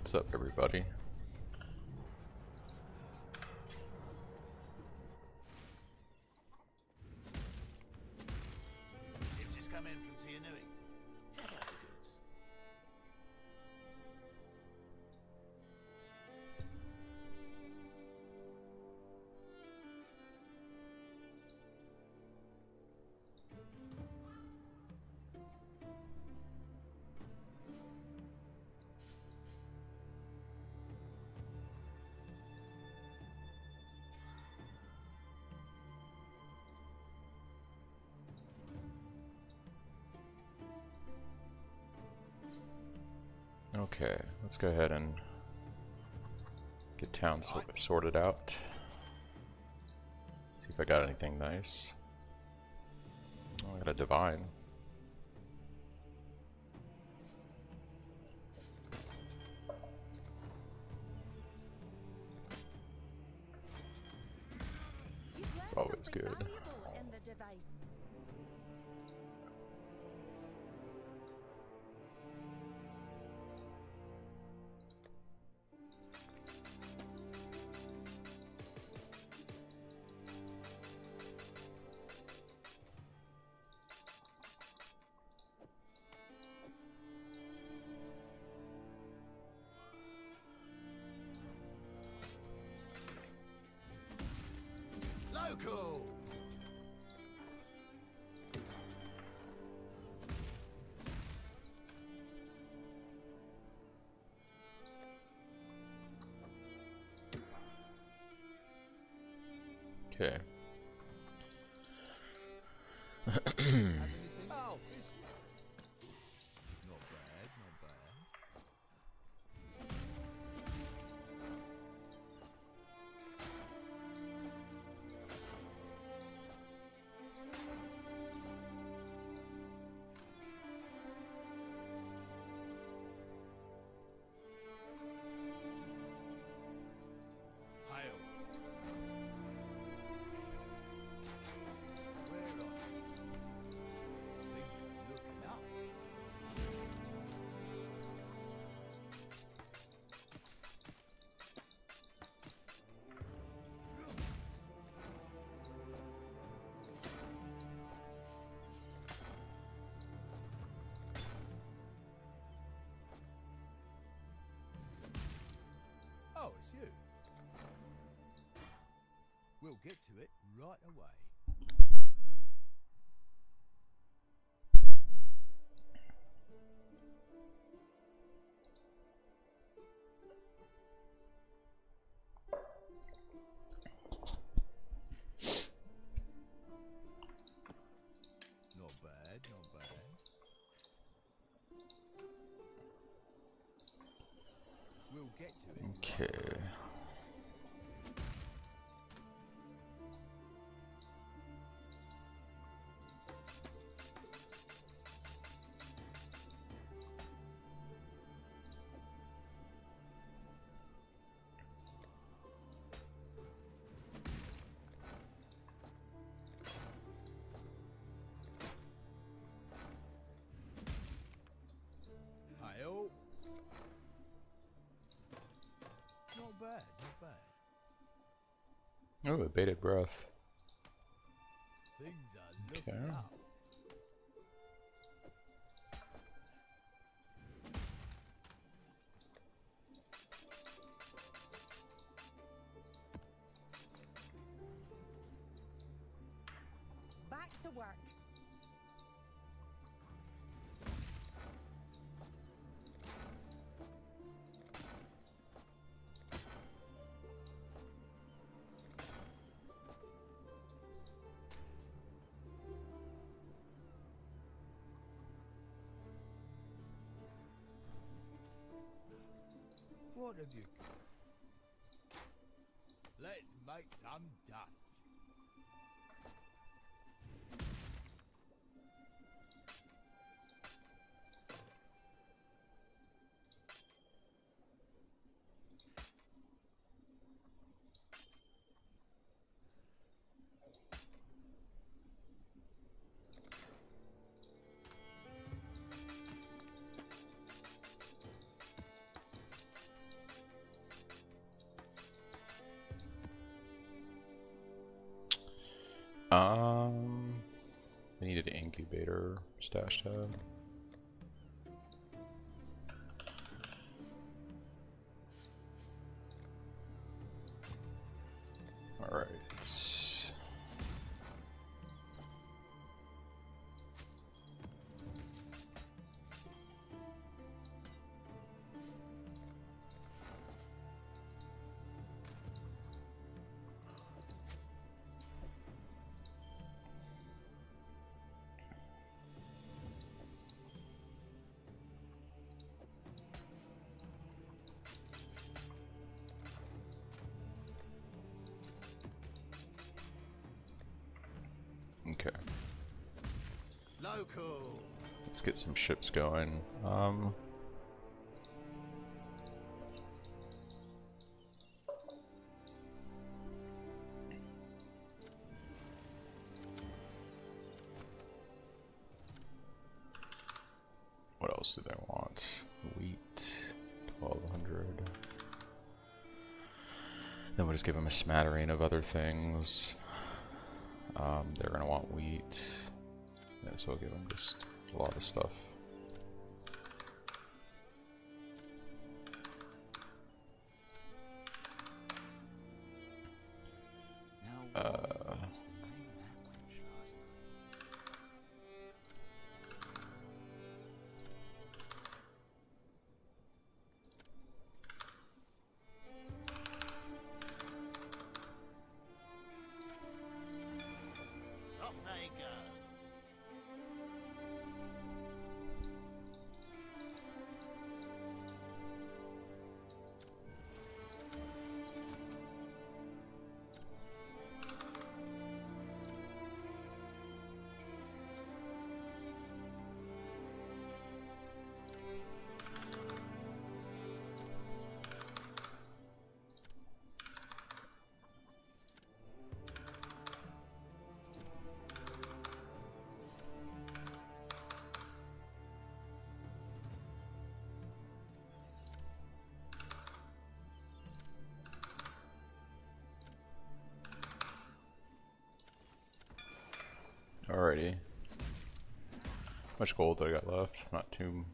What's up, everybody? Gypsies come in from Tianui. Check out the goods. Okay, let's go ahead and get town sorted out. See if I got anything nice. Oh, I got a divine. It's always good. Local! Okay. Oh, not bad, not bad. Hail. Where are things looking up? Oh, it's you. We'll get to it right away. Not bad, not bad. We'll get to it. Okay. Hail. Not bad, not bad. Oh, a bated breath. Things are looking Okay. up. Back to work. What have you got? Let's make some dust. I needed an incubator stash tab. All right. Okay. Local. Let's get some ships going. What else do they want? Wheat, 1200. Then we'll just give them a smattering of other things. They're gonna want wheat. Yeah, so we'll give them just a lot of stuff. Off they go. Alrighty. How much gold do I got left? Not too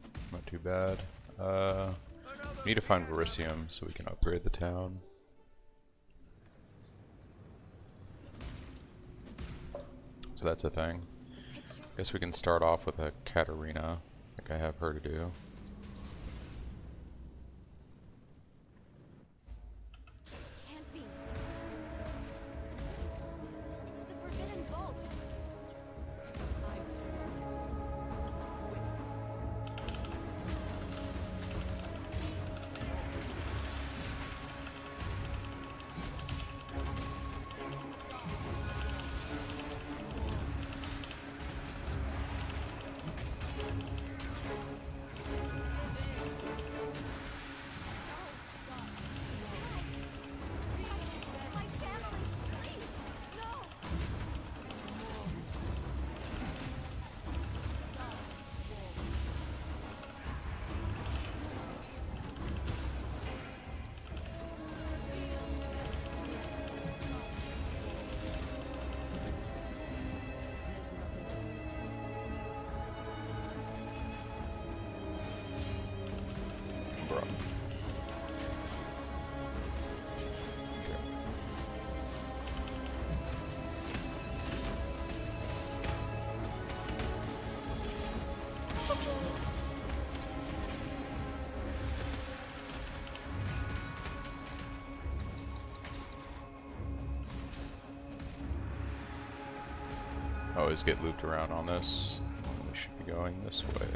bad. Need to find Vericium so we can upgrade the town. So that's a thing. Guess we can start off with a Katarina, like I have her to do. Can't be. It's the Forbidden Vault. I my family, please, no. Bro. Okay. Always get looped around on this. We should be going this way.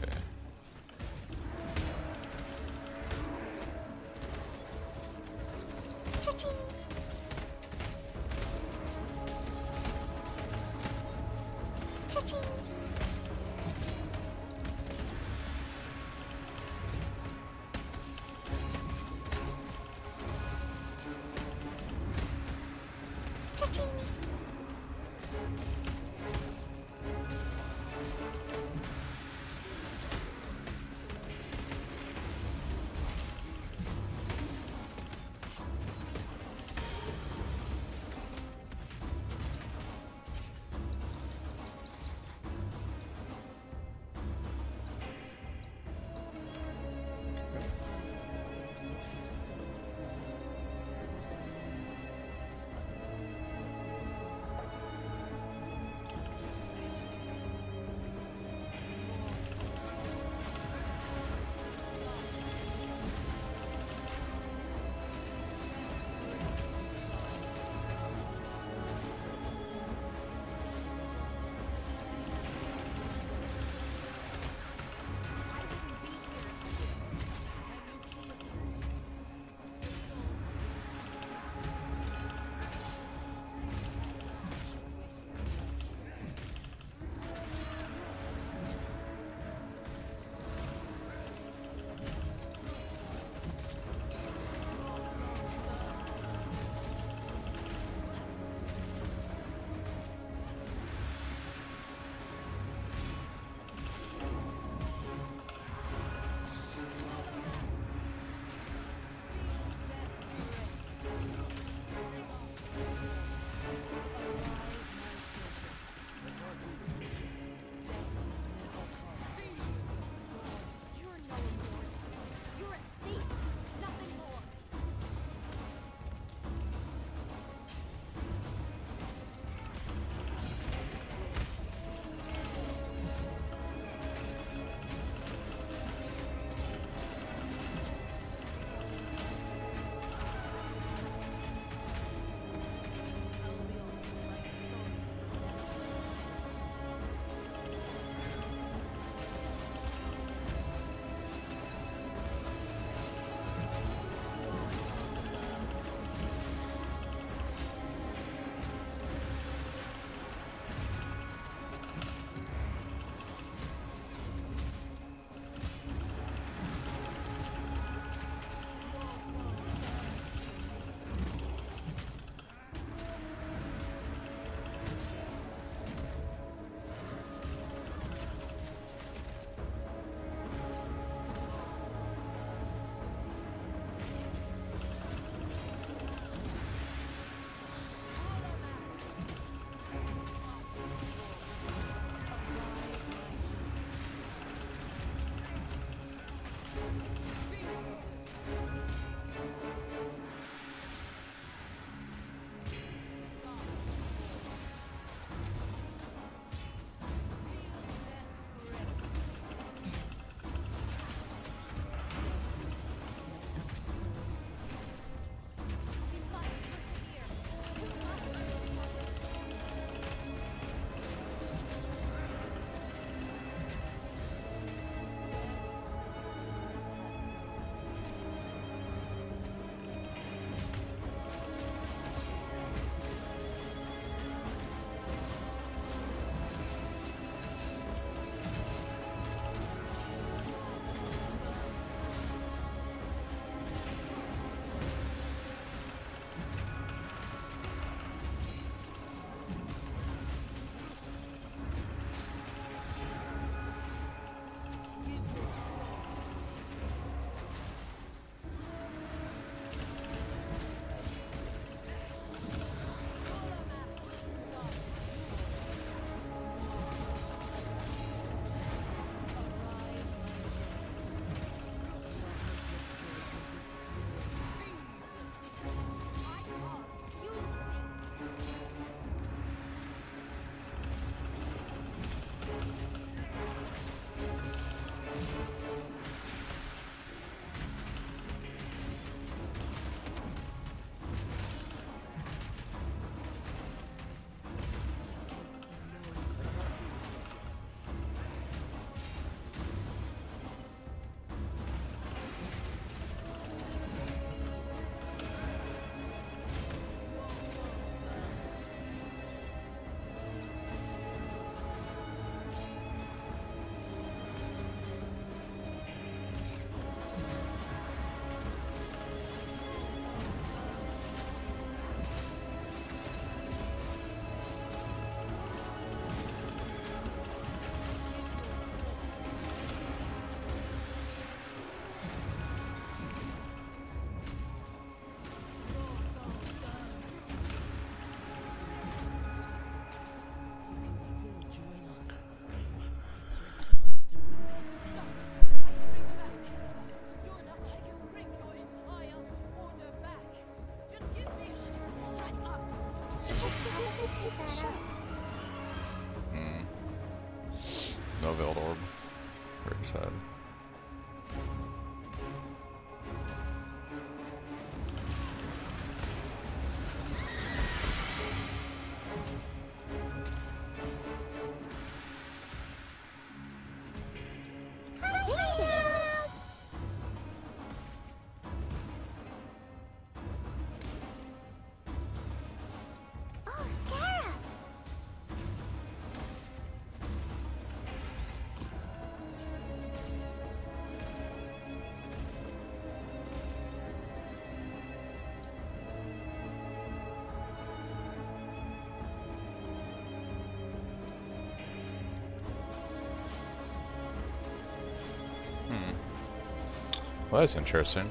Well, that's interesting.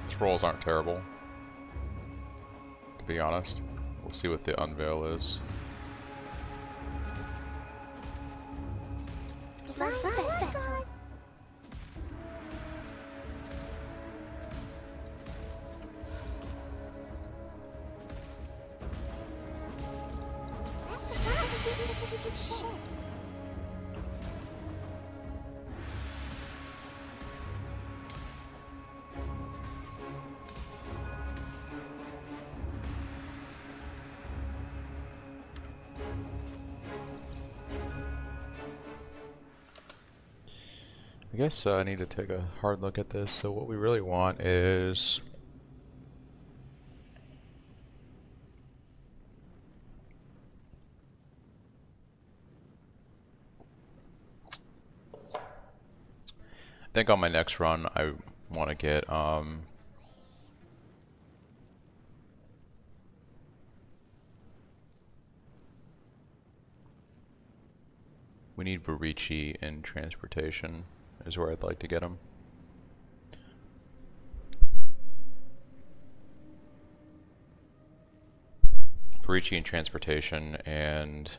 These rolls aren't terrible, to be honest. We'll see what the unveil is. Divine vessel. That's a ship. I guess I need to take a hard look at this. So what we really want is I think on my next run I want to get we need Varici in transportation is where I'd like to get him. Varici in transportation, and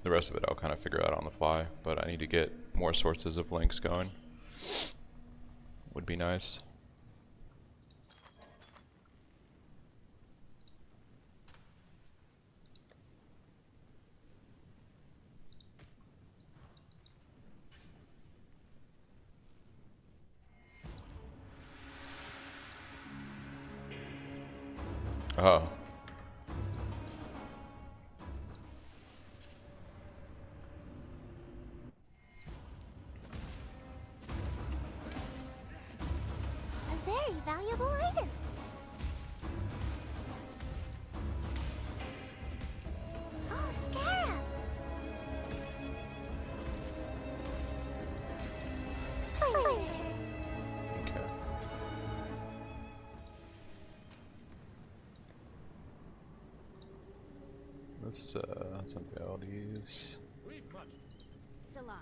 the rest of it I'll kind of figure out on the fly, but I need to get more sources of links going. Would be nice. Oh. A very valuable item. Oh, scarab. Splinter. Okay. Let's unveil these. Salam.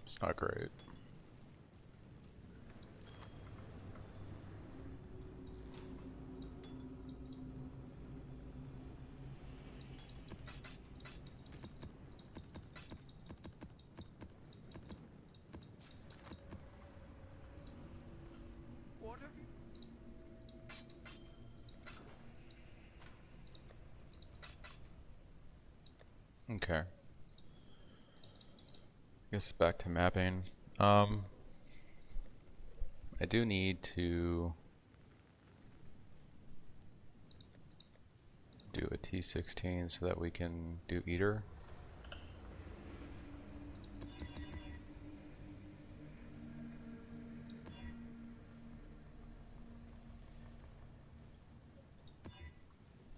It's not great. What have you? Okay. I guess back to mapping. I do need to do a T16 so that we can do Eater.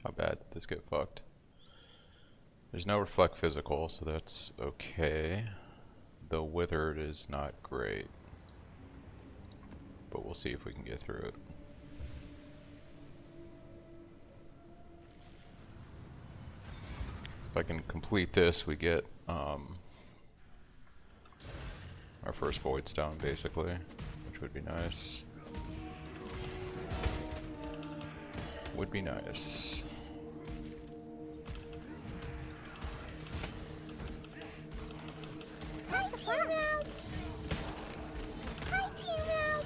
How bad did this get fucked? There's no reflect physical, so that's okay. The withered is not great, but we'll see if we can get through it. If I can complete this, we get our first void stone, basically, which would be nice. Would be nice. Hi, T-Round. Hi, T-Round.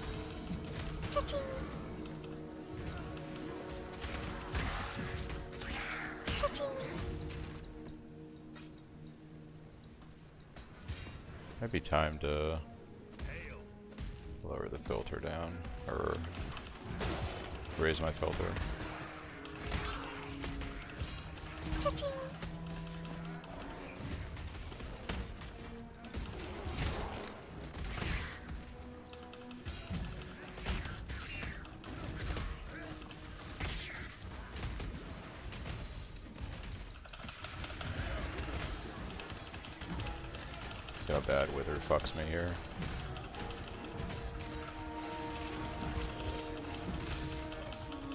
Cha-ching. Cha-ching. Might be time to lower the filter down, or raise my filter. Cha-ching. See how bad Wither fucks me here.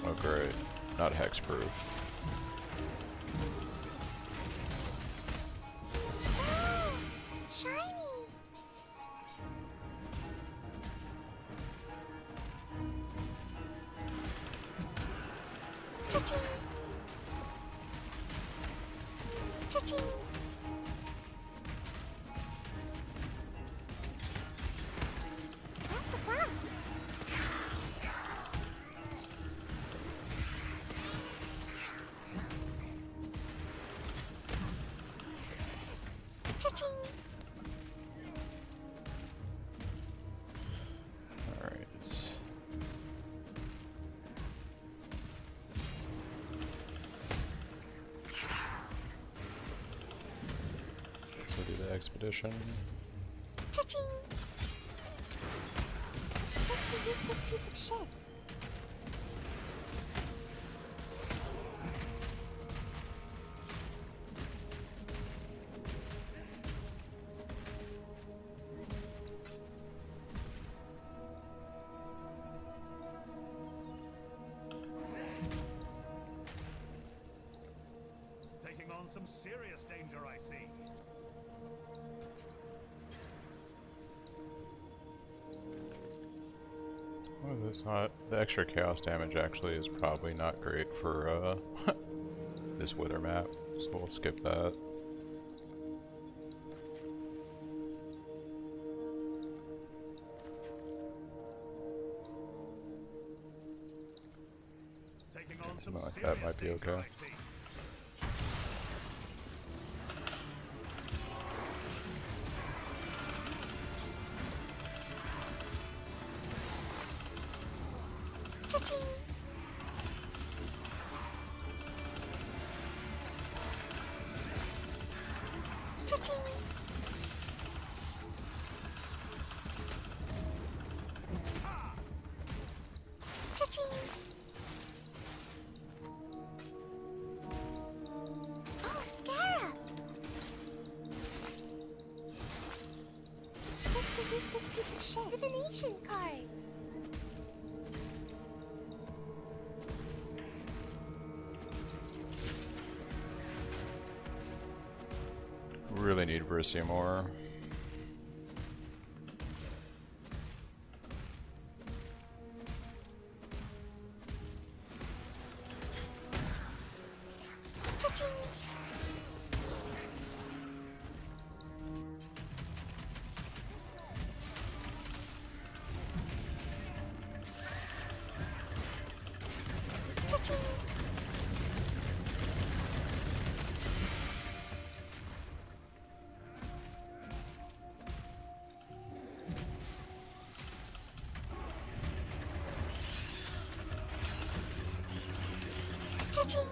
Oh great, not hexproof. Ah, shiny. Cha-ching. Cha-ching. That's a flask. Cha-ching. Alright. So do the expedition. Cha-ching. Just to use this piece of shit. Taking on some serious danger, I see. What is this? The extra chaos damage actually is probably not great for this Wither map, so we'll skip that. Taking on some Something like serious that might be danger, okay. I see. Cha-ching. Cha-ching. Cha-ching. Oh, Scarab. Just to use this piece of shit. Divination card. Really need Verisia more. Cha-ching. Cha-ching. Cha-ching.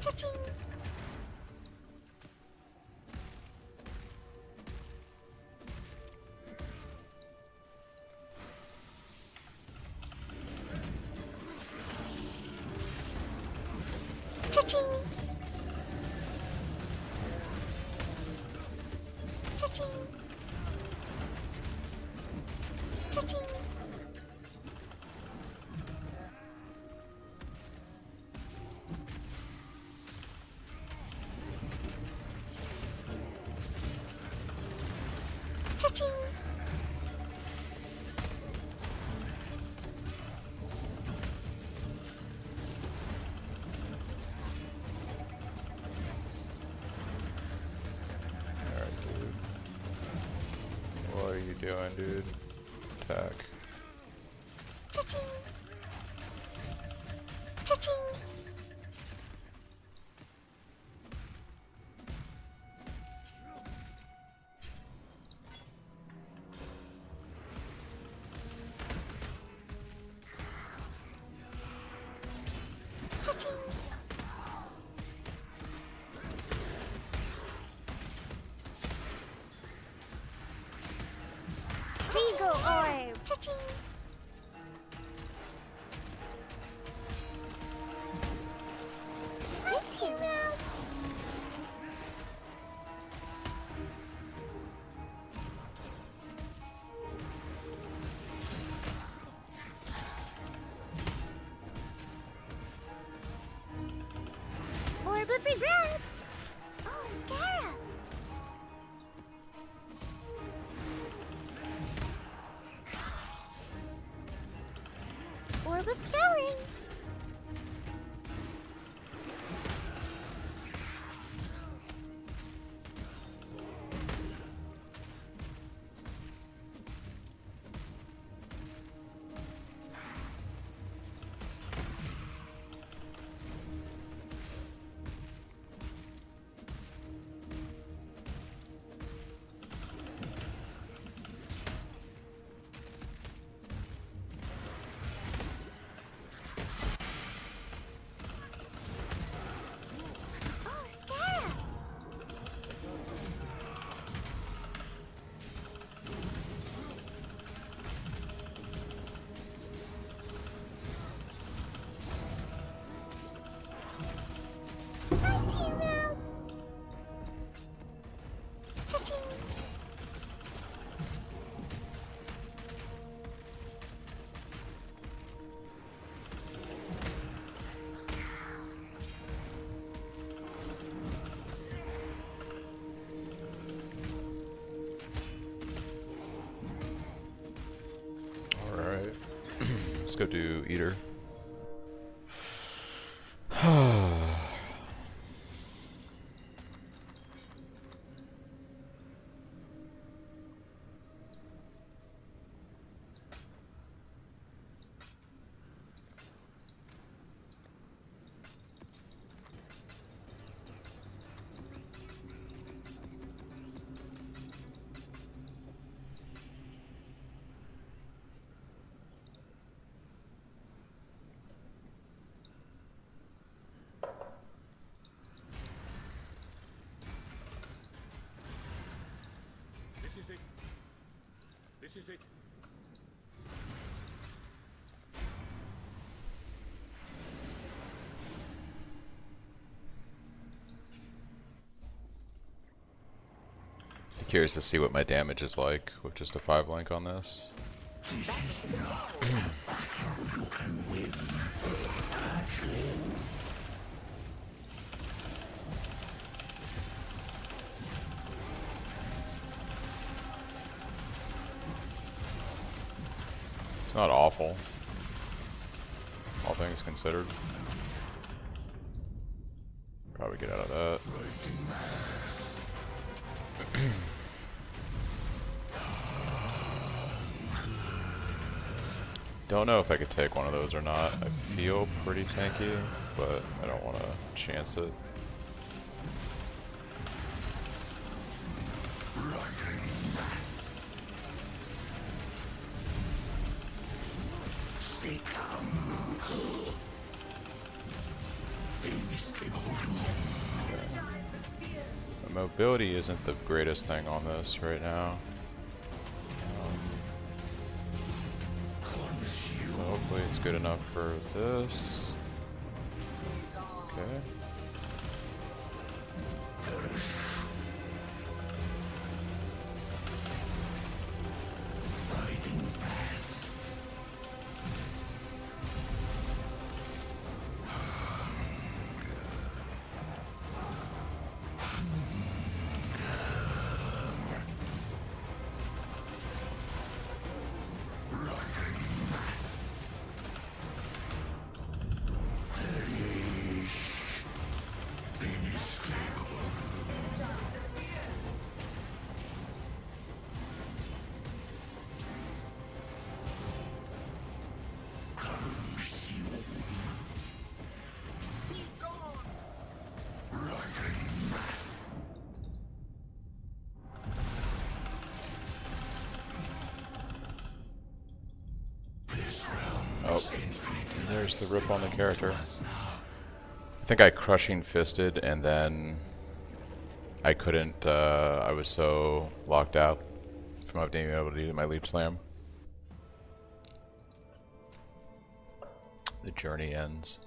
Cha-ching. Cha-ching. Cha-ching. Cha-ching. Cha-ching. Alright, dude. What are you doing, dude? Attack. Cha-ching. Cha-ching. Cha-ching. Jingle orb. Cha-ching. of scouring. Oh, scarab. Hi, T-Row. Cha-ching. Alright. Let's go do Eater. This is it. This is it. Be curious to see what my damage is like with just a 5 link on this. It's not awful, all things considered. Probably get out of that. Don't know if I could take one of those or not. I feel pretty tanky, but I don't want to chance it. The mobility isn't the greatest thing on this right now. So hopefully it's good enough for this. Okay. Oh, there's the rip on the character. I think I crushing fisted and then I couldn't, I was so locked out from not being able to do my leap slam. The journey ends.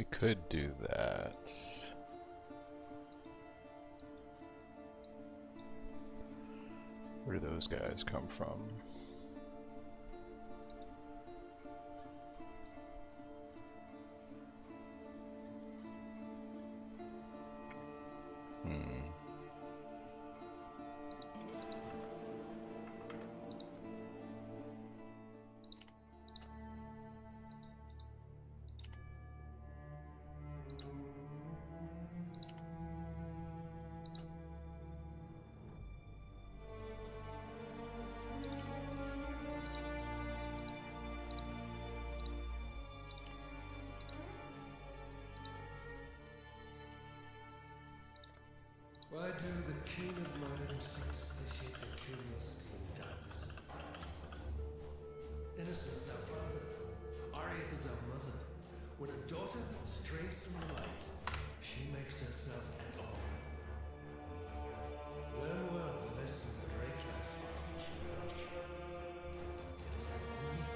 We could do that. Where do those guys come from? Why do the keen of mind seek to satiate their curiosity in darkness and pride? Innocence our father, Ariath is our mother. When a daughter strays from the light, she makes herself an orphan. Learn well the lessons the great class will teach you. It is a grief.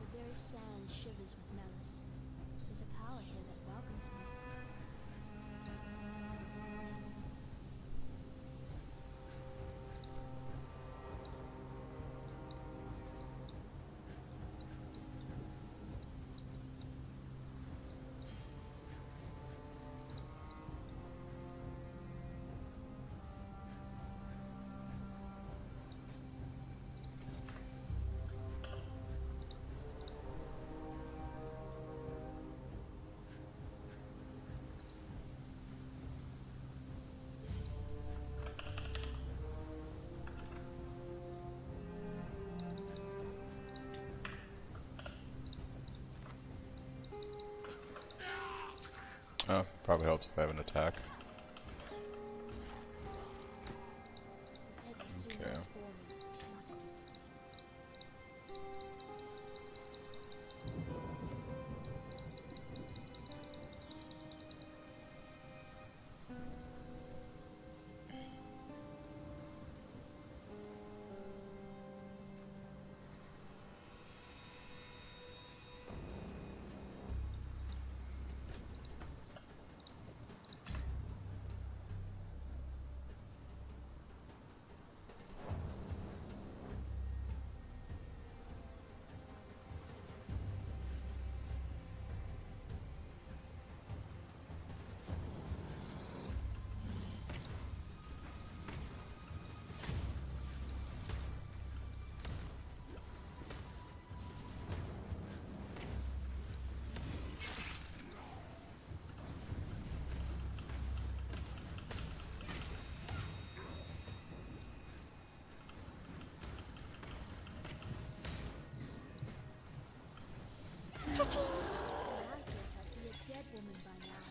The very sand shivers with malice. There's a power here that welcomes me. Oh, probably helps if I have an attack. The tech will soon Okay. works for me, not against me. Cha-ching! I thought I'd be a dead woman by now.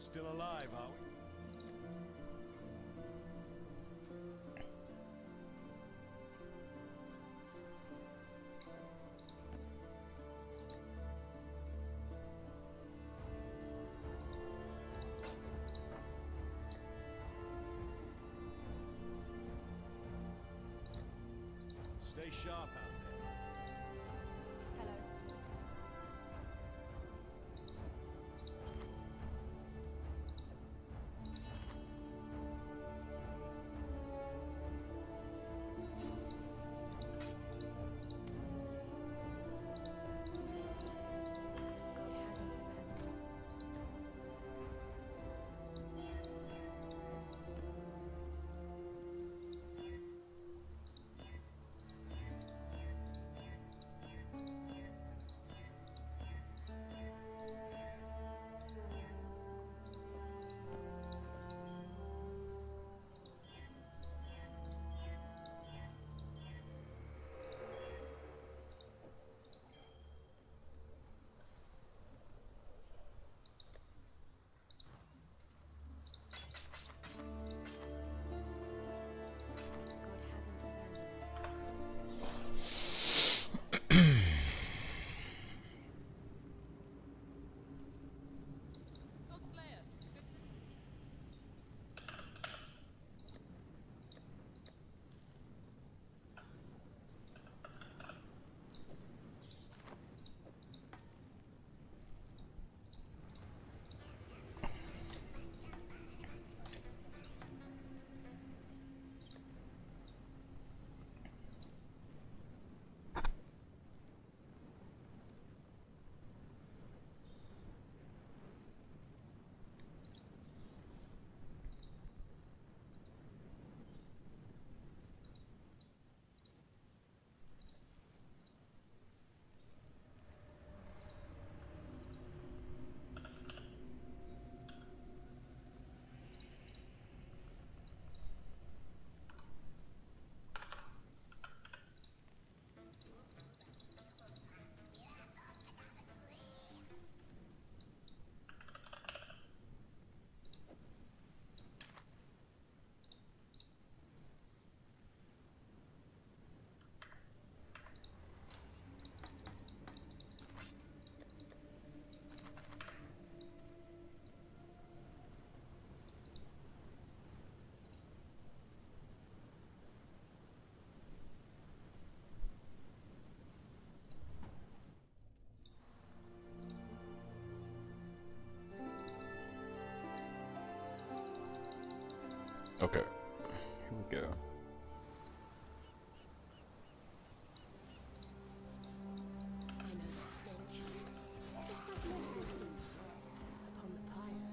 Still alive, are we? Stay sharp out there. Hello. God hasn't abandoned us. God hasn't abandoned us. Okay, here we go. I know that stench. It's like my sisters upon the pyre.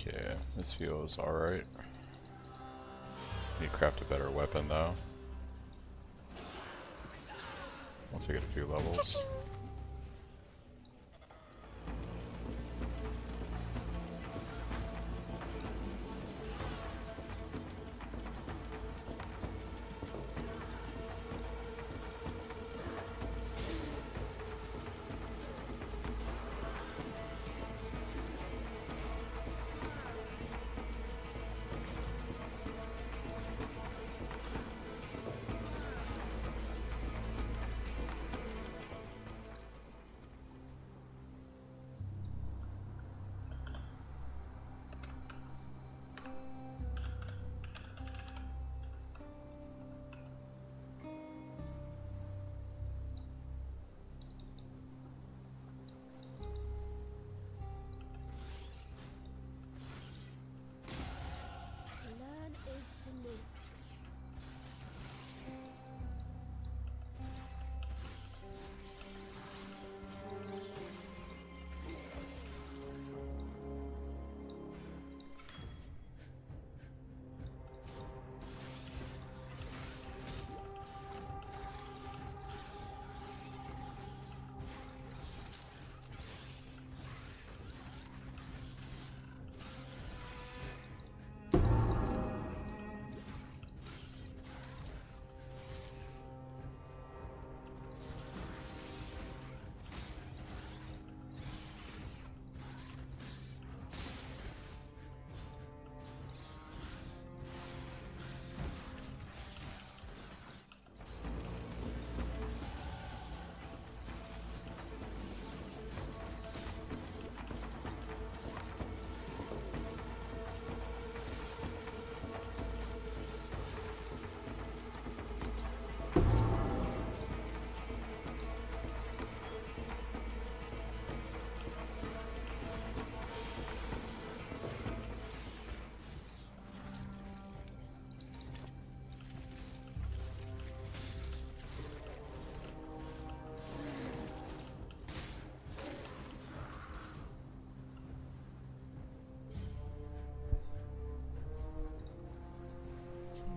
Okay, this feels alright. Need to craft a better weapon though. Once I get a few levels.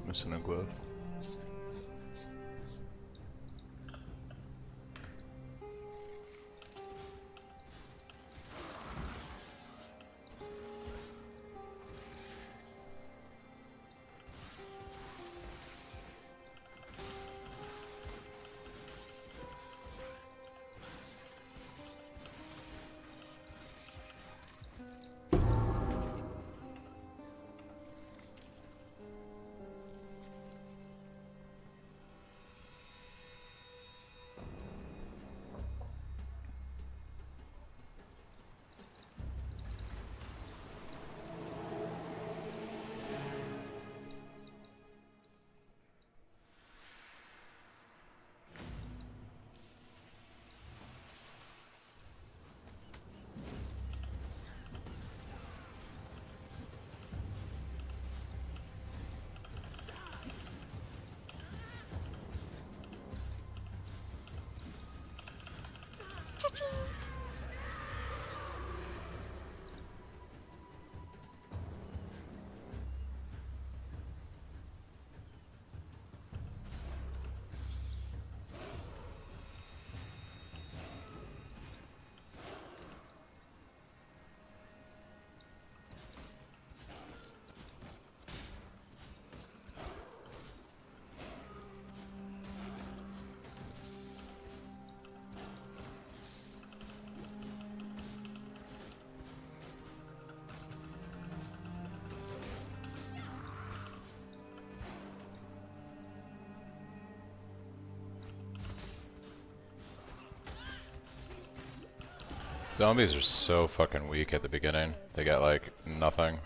Missing a glove. Zombies are so fucking weak at the beginning. They got like nothing.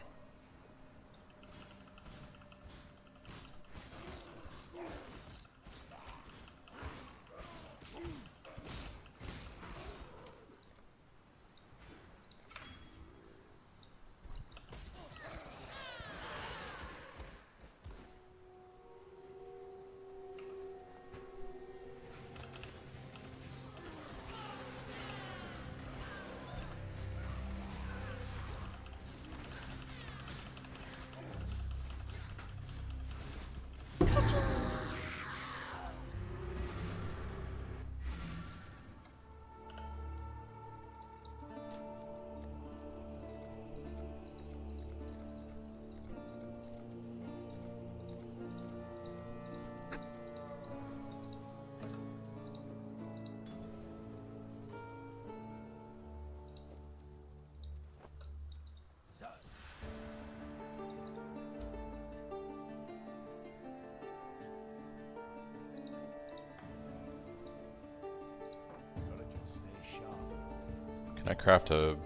Can I craft a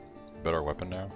better weapon now?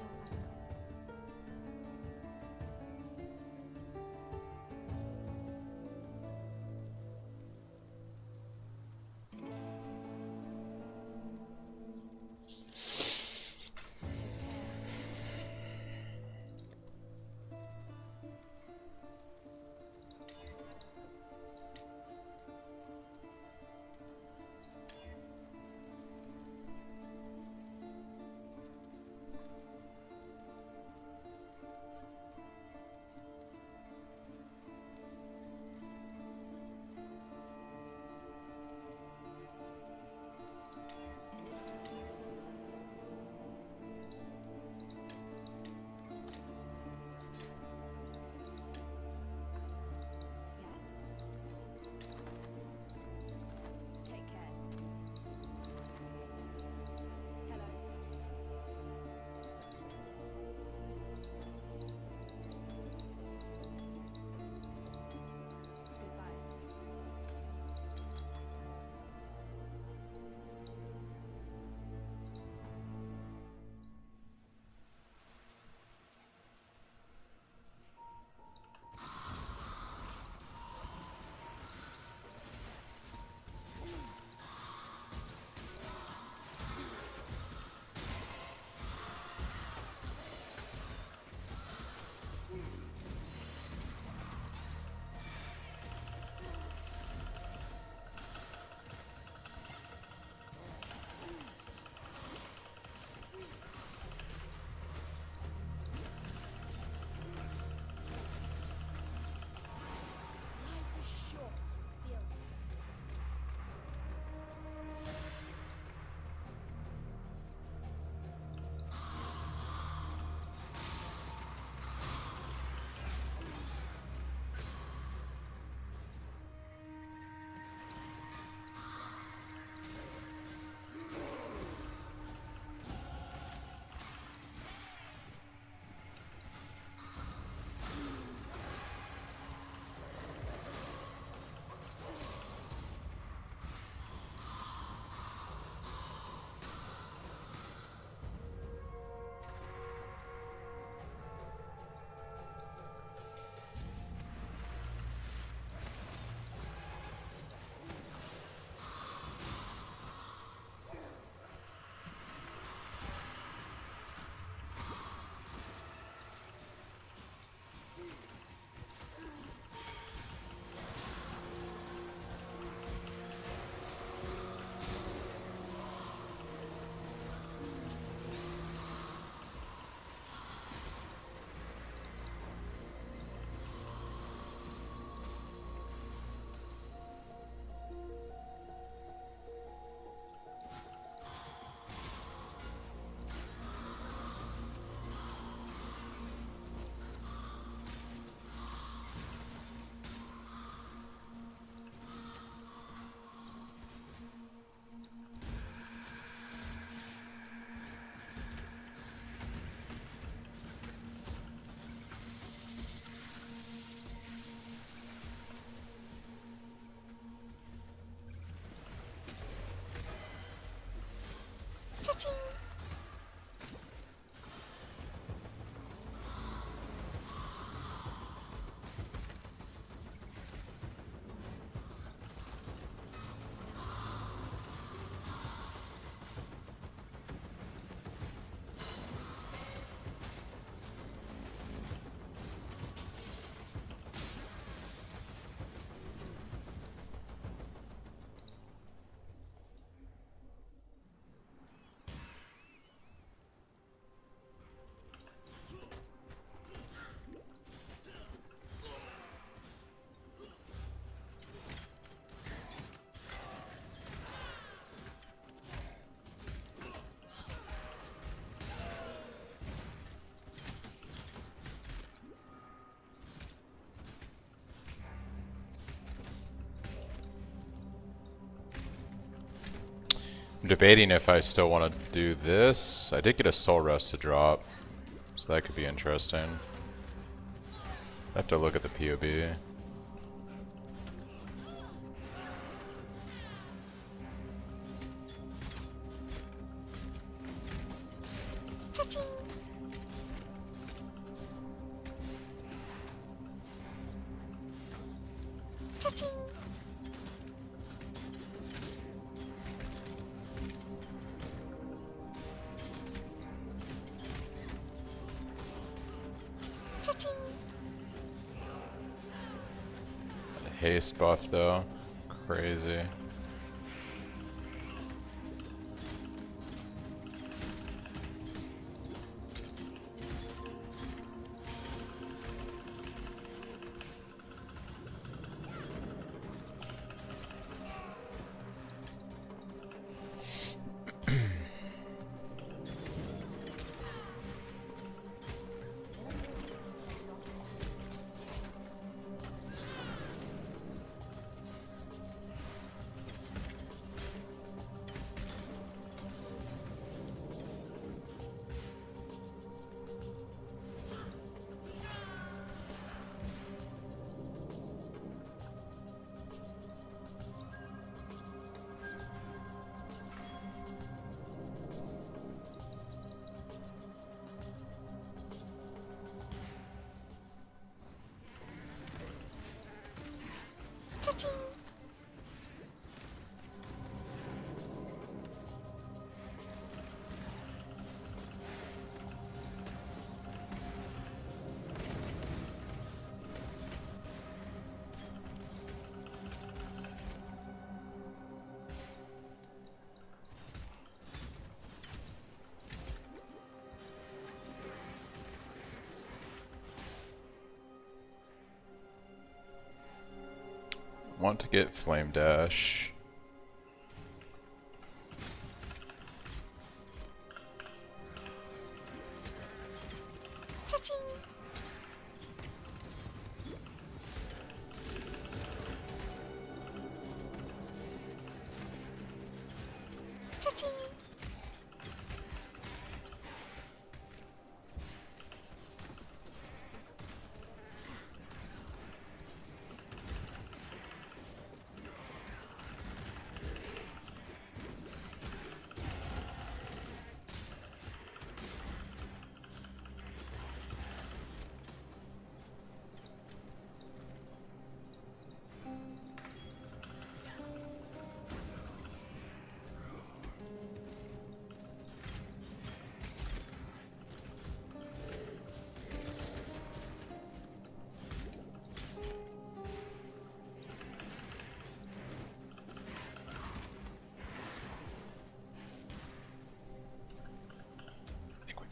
I'm debating if I still want to do this. I did get a soul rest to drop, so that could be interesting. I have to look at the POB. Haste buff though, crazy. Want to get Flame Dash.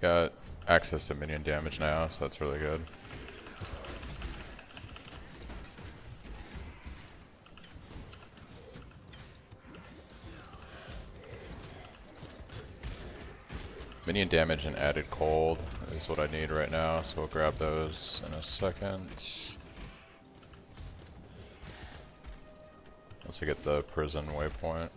Got access to minion damage now, so that's really good. Minion damage and added cold is what I need right now, so we'll grab those in a second. Once I get the prison waypoint.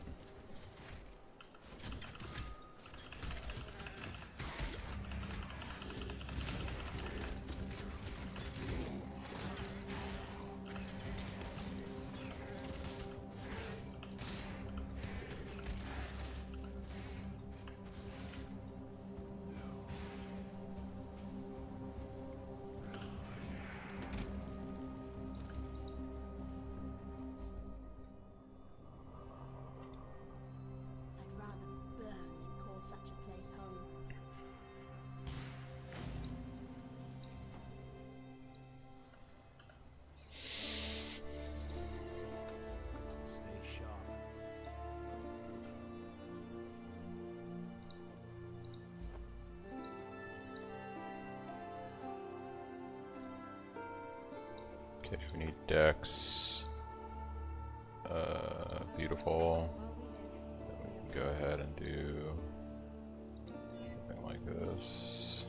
I'd rather burn than call such a place home. Stay sharp. Okay, we need Dex. Beautiful. Then we can go ahead and do something like this.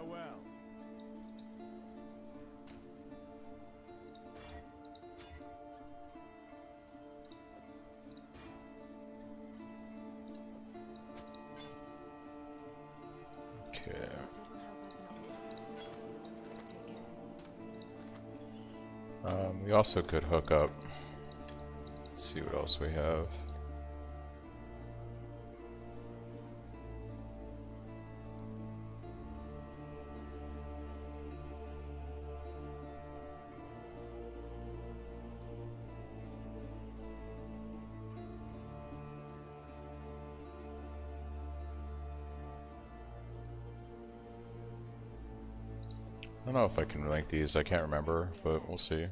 Farewell. Okay. Little help I can offer. We also could hook up. Let's see what else we have. I don't know if I can link these, I can't remember, but we'll see.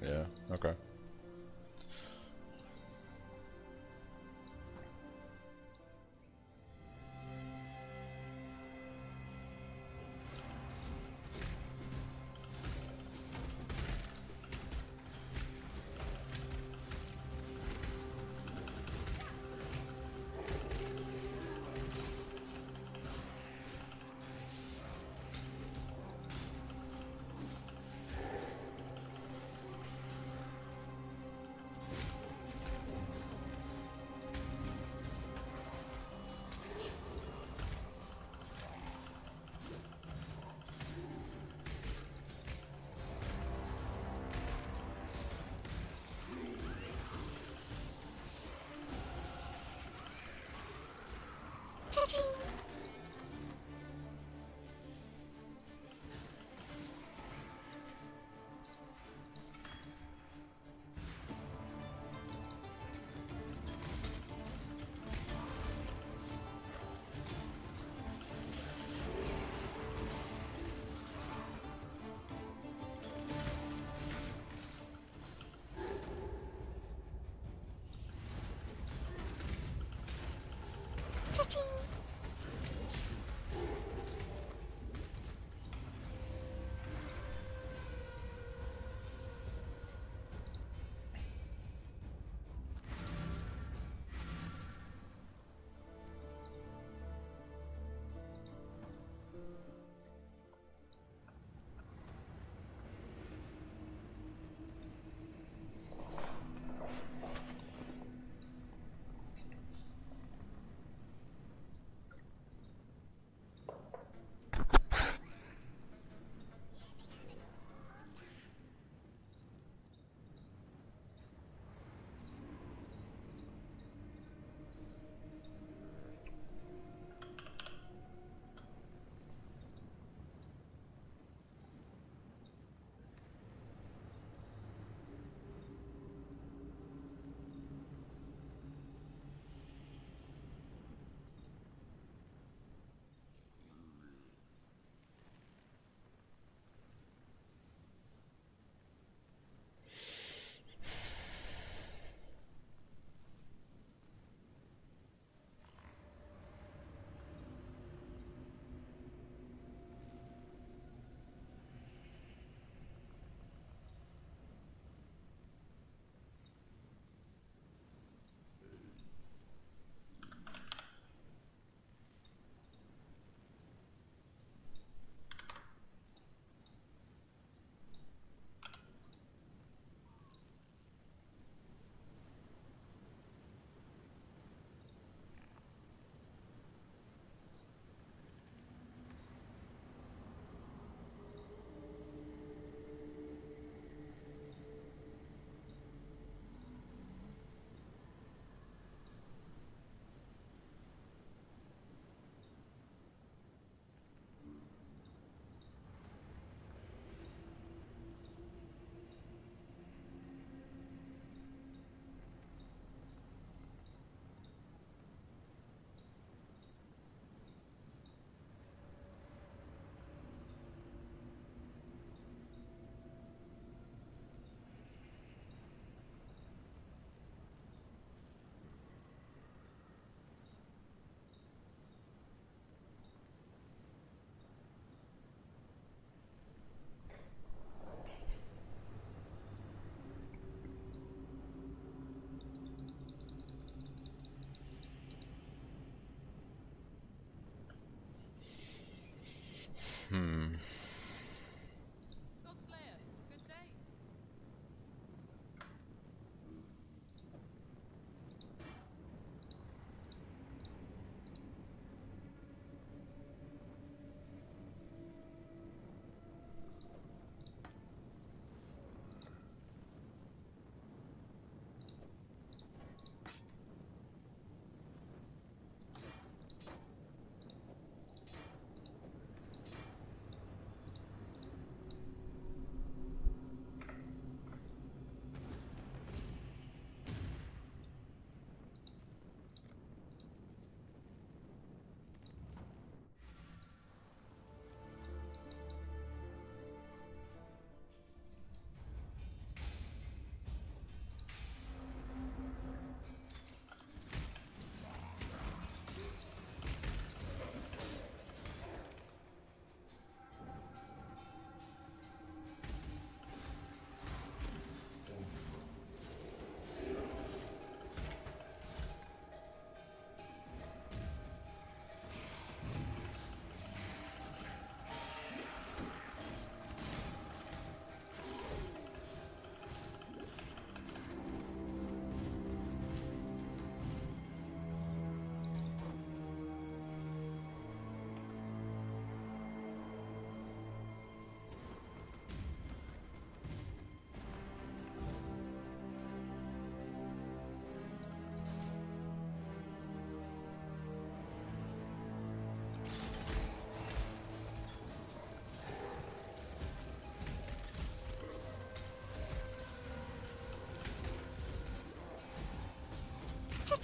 Yeah, okay.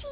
Fate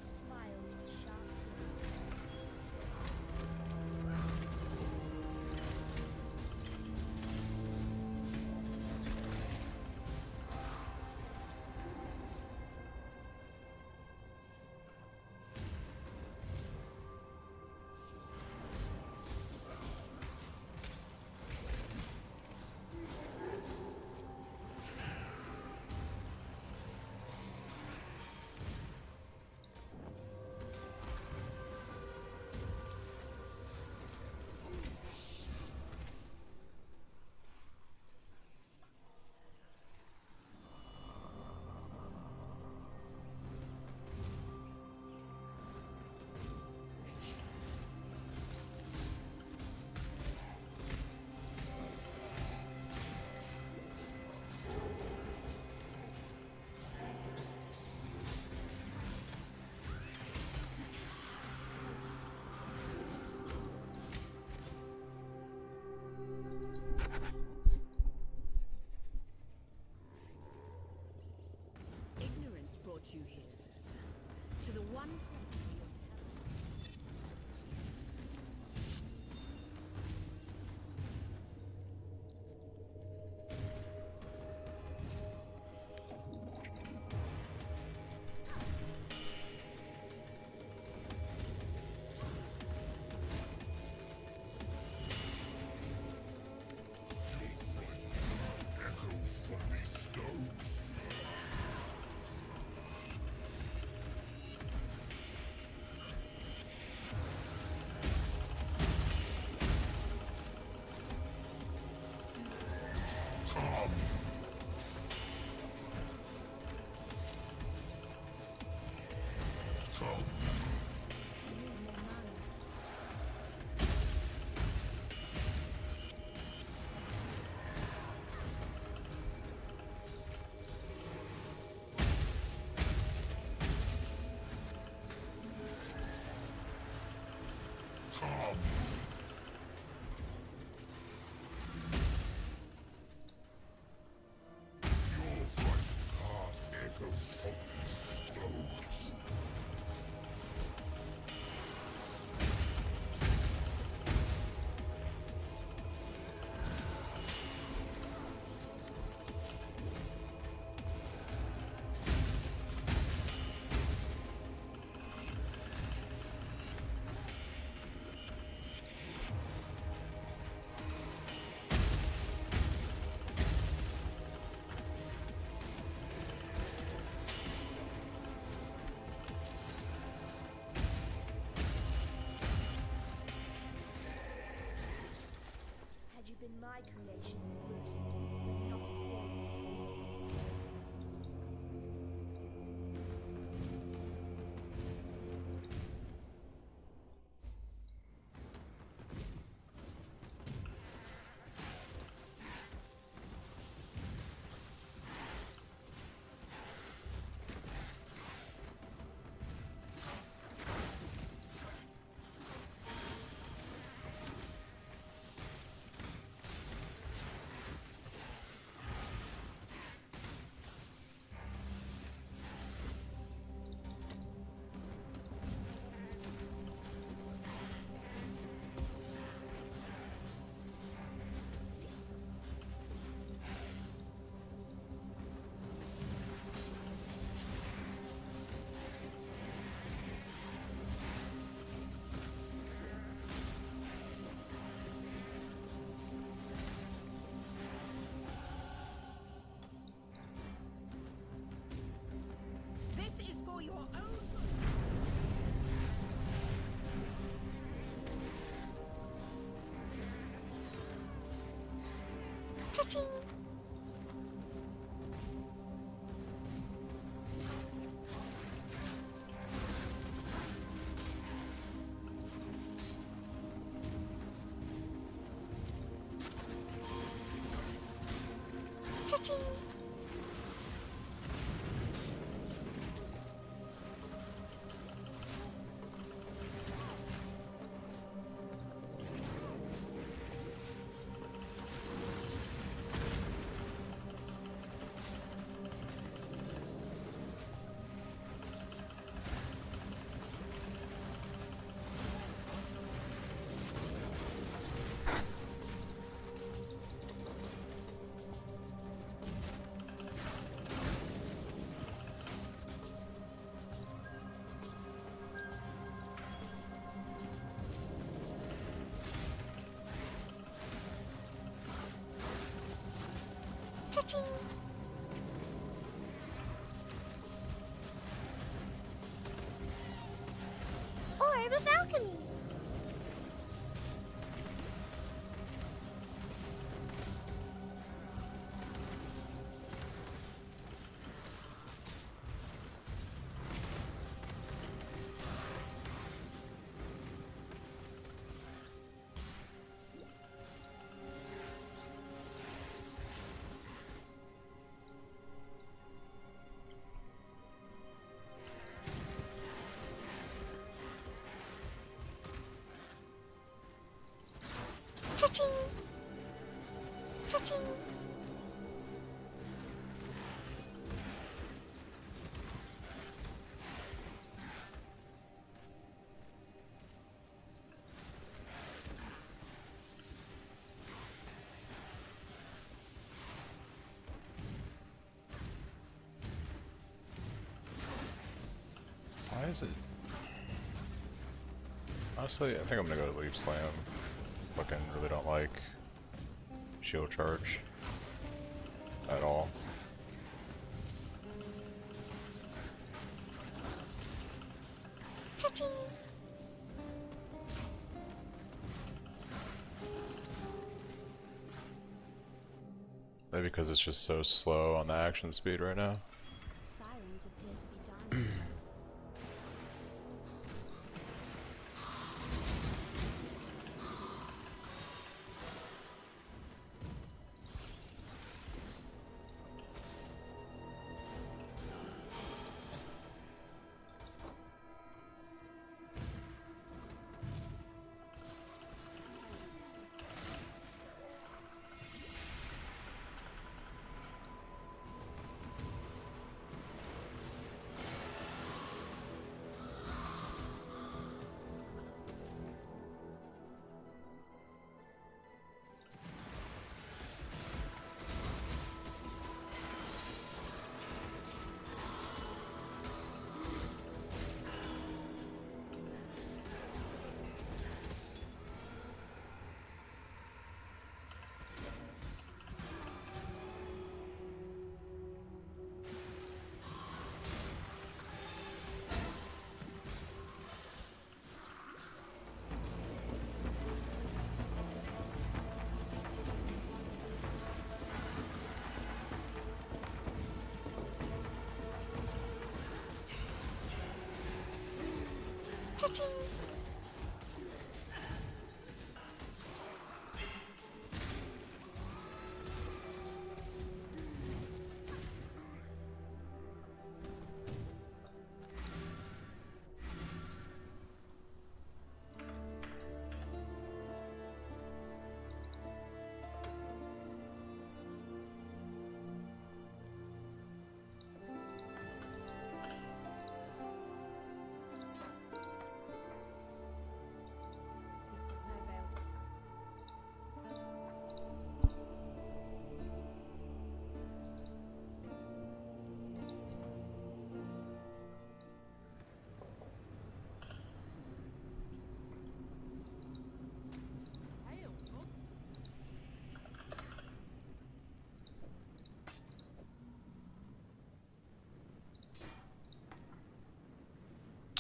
smiles with sharp teeth. Ignorance brought you here, sister. To the one place where your Had you been my creation, Brute, you would not have fallen so easily. Orb of alchemy. Cha-ching! Cha-ching! Why is it? Honestly, I think I'm gonna go to Leaf Slam. Fucking really don't like shield charge at all. Cha-ching! Maybe because it's just so slow on the action speed right now. Sirens appear to be dying. Cha-ching! Is supply available?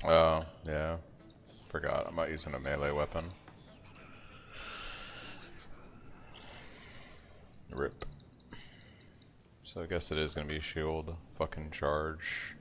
Oh, yeah. Forgot. I'm not using a melee weapon. RIP. So I guess it is gonna be shield fucking charge.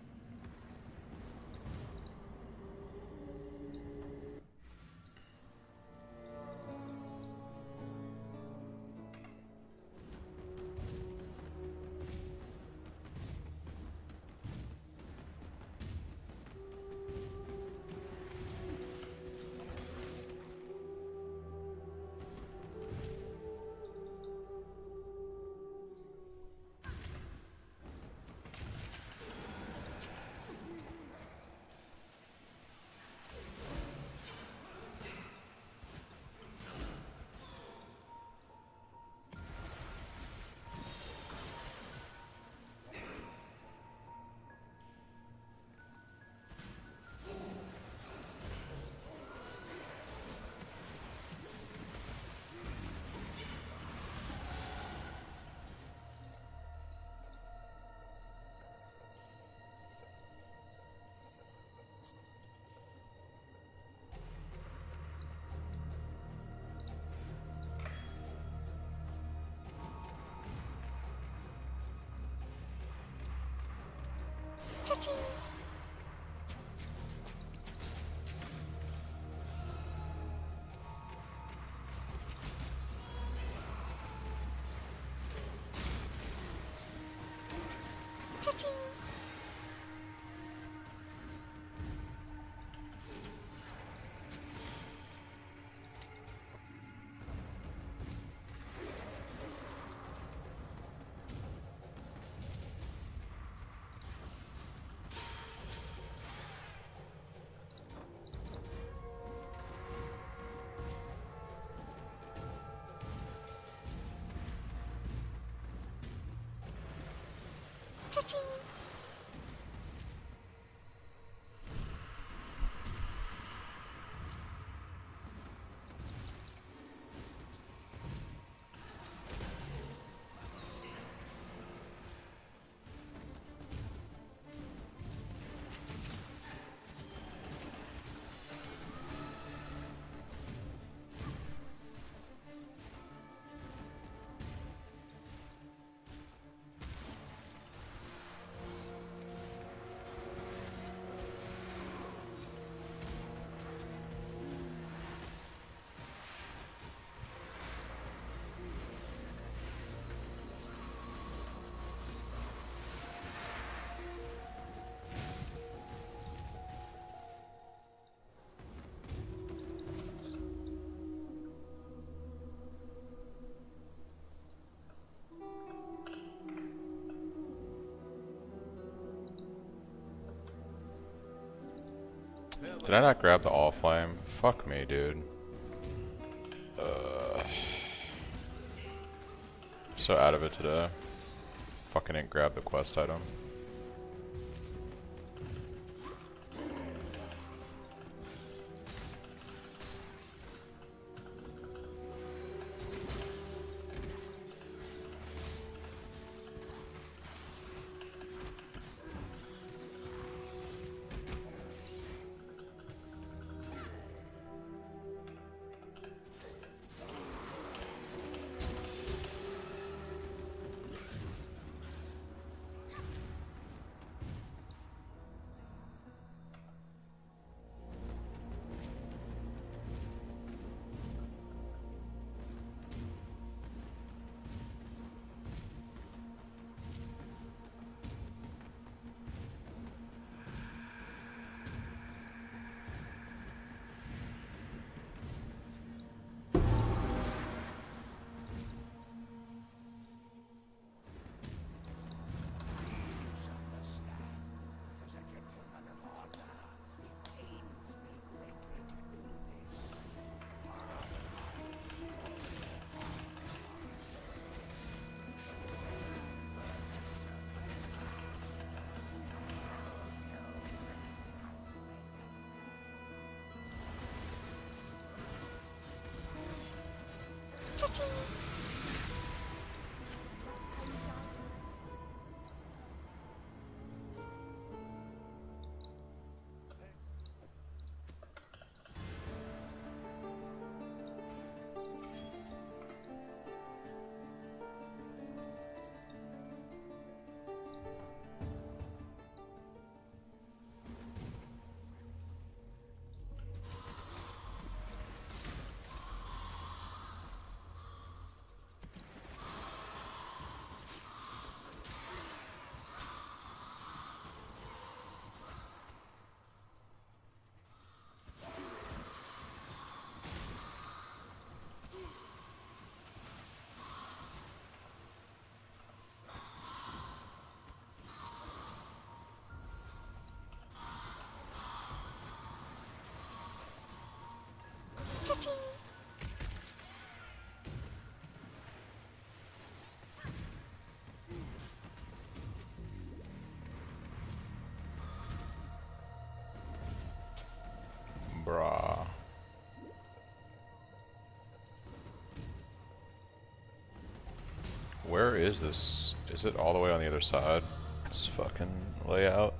Did I not grab the all flame? Fuck me, dude. So out of it today. Fucking didn't grab the quest item. Bruh. Where is this? Is it all the way on the other side? This fucking layout.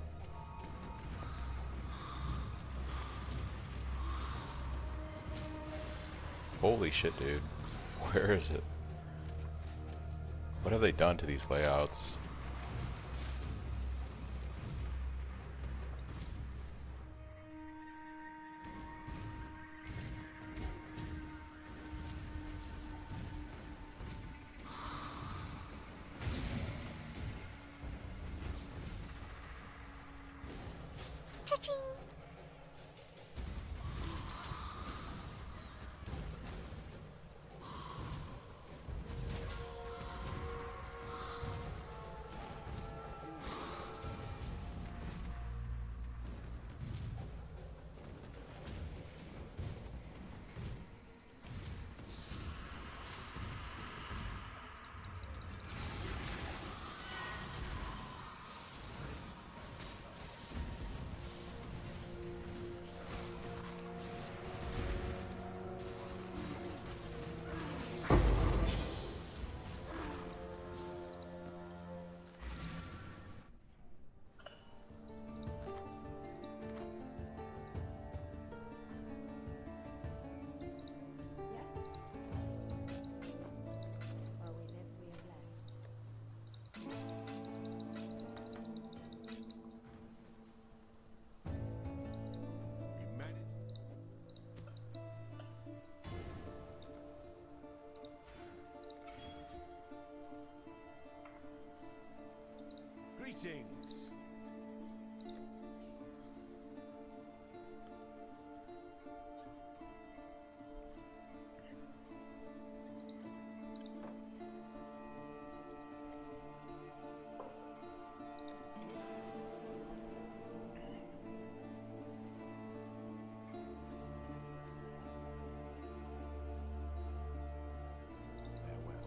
Holy shit, dude. Where is it? What have they done to these layouts? While we live, we are blessed. You managed. Greetings. Farewell.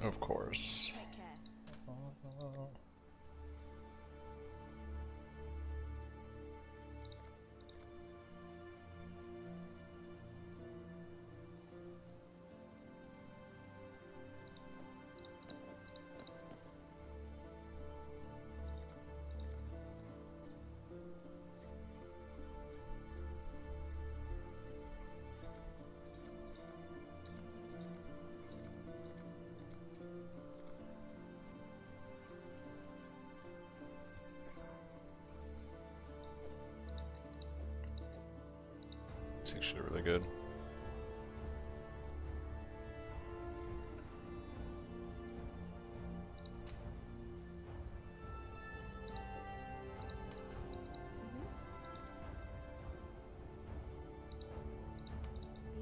Of course. Take care. It's actually really good. Be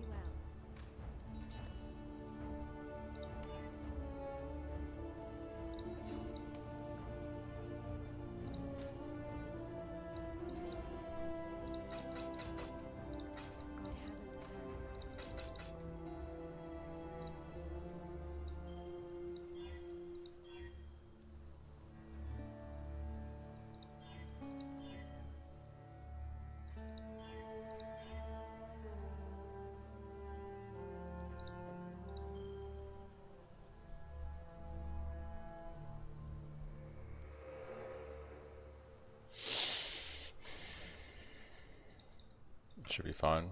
well. God hasn't abandoned us. Should be fine.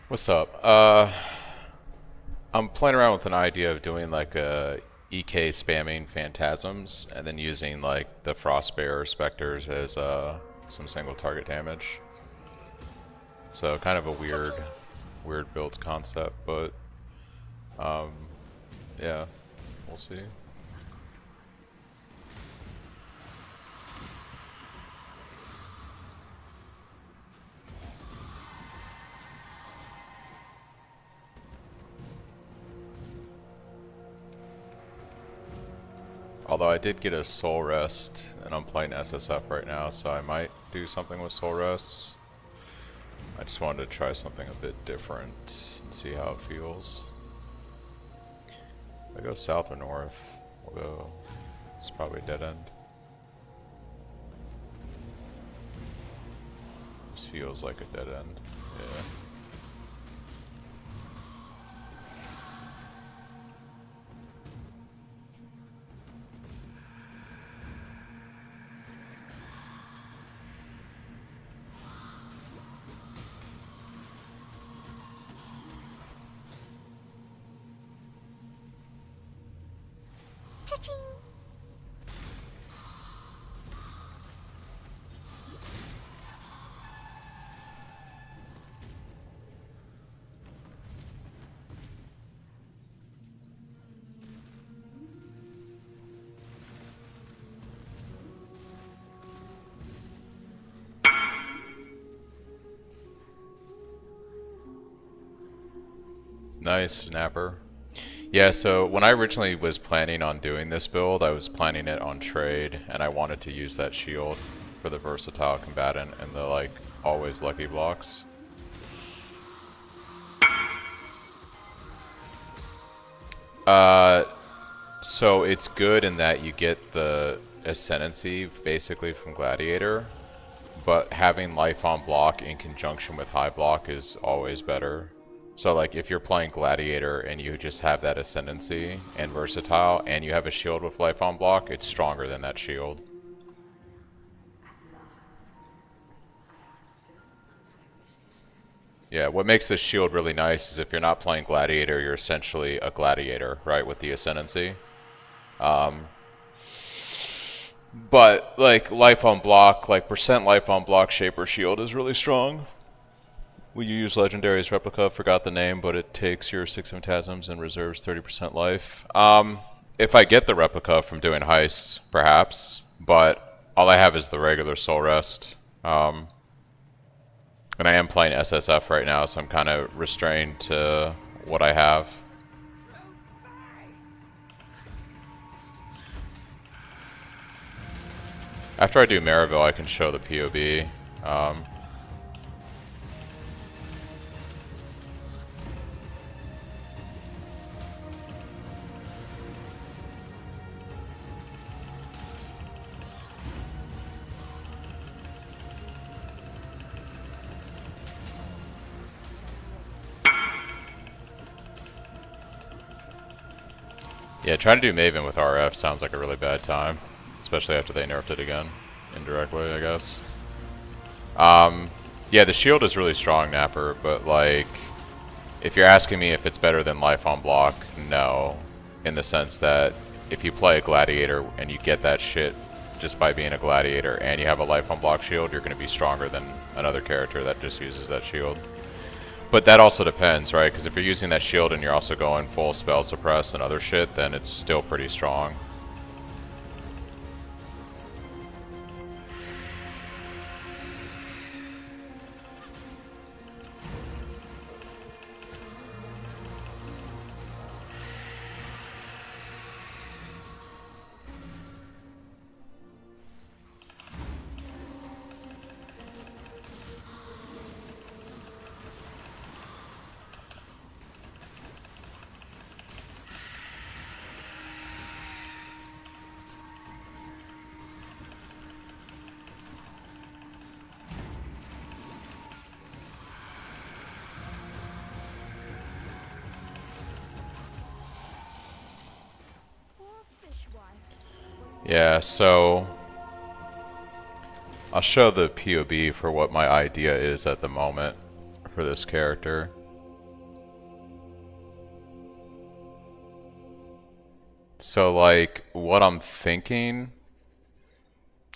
What's up? I'm playing around with an idea of doing like a EK spamming Phantasms and then using like the Frostbearer Spectres as some single target damage. So kind of a weird build concept, but yeah, we'll see. Although I did get a Soul Rest, and I'm playing SSF right now, so I might do something with Soul Rest. I just wanted to try something a bit different and see how it feels. If I go south or north, we'll go... It's probably a dead end. This feels like a dead end, yeah. Nice, Napper. Yeah, so when I originally was planning on doing this build, I was planning it on trade, and I wanted to use that shield for the versatile combatant and the, like, always lucky blocks. So it's good in that you get the ascendancy basically from Gladiator, but having life on block in conjunction with high block is always better. So like if you're playing Gladiator and you just have that ascendancy and versatile and you have a shield with life on block, it's stronger than that shield. Yeah, what makes this shield really nice is if you're not playing Gladiator, you're essentially a Gladiator, right, with the ascendancy. But like life on block, like percent life on block Shaper Shield is really strong. Will you use Legendary's replica? Forgot the name, but it takes your 6 Phantasms and reserves 30% life. If I get the replica from doing heists, perhaps, but all I have is the regular Soul Rest. And I am playing SSF right now, so I'm kind of restrained to what I have. After I do Maryville, I can show the POB. Yeah, trying to do Maven with RF sounds like a really bad time. Especially after they nerfed it again. Indirectly, I guess. Yeah, the shield is really strong, Napper, but like... If you're asking me if it's better than life on block, no. In the sense that if you play a Gladiator and you get that shit just by being a Gladiator and you have a life on block shield, you're going to be stronger than another character that just uses that shield. But that also depends, right? Because if you're using that shield and you're also going full spell suppress and other shit, then it's still pretty strong. Yeah, so I'll show the POV for what my idea is at the moment for this character. So like what I'm thinking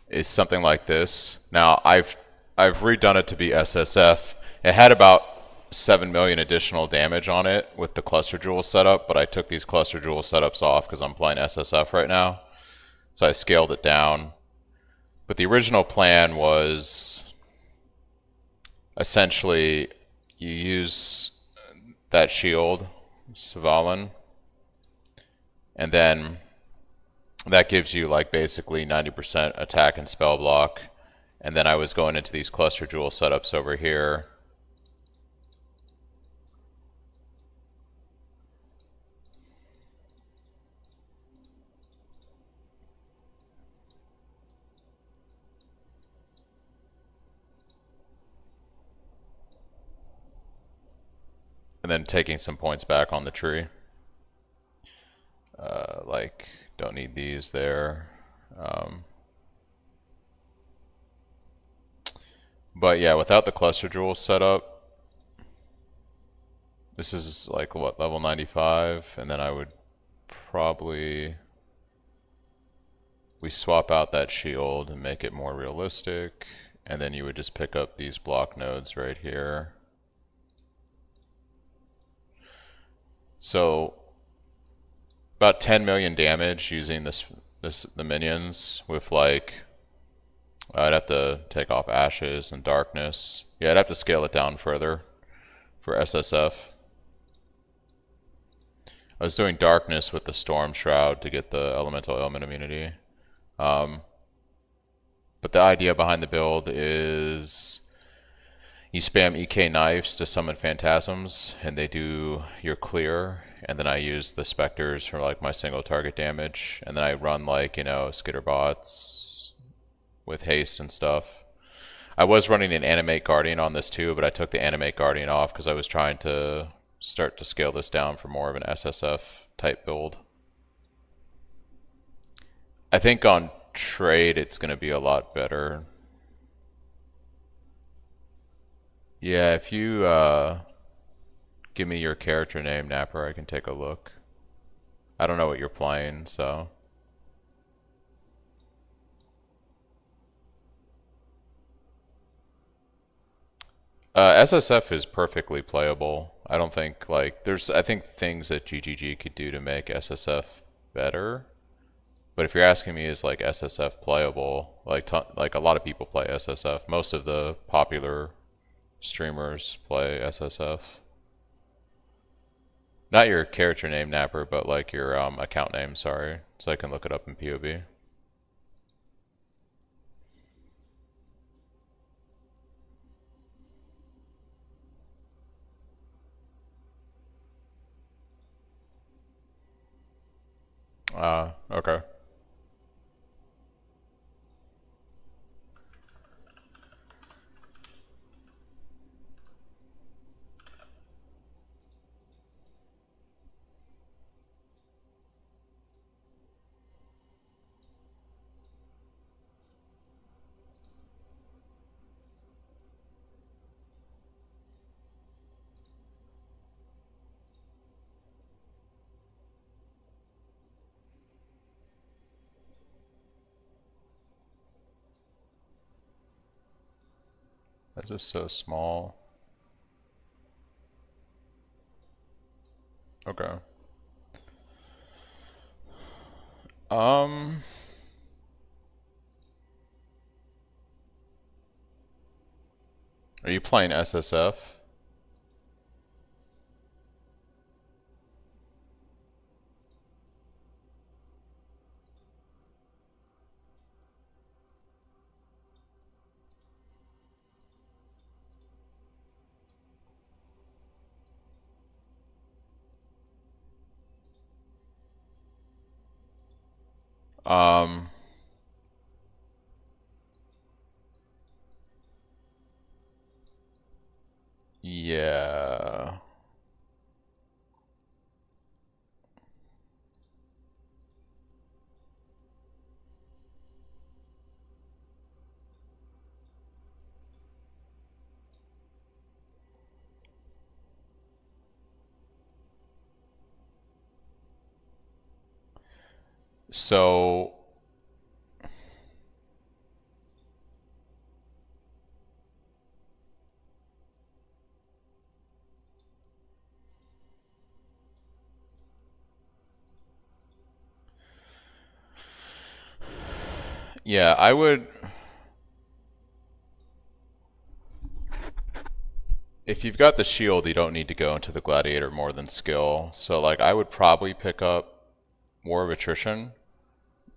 is something like this. Now I've redone it to be SSF. It had about 7 million additional damage on it with the cluster jewel setup, but I took these cluster jewel setups off because I'm playing SSF right now. So I scaled it down. But the original plan was essentially you use that shield, Svalin, and then that gives you like basically 90% attack and spell block. And then I was going into these cluster jewel setups over here. And then taking some points back on the tree. Like, don't need these there. But yeah, without the cluster jewel setup, this is like what, level 95, and then I would probably we swap out that shield and make it more realistic, and then you would just pick up these block nodes right here. So about 10 million damage using the minions with like I'd have to take off ashes and darkness. Yeah, I'd have to scale it down further for SSF. I was doing darkness with the storm shroud to get the elemental ailment immunity. But the idea behind the build is you spam EK knives to summon phantasms, and they do your clear, and then I use the specters for like my single target damage, and then I run like, you know, skitter bots with haste and stuff. I was running an animate guardian on this too, but I took the animate guardian off because I was trying to start to scale this down for more of an SSF type build. I think on trade it's going to be a lot better. Yeah, if you give me your character name, Napper, I can take a look. I don't know what you're playing, so. SSF is perfectly playable. I don't think, like, I think things that GGG could do to make SSF better. But if you're asking me, is like SSF playable? Like a lot of people play SSF. Most of the popular streamers play SSF. Not your character name, Napper, but like your account name, sorry. So I can look it up in POV. Okay. This is so small. Okay. Are you playing SSF? Um, yeah. So yeah, I would, if you've got the shield, you don't need to go into the gladiator more than skill. So like I would probably pick up War of Attrition,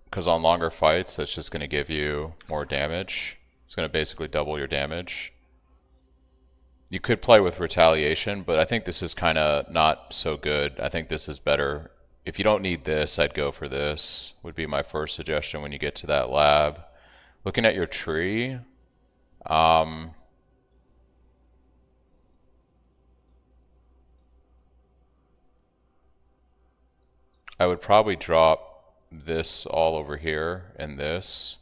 because on longer fights, that's just going to give you more damage. It's going to basically double your damage. You could play with Retaliation, but I think this is kind of not so good. I think this is better. If you don't need this, I'd go for this, would be my first suggestion when you get to that lab. Looking at your tree, I would probably drop this all over here and this.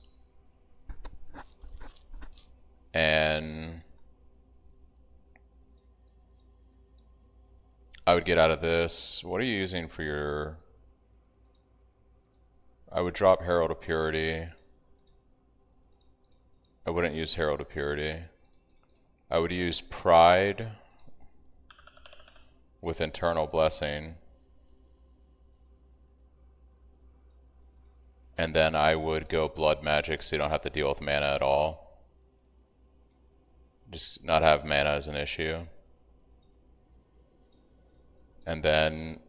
And I would get out of this. What are you using for your... I would drop Herald of Purity. I wouldn't use Herald of Purity. I would use Pride with Internal Blessing. And then I would go Blood Magic so you don't have to deal with mana at all. Just not have mana as an issue. And then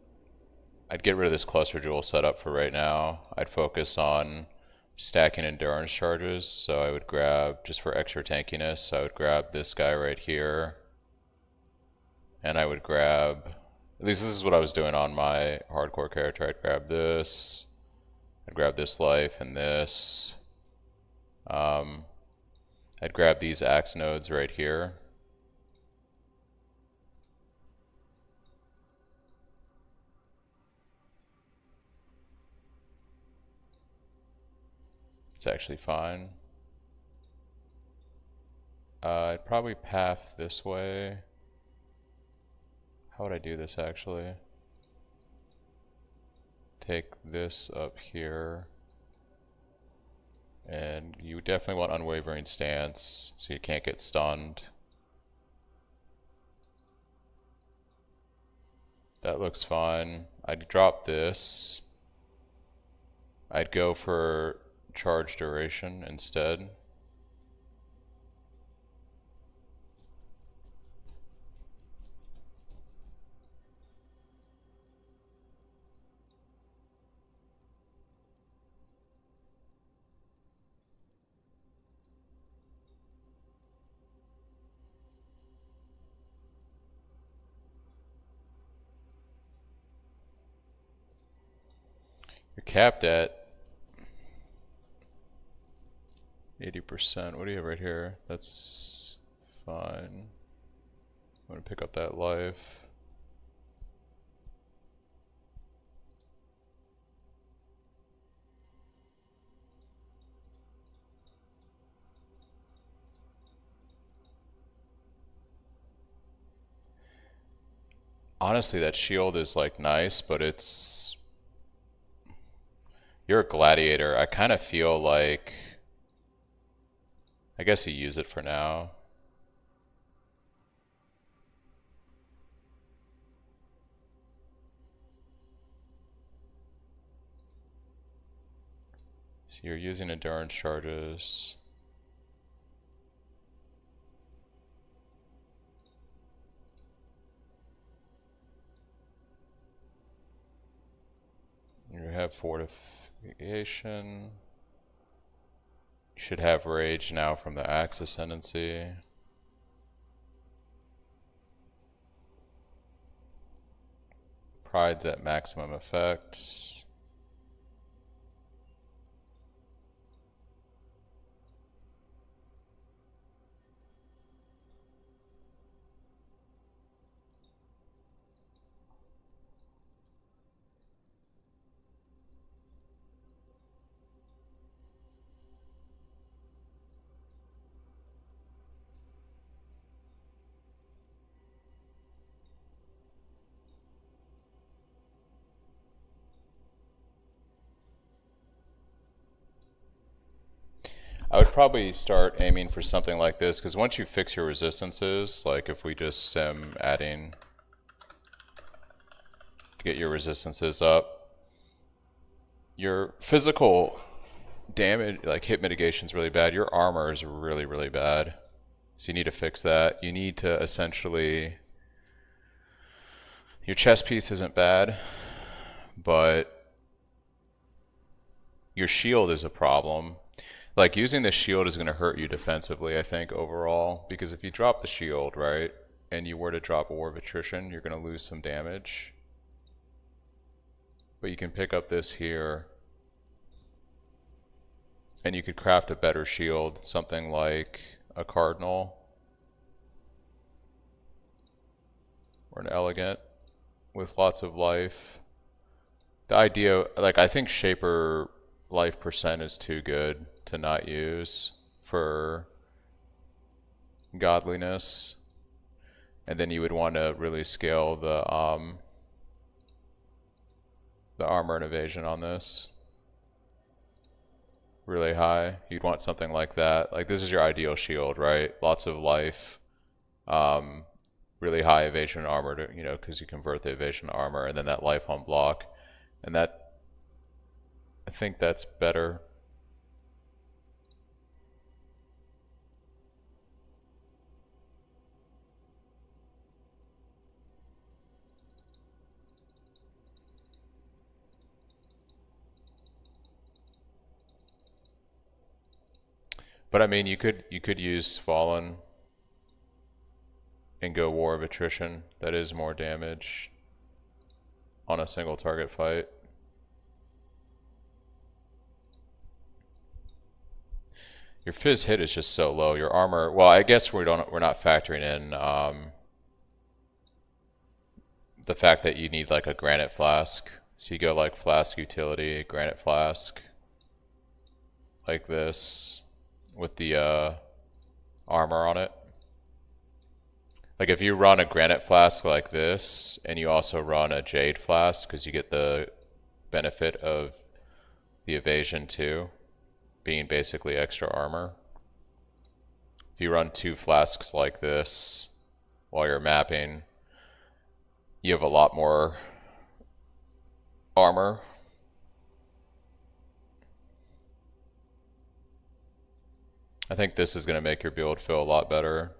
I'd get rid of this Cluster Jewel setup for right now. I'd focus on stacking endurance charges, so I would grab, just for extra tankiness, I would grab this guy right here. And I would grab, at least this is what I was doing on my hardcore character, I'd grab this. I'd grab this life and this. I'd grab these axe nodes right here. It's actually fine. I'd probably path this way. How would I do this actually? Take this up here. And you definitely want Unwavering Stance so you can't get stunned. That looks fine. I'd drop this. I'd go for Charge Duration instead. You're capped at 80%. What do you have right here? That's fine. I'm gonna pick up that life. Honestly, that shield is like nice, but it's... You're a gladiator. I kind of feel like... I guess you use it for now. So you're using endurance charges. You have fortification. You should have rage now from the axe ascendancy. Pride's at maximum effect. I would probably start aiming for something like this, because once you fix your resistances, like if we just sim adding to get your resistances up, your physical damage, like hit mitigation is really bad. Your armor is really, really bad. So you need to fix that. You need to essentially, your chest piece isn't bad, but your shield is a problem. Like using the shield is going to hurt you defensively, I think, overall, because if you drop the shield, right, and you were to drop a War of Attrition, you're going to lose some damage. But you can pick up this here, and you could craft a better shield, something like a Cardinal or an Elegant with lots of life. The idea, like, I think Shaper life percent is too good to not use for godliness, and then you would want to really scale the armor and evasion on this really high. You'd want something like that. Like, this is your ideal shield, right? Lots of life, really high evasion armor to, you know, because you convert the evasion to armor, and then that life on block, and that, I think that's better. But I mean, you could use Fallen and go War of Attrition. That is more damage on a single target fight. Your Fizz hit is just so low. Your armor, well, I guess we're not factoring in the fact that you need like a Granite Flask. So you go like Flask Utility, Granite Flask, like this, with the armor on it. Like if you run a Granite Flask like this, and you also run a Jade Flask, because you get the benefit of the evasion too, being basically extra armor. If you run 2 flasks like this while you're mapping, you have a lot more armor. I think this is going to make your build feel a lot better.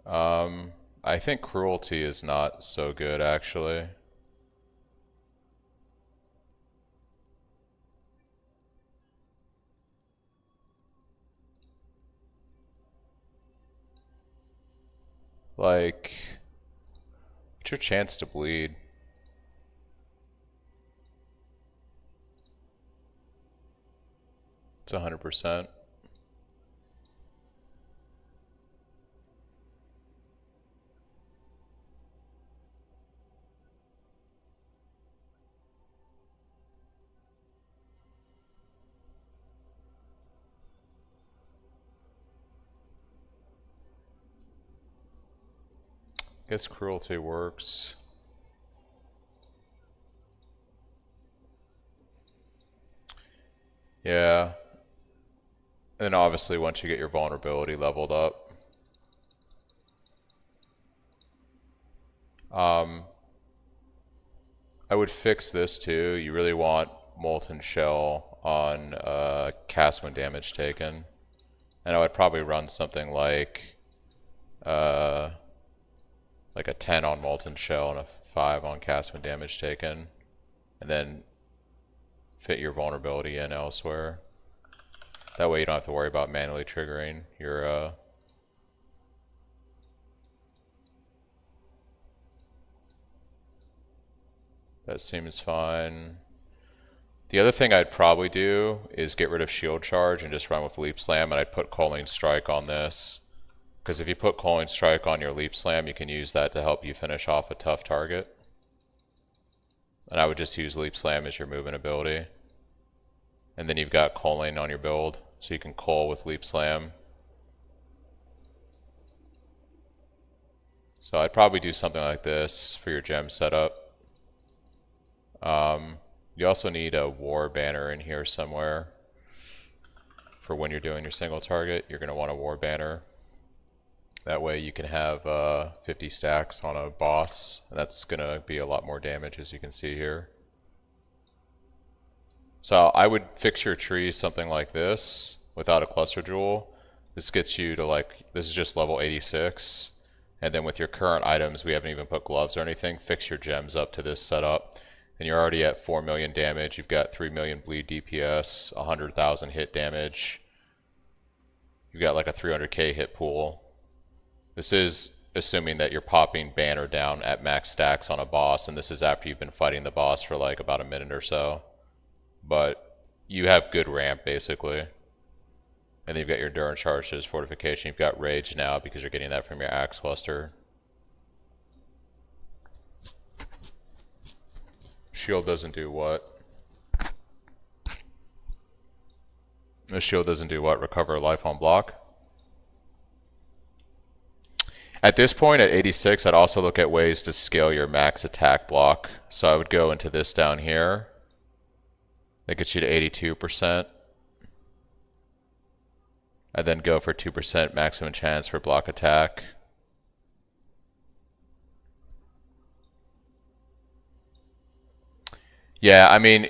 I think Cruelty is not so good, actually. Like, what's your chance to bleed? It's 100%. Guess Cruelty works. Yeah. And then obviously once you get your vulnerability leveled up, I would fix this too. You really want Molten Shell on cast when damage taken. And I would probably run something like a 10 on Molten Shell and a 5 on cast when damage taken, and then fit your vulnerability in elsewhere. That way you don't have to worry about manually triggering your that seems fine. The other thing I'd probably do is get rid of Shield Charge and just run with Leap Slam, and I'd put Culling Strike on this. Because if you put Culling Strike on your Leap Slam, you can use that to help you finish off a tough target. And I would just use Leap Slam as your movement ability. And then you've got Culling on your build, so you can cull with Leap Slam. So I'd probably do something like this for your gem setup. You also need a War Banner in here somewhere. for when you're doing your single target, you're going to want a war banner. That way you can have 50 stacks on a boss, and that's going to be a lot more damage, as you can see here. So I would fix your tree something like this without a cluster jewel. This gets you to like, this is just level 86. And then with your current items, we haven't even put gloves or anything, fix your gems up to this setup. And you're already at 4 million damage. You've got 3 million bleed DPS, 100,000 hit damage. You've got like a 300k hit pool. This is assuming that you're popping banner down at max stacks on a boss, and this is after you've been fighting the boss for like about a minute or so. But you have good ramp basically. And then you've got your endurance charges, fortification. You've got rage now because you're getting that from your axe cluster. Shield doesn't do what? The shield doesn't do what? Recover life on block? At this point, at 86, I'd also look at ways to scale your max attack block. So I would go into this down here. That gets you to 82%. And then go for 2% maximum chance for block attack. Yeah, I mean,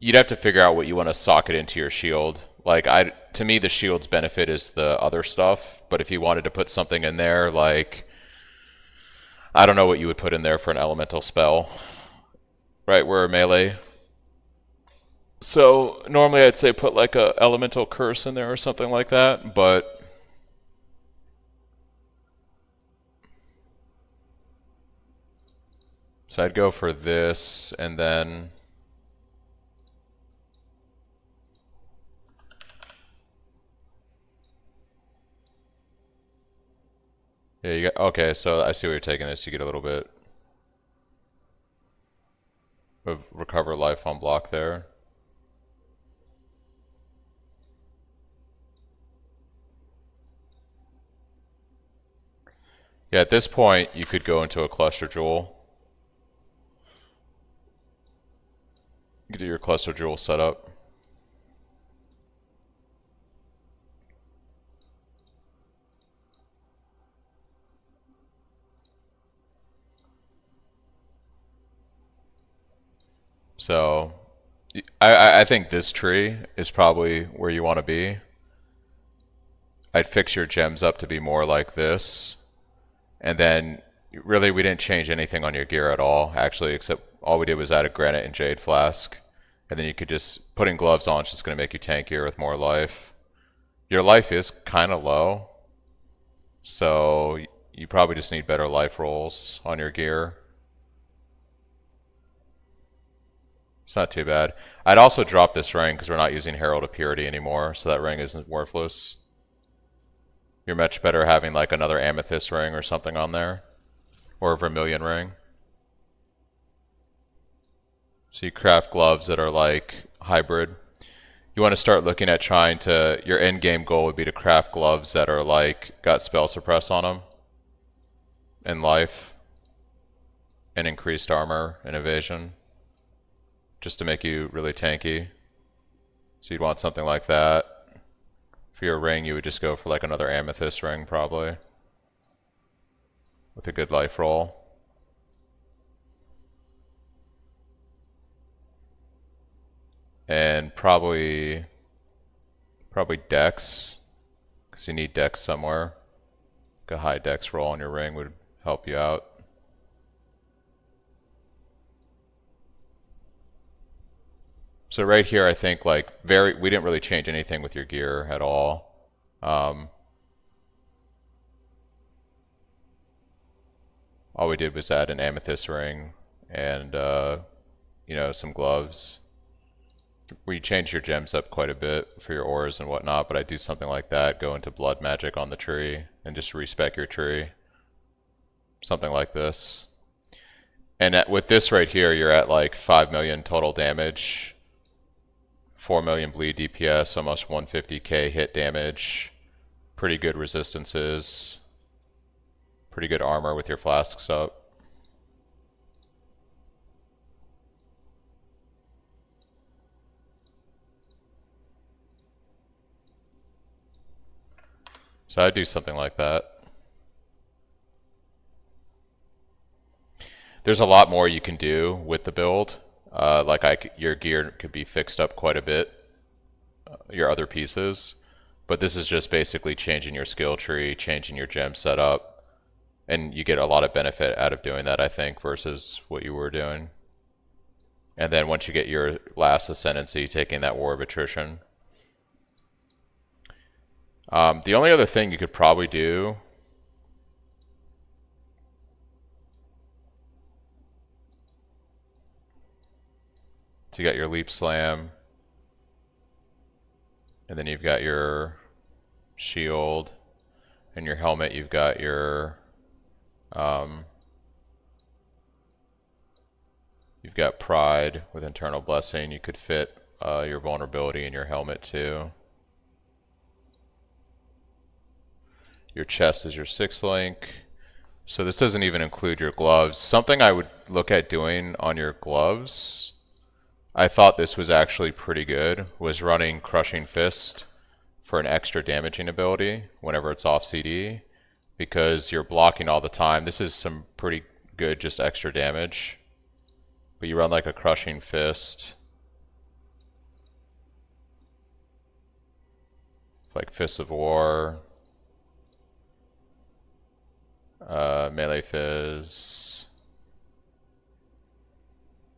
you'd have to figure out what you want to socket into your shield. Like, to me, the shield's benefit is the other stuff. But if you wanted to put something in there, like, I don't know what you would put in there for an elemental spell. Right, we're melee. So normally I'd say put like a elemental curse in there or something like that, but so I'd go for this and then yeah, you got okay, so I see where you're taking this. You get a little bit of recover life on block there. Yeah, at this point, you could go into a cluster jewel. You could do your cluster jewel setup. So, I think this tree is probably where you want to be. I'd fix your gems up to be more like this. And then, really, we didn't change anything on your gear at all, actually, except all we did was add a granite and jade flask. And then you could just, putting gloves on is just going to make you tankier with more life. Your life is kind of low, so you probably just need better life rolls on your gear. It's not too bad. I'd also drop this ring because we're not using Herald of Purity anymore, so that ring isn't worthless. You're much better having like another amethyst ring or something on there. Or a vermilion ring. So you craft gloves that are like hybrid. You want to start looking at trying to, your end game goal would be to craft gloves that are like, got spell suppress on them. And life. And increased armor and evasion. Just to make you really tanky. So you'd want something like that. For your ring, you would just go for like another amethyst ring, probably. With a good life roll. And probably dex. Because you need dex somewhere. Like a high dex roll on your ring would help you out. So right here, I think like we didn't really change anything with your gear at all. All we did was add an amethyst ring and you know, some gloves. We changed your gems up quite a bit for your ores and whatnot, but I'd do something like that, go into blood magic on the tree and just respec your tree. Something like this. And with this right here, you're at like 5 million total damage. 4 million bleed DPS, almost 150k hit damage. Pretty good resistances. Pretty good armor with your flasks up. So I'd do something like that. There's a lot more you can do with the build. Your gear could be fixed up quite a bit, your other pieces, but this is just basically changing your skill tree, changing your gem setup, and you get a lot of benefit out of doing that, I think, versus what you were doing. And then once you get your last ascendancy, taking that War of Attrition. The only other thing you could probably do so you got your Leap Slam, and then you've got your shield, and your helmet you've got your you've got Pride with Internal Blessing. You could fit your vulnerability in your helmet too. Your chest is your 6th link. So this doesn't even include your gloves. Something I would look at doing on your gloves, I thought this was actually pretty good, was running Crushing Fist for an extra damaging ability whenever it's off CD, because you're blocking all the time. This is some pretty good just extra damage. But you run like a Crushing Fist, like Fists of War, Melee Fizz,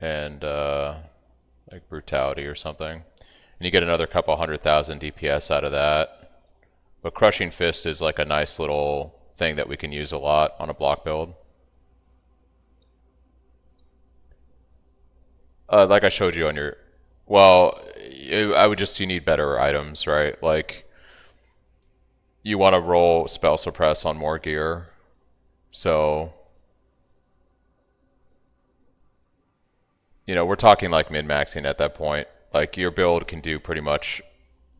and like Brutality or something. And you get another couple 100,000 DPS out of that. But Crushing Fist is like a nice little thing that we can use a lot on a block build. Like I showed you on your... Well, you need better items, right? Like, you want to roll Spell Suppress on more gear. So, you know, we're talking like min-maxing at that point. Like, your build can do pretty much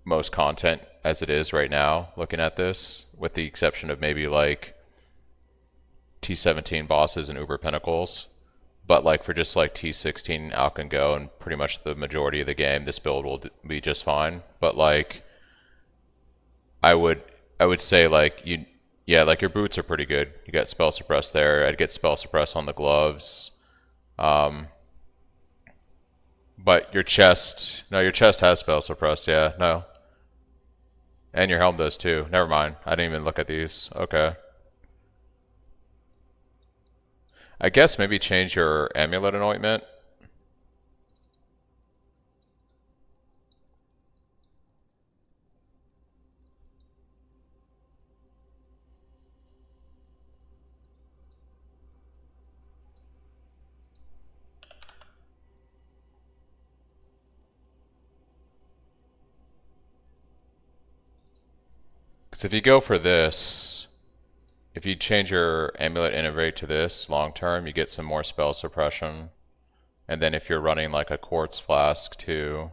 most content as it is right now, looking at this, with the exception of maybe like T17 bosses and Uber Pinnacles. But like for just like T16 out and go and pretty much the majority of the game, this build will be just fine. But like, I would say like like your boots are pretty good. You got Spell Suppress there. I'd get Spell Suppress on the gloves. But your chest, no, your chest has Spell Suppress, yeah, no. And your helm does too. Never mind. I didn't even look at these. Okay. I guess maybe change your Amulet Anointment. Because if you go for this, if you change your Amulet Innervate to this long term, you get some more spell suppression. And then if you're running like a Quartz Flask too,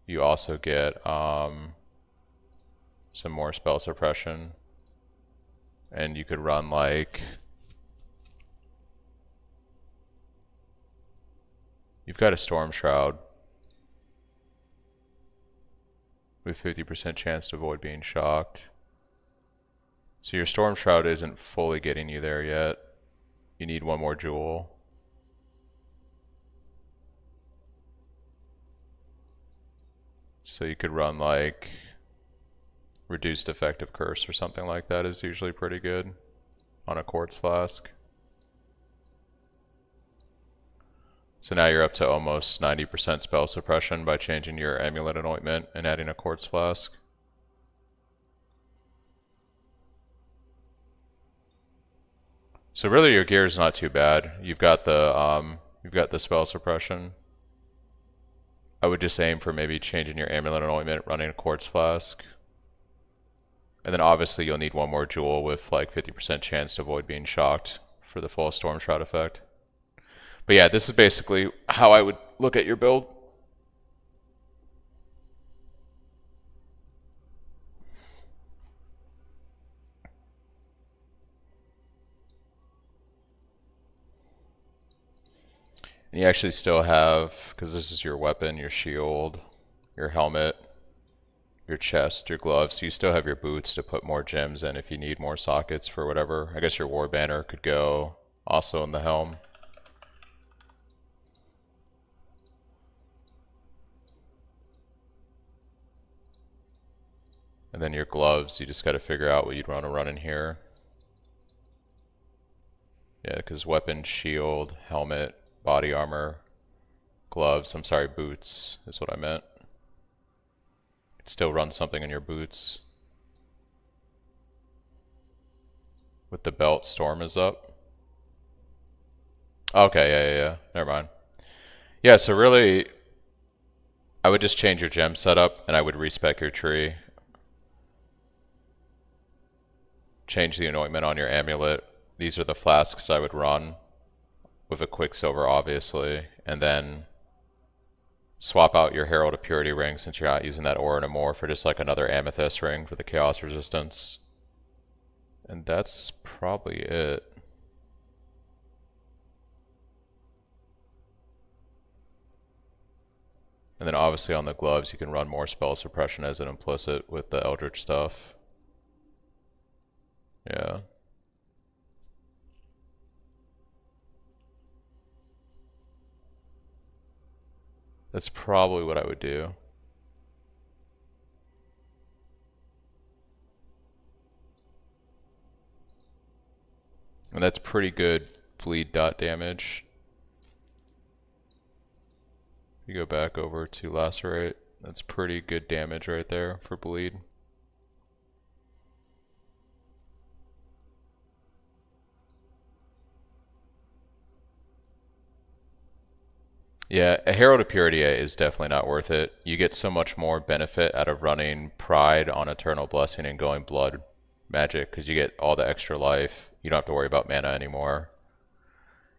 you also get some more spell suppression. And you could run like... You've got a Storm Shroud with 50% chance to avoid being shocked. So your Storm Shroud isn't fully getting you there yet. You need one more jewel. So you could run like Reduced Effective Curse or something like that is usually pretty good on a Quartz Flask. So now you're up to almost 90% spell suppression by changing your Amulet Anointment and adding a Quartz Flask. So really your gear is not too bad. You've got the spell suppression. I would just aim for maybe changing your Amulet Anointment, running a Quartz Flask. And then obviously you'll need one more jewel with like 50% chance to avoid being shocked for the full Storm Shroud effect. But yeah, this is basically how I would look at your build. And you actually still have, because this is your weapon, your shield, your helmet, your chest, your gloves. So you still have your boots to put more gems in if you need more sockets for whatever. I guess your war banner could go also in the helm. And then your gloves, you just got to figure out what you'd want to run in here. Yeah, because weapon, shield, helmet, body armor, gloves, I'm sorry, boots is what I meant. You'd still run something in your boots. With the belt, storm is up. Okay, yeah. Never mind. Yeah, so really, I would just change your gem setup and I would respec your tree. Change the anointment on your amulet. These are the flasks I would run with a quicksilver, obviously, and then swap out your Herald of Purity ring since you're not using that aura anymore for just like another amethyst ring for the chaos resistance. And that's probably it. And then obviously on the gloves you can run more spell suppression as an implicit with the Eldritch stuff. Yeah. That's probably what I would do. And that's pretty good bleed dot damage. If you go back over to lacerate, that's pretty good damage right there for bleed. Yeah, a Herald of Purity is definitely not worth it. You get so much more benefit out of running Pride on Eternal Blessing and going Blood Magic because you get all the extra life. You don't have to worry about mana anymore.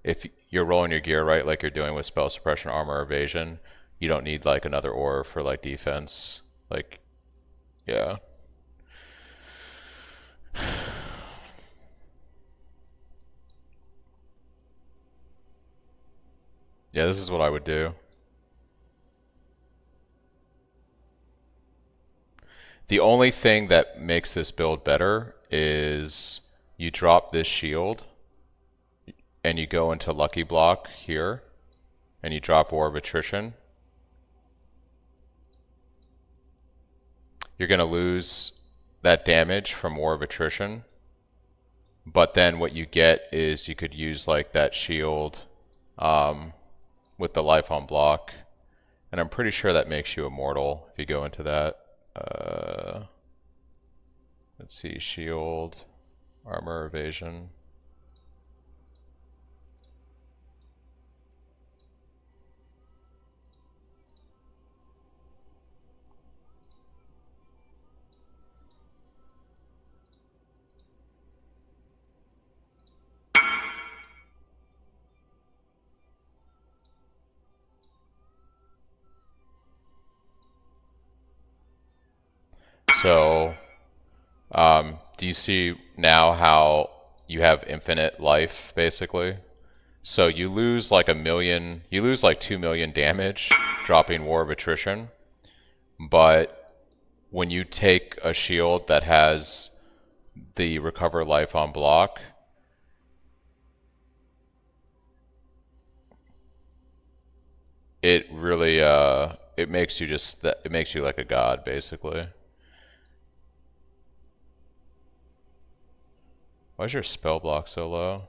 If you're rolling your gear right like you're doing with Spell Suppression, Armor, Evasion, you don't need like another aura for like defense. Like, yeah. Yeah, this is what I would do. The only thing that makes this build better is you drop this shield and you go into Lucky Block here and you drop War of Attrition. You're going to lose that damage from War of Attrition, but then what you get is you could use like that shield with the life on block, and I'm pretty sure that makes you immortal if you go into that. Let's see, shield, armor, evasion. So, do you see now how you have infinite life, basically? So you lose like you lose like 2 million damage dropping War of Attrition, but when you take a shield that has the recover life on block, it really, it makes you it makes you like a god, basically. Why is your spell block so low?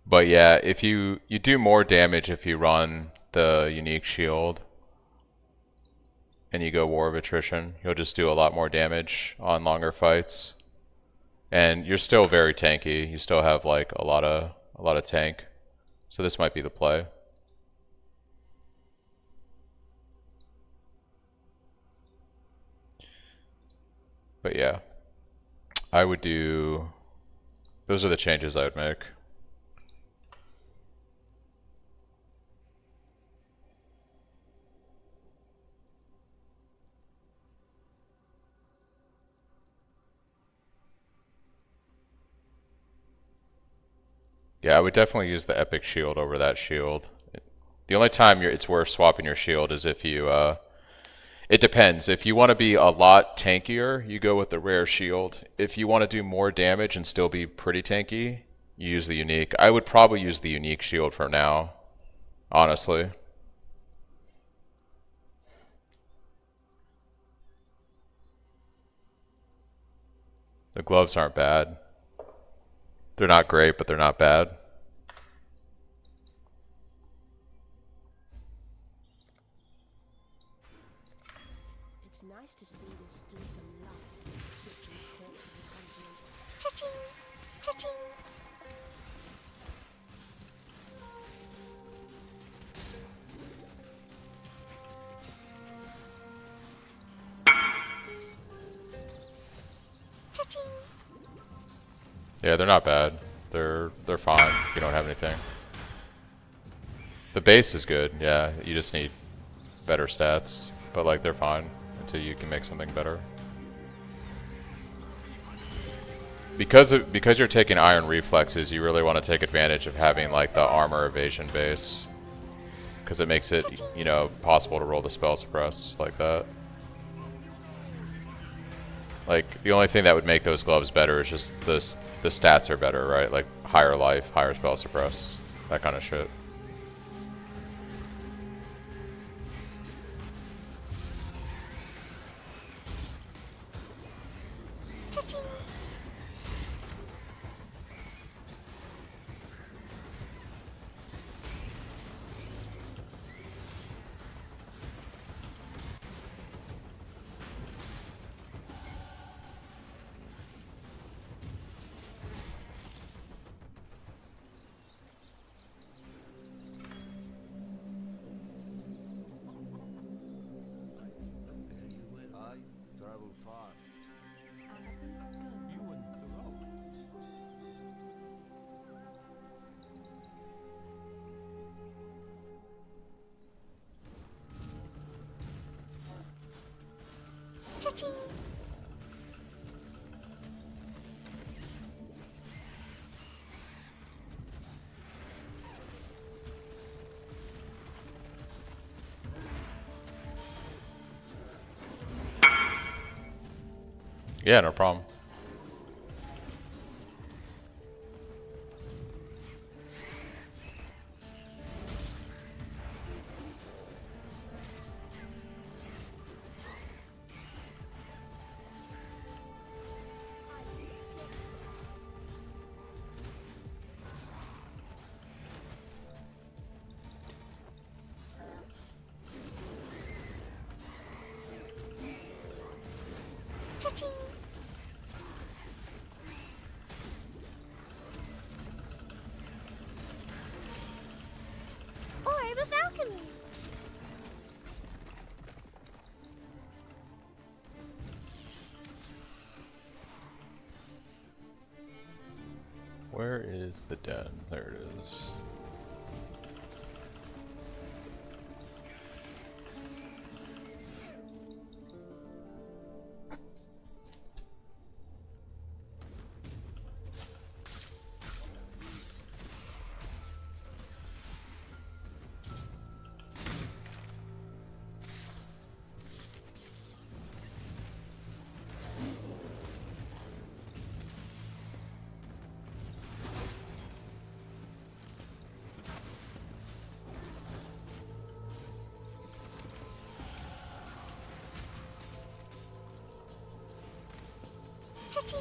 But yeah, if you do more damage if you run the unique shield and you go War of Attrition, you'll just do a lot more damage on longer fights. And you're still very tanky. You still have like a lot of tank. So this might be the play. But yeah, I would do, those are the changes I would make. Yeah, I would definitely use the epic shield over that shield. The only time it's worth swapping your shield is if you, it depends. If you want to be a lot tankier, you go with the rare shield. If you want to do more damage and still be pretty tanky, you use the unique. I would probably use the unique shield for now, honestly. The gloves aren't bad. They're not great, but they're not bad. It's nice to see there's still some life in the quirks of the continent. Cha-ching! Cha-ching! Cha-ching! Yeah, they're not bad. They're fine if you don't have anything. The base is good, yeah. You just need better stats, but like they're fine until you can make something better. Because you're taking iron reflexes, you really want to take advantage of having like the armor evasion base, because it makes it, you know, possible to roll the spell suppress like that. Like the only thing that would make those gloves better is just the stats are better, right? Like higher life, higher spell suppress, that kind of shit. I travel far. You and the road. Cha-ching! Yeah, no problem. Cha-ching! Orb of alchemy! Where is the den? There it is. Cha-ching!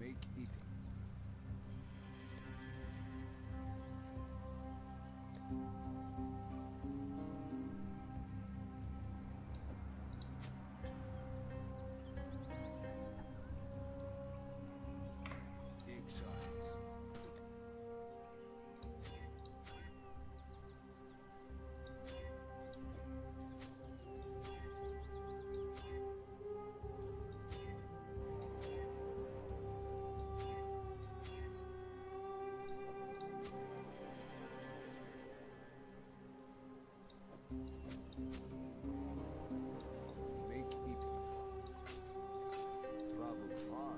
Make it. Exiles. Make it. Travel far.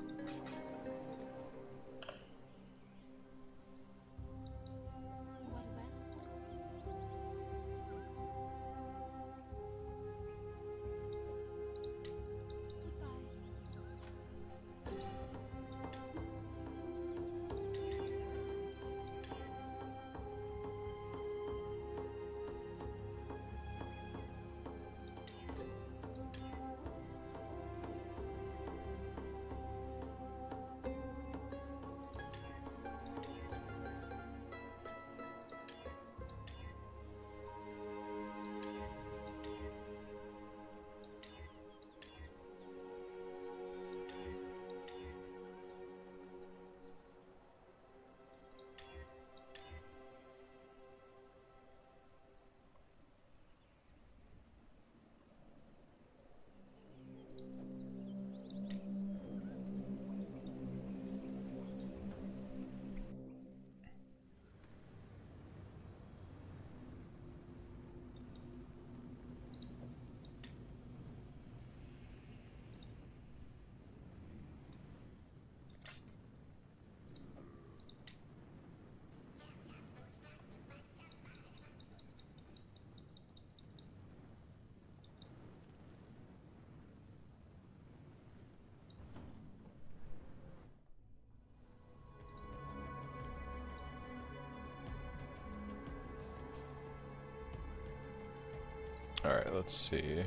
Well, well. Goodbye. Alright, let's see.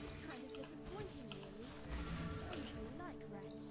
It's kind of disappointing, really. I usually like rats.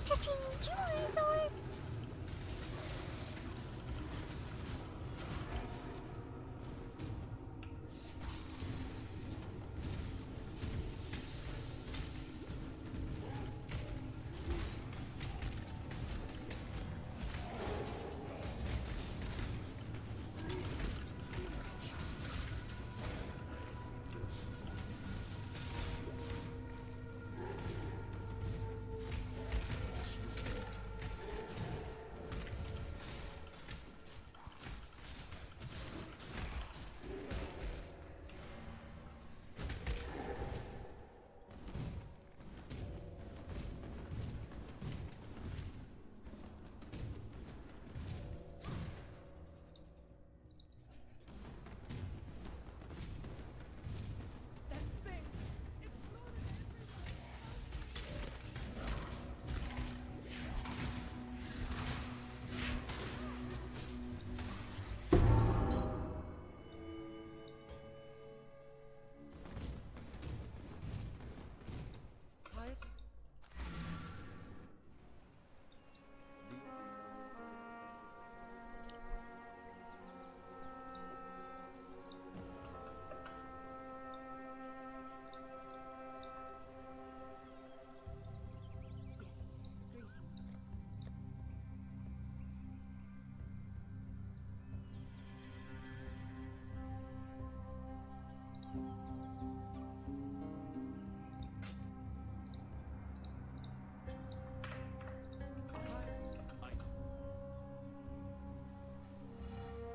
Cha-ching! Charizard!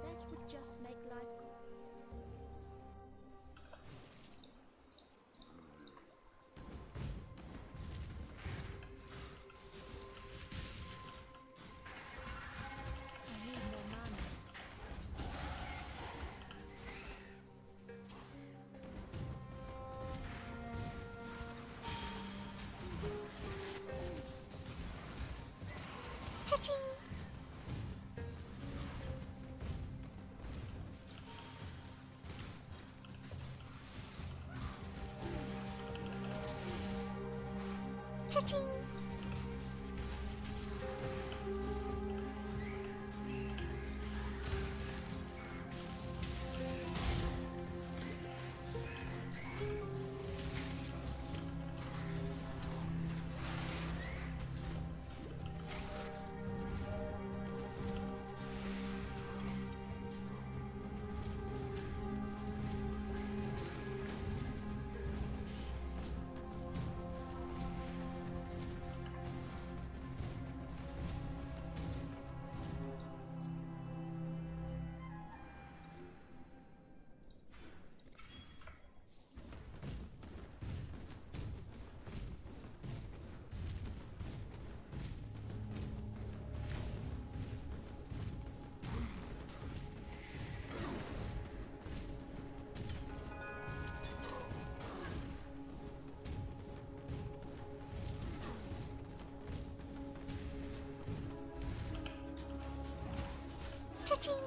That would just make life I need more mana. Cha-ching! Cha-ching! Cha-ching!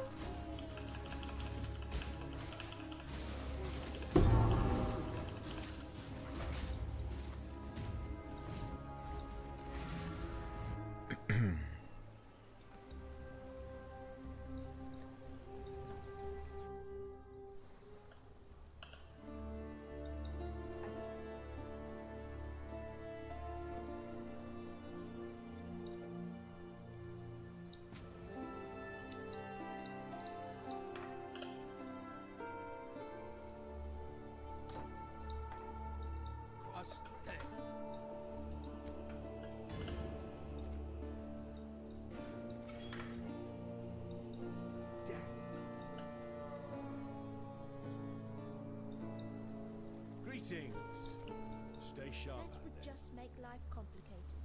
Greetings. Stay sharp That out would there. just make life complicated.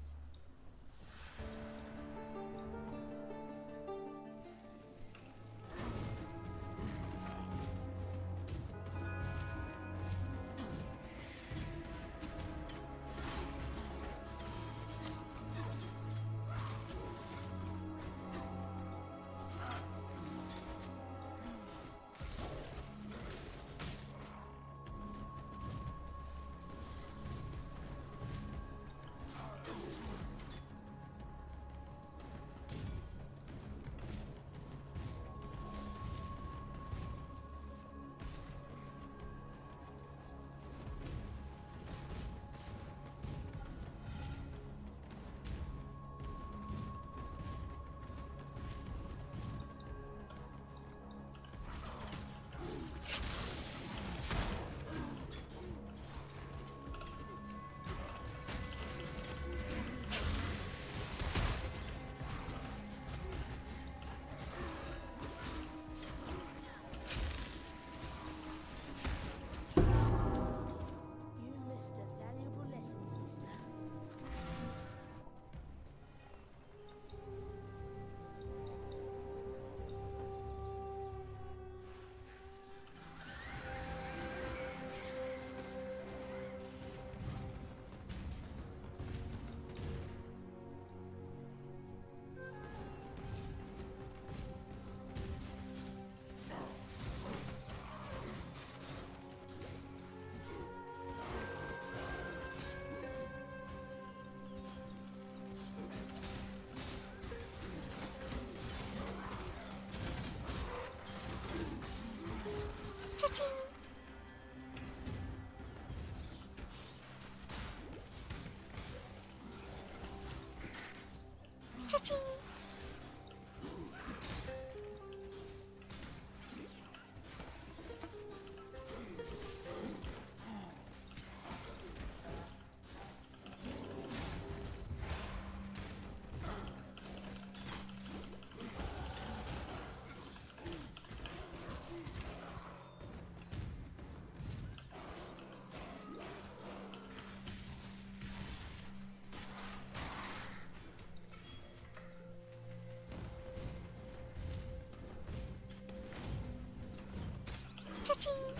This land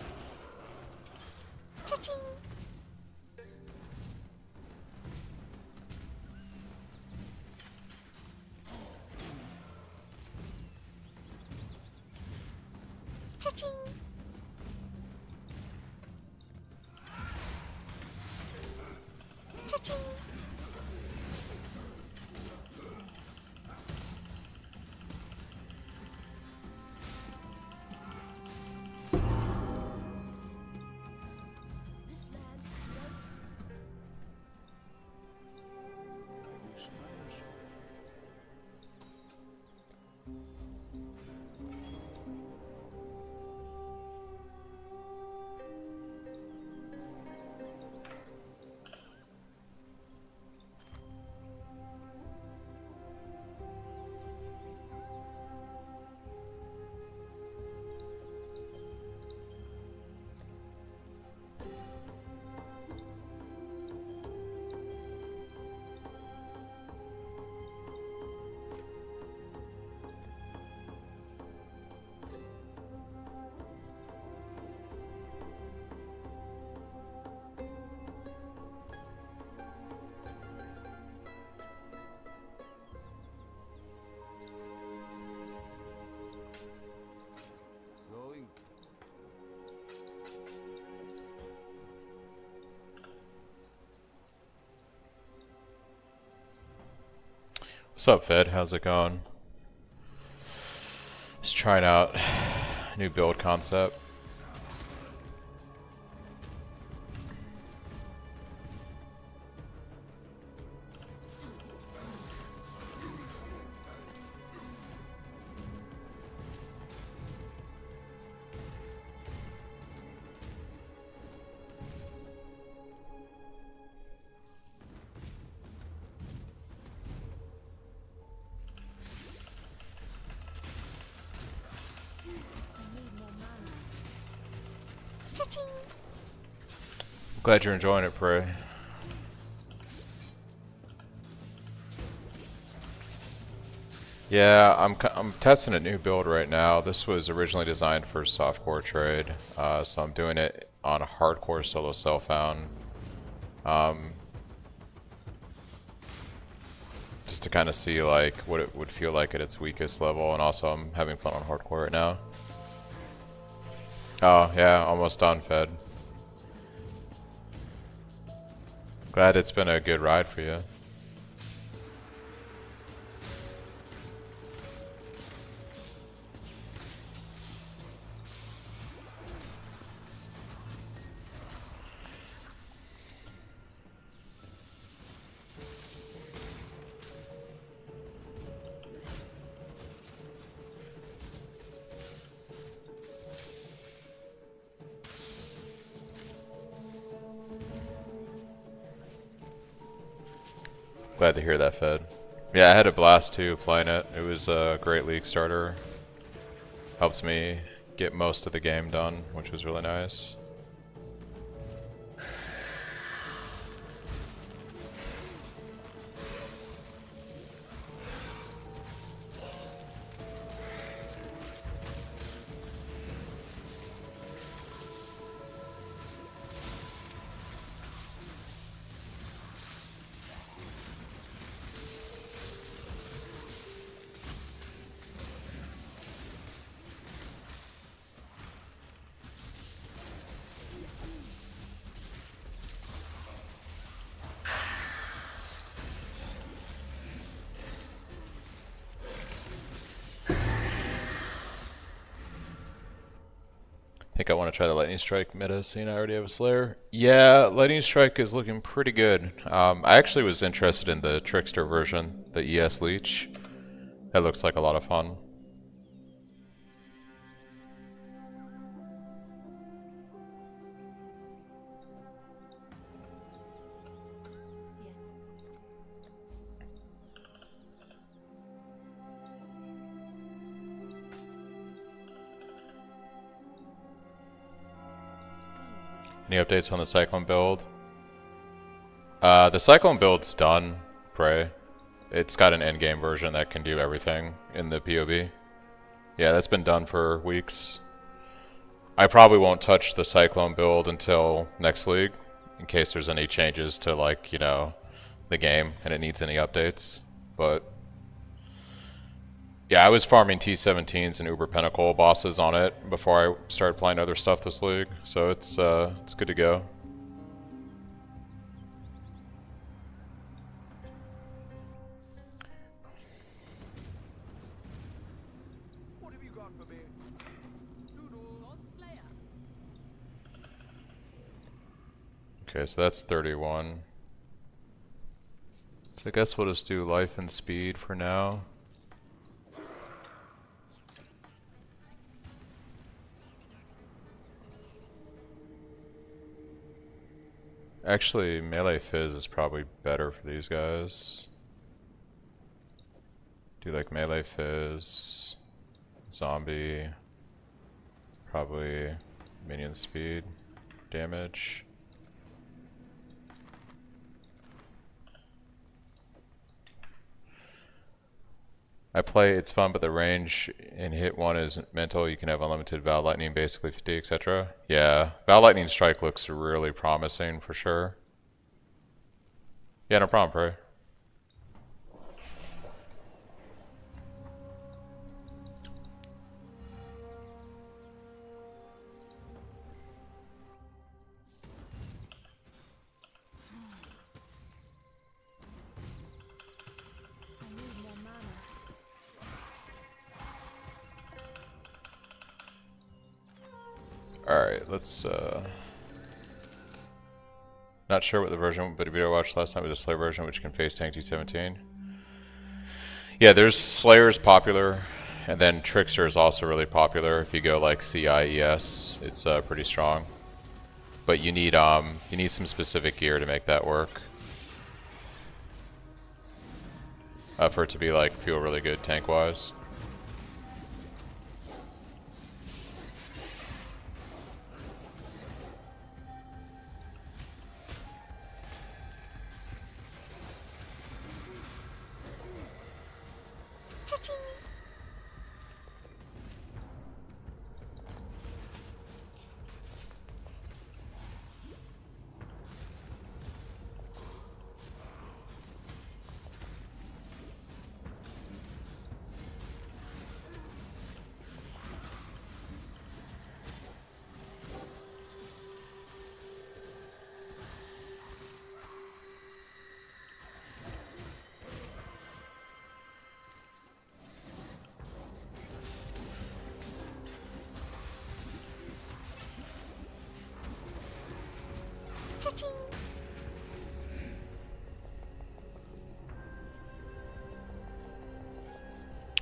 Going. What's up, Fed? How's it going? Just trying out new build concept. Glad you're enjoying it, Prey. Yeah, I'm testing a new build right now. This was originally designed for softcore trade, so I'm doing it on a hardcore solo self-found. Just to kind of see like what it would feel like at its weakest level, and also I'm having fun on hardcore right now. Oh yeah, almost done, Fed. Glad it's been a good ride for you. Glad to hear that, Fed. Yeah, I had a blast too playing it. It was a great league starter. Helped me get most of the game done, which was really nice. Think I want to try the Lightning Strike meta, seeing I already have a Slayer. Yeah, Lightning Strike is looking pretty good. I actually was interested in the Trickster version, the ES Leech. That looks like a lot of fun. Any updates on the Cyclone build? The Cyclone build's done, Prey. It's got an endgame version that can do everything in the POB. Yeah, that's been done for weeks. I probably won't touch the Cyclone build until next league, in case there's any changes to, like, you know, the game and it needs any updates. But yeah, I was farming T17s and Uber Pinnacle bosses on it before I started playing other stuff this league, so it's good to go. What have you got for me? Okay, so that's 31. So I guess we'll just do life and speed for now. Actually, melee fizz is probably better for these guys. Do like melee fizz, zombie, probably minion speed, damage. I play, it's fun, but the range in hit 1 is mental. You can have unlimited Val Lightning, basically 50, etc. Yeah, Val Lightning Strike looks really promising for sure. Yeah, no problem, Prey. I need more mana. Alright, let's not sure what the version, but a video I watched last night was a Slayer version which can face tank T17. Yeah, there's Slayer's popular, and then Trickster is also really popular. If you go like CIES, it's pretty strong. But you need some specific gear to make that work. For it to be like feel really good tank wise.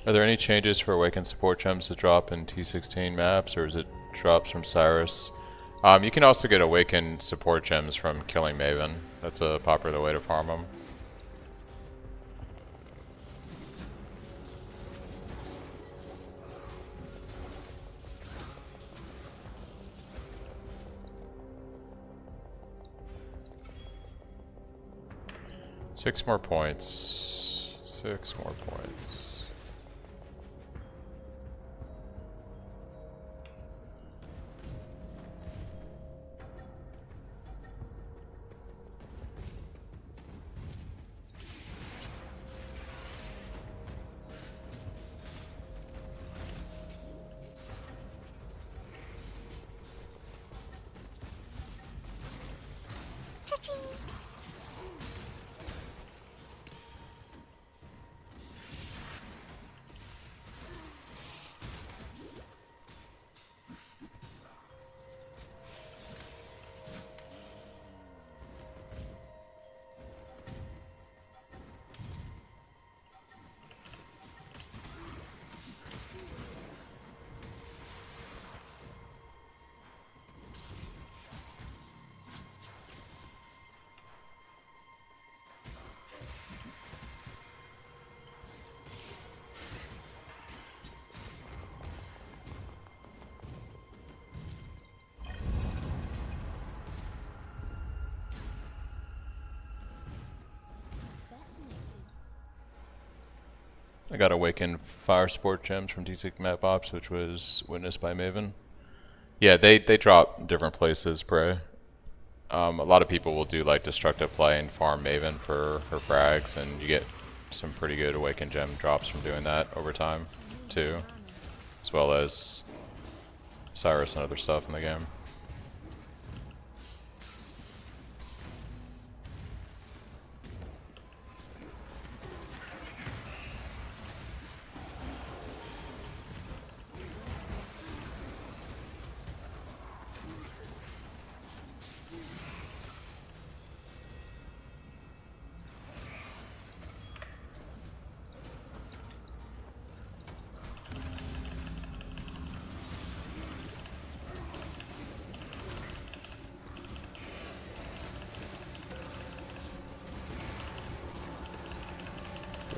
Are there any changes for Awakened support gems to drop in T16 maps, or is it drops from Cyrus? You can also get Awakened support gems from killing Maven. That's a popular way to farm them. Six more points. 6 more points. I got Awakened Fire Sport gems from T6 Map Ops, which was witnessed by Maven. Yeah, they drop different places, Prey. A lot of people will do like destructive play and farm Maven for her frags, and you get some pretty good Awakened Gem drops from doing that over time, too. As well as Cyrus and other stuff in the game.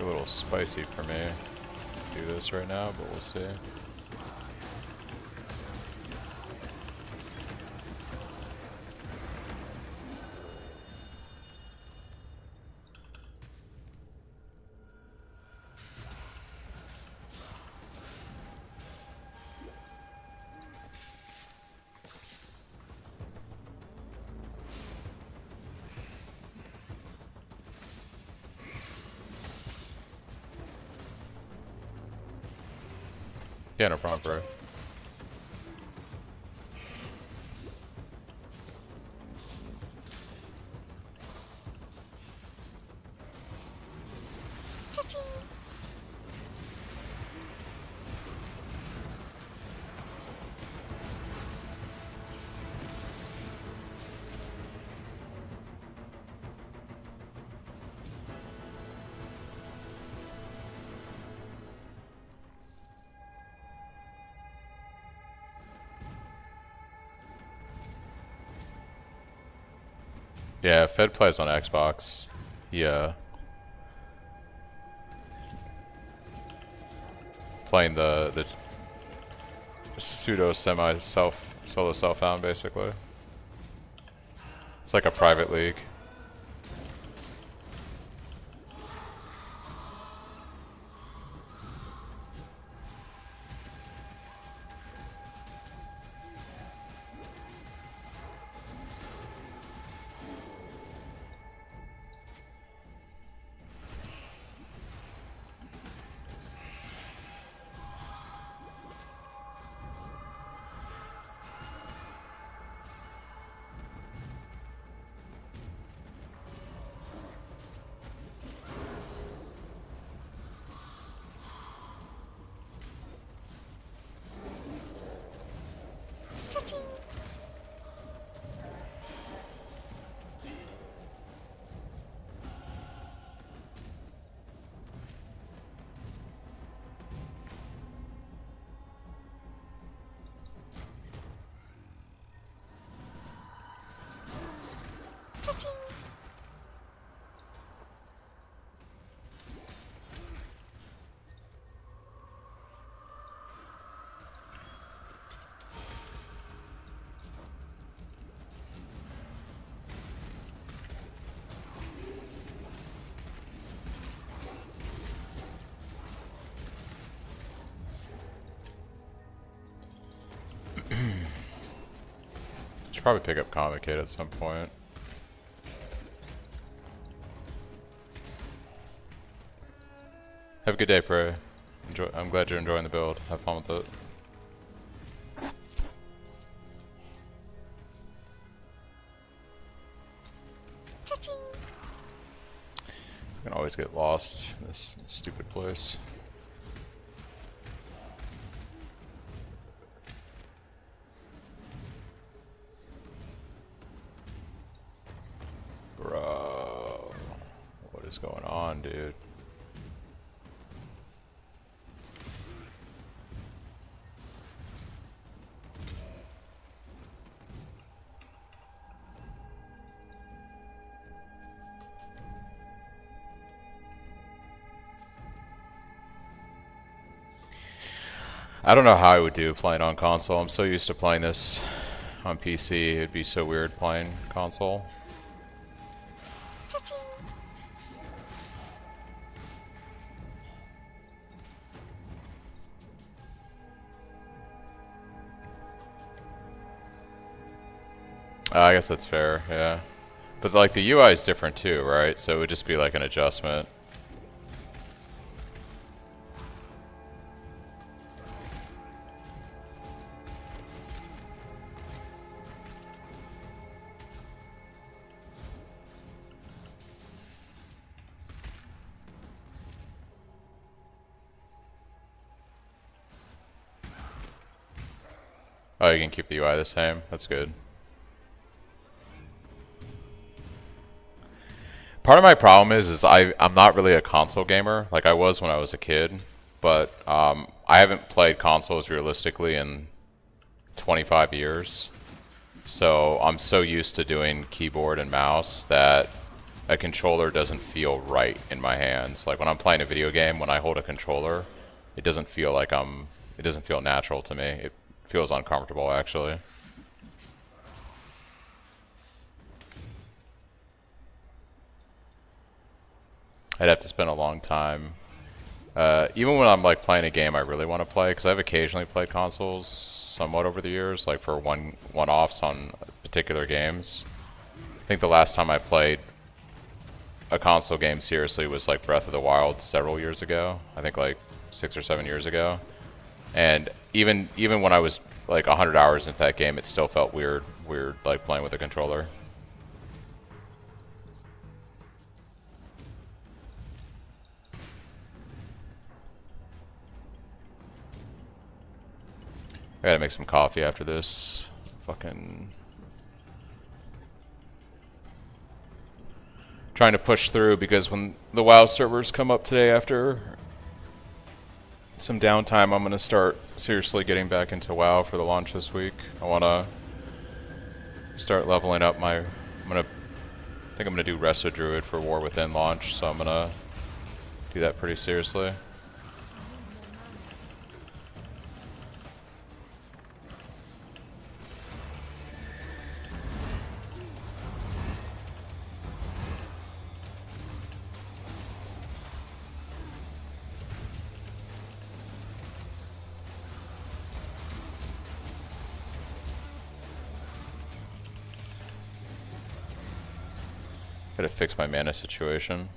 A little spicy for me to do this right now, but we'll see. Yeah, no problem, bro. Yeah, Fed plays on Xbox. Yeah. Playing the pseudo semi solo self found basically. It's like a private league. Should probably pick up Convocate at some point. Have a good day, Prey. Enjoy. I'm glad you're enjoying the build. Have fun with it. I can always get lost in this stupid place. Bro, what is going on, dude? I don't know how I would do playing on console. I'm so used to playing this on PC. It'd be so weird playing console. I guess that's fair, yeah. But like the UI is different too, right? So it would just be like an adjustment. Oh, you can keep the UI the same. That's good. Part of my problem is I'm not really a console gamer like I was when I was a kid, but I haven't played consoles realistically in 25 years. So I'm so used to doing keyboard and mouse that a controller doesn't feel right in my hands. Like when I'm playing a video game, when I hold a controller, it doesn't feel like it doesn't feel natural to me. It feels uncomfortable actually. I'd have to spend a long time. Even when I'm like playing a game I really want to play, because I've occasionally played consoles somewhat over the years, like for one-offs on particular games. I think the last time I played a console game seriously was like Breath of the Wild several years ago. I think like 6 or 7 years ago. And even when I was like 100 hours into that game, it still felt weird like playing with a controller. I gotta make some coffee after this. Fucking trying to push through because when the WoW servers come up today after some downtime, I'm gonna start seriously getting back into WoW for the launch this week. I wanna start leveling up my. I think I'm gonna do Resto Druid for War Within launch, so I'm gonna do that pretty seriously. Gotta fix my mana situation.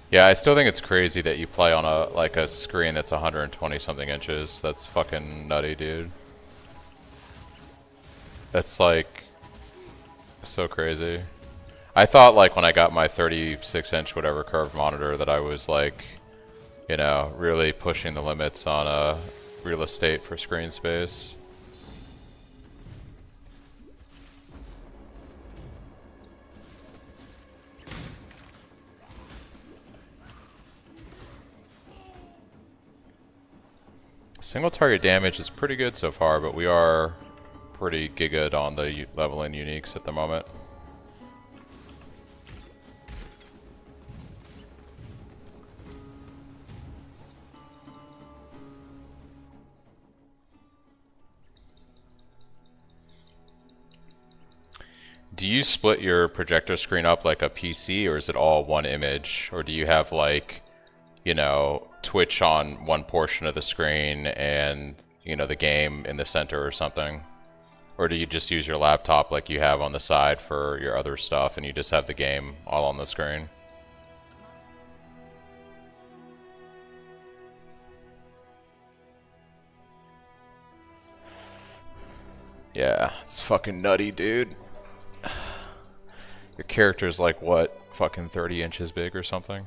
Yeah, I still think it's crazy that you play on a screen that's 120 something inches. That's fucking nutty, dude. That's like so crazy. I thought like when I got my 36-inch whatever curved monitor that I was like, you know, really pushing the limits on real estate for screen space. Single target damage is pretty good so far, but we are pretty gigaed on the leveling uniques at the moment. Do you split your projector screen up like a PC, or is it all one image? Or do you have like, you know, Twitch on one portion of the screen and, you know, the game in the center or something? Or do you just use your laptop like you have on the side for your other stuff and you just have the game all on the screen? Yeah, it's fucking nutty, dude. Your character's like, what, fucking 30 inches big or something?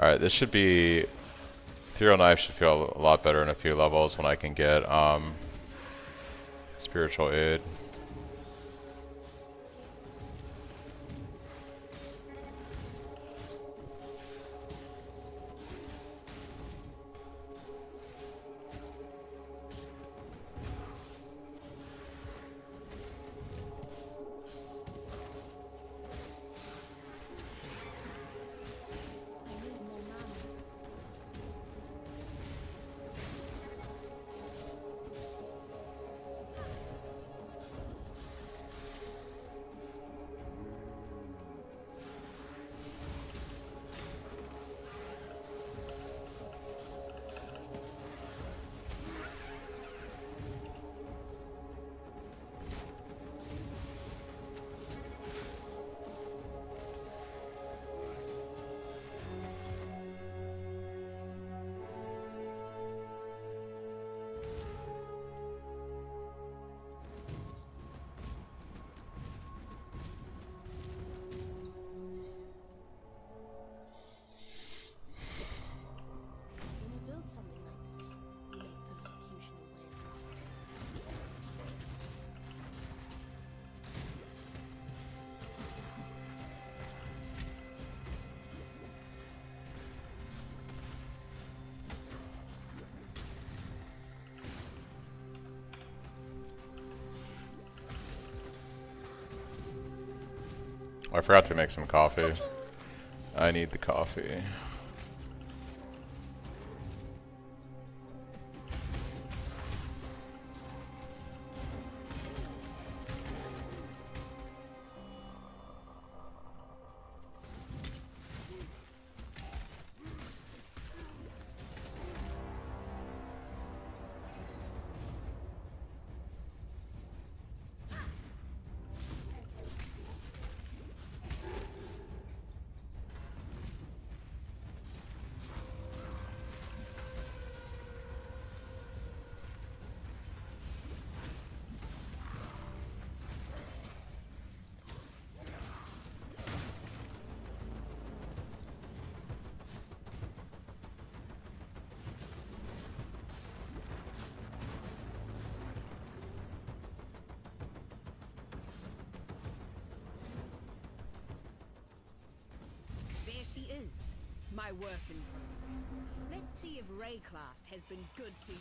Alright, this should be... Ethereal Knife should feel a lot better in a few levels when I can get Spiritual Aid. When you build something like this, you make persecution a way of life. I forgot to make some coffee. I need the coffee. There she is, my work in progress. Let's see if Rayclast has been good to you.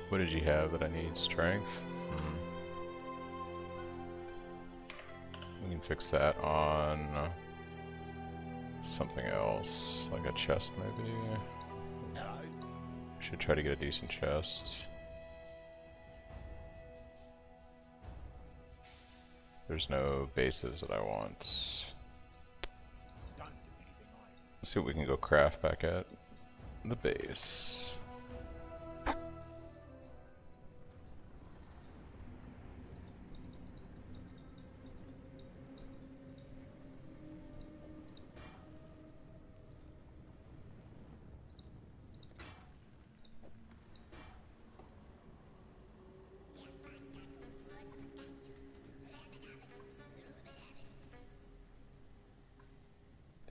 What did you have that I need? Strength? We can fix that on something else, like a chest maybe. Should try to get a decent chest. There's no bases that I want. Let's see what we can go craft back at the base.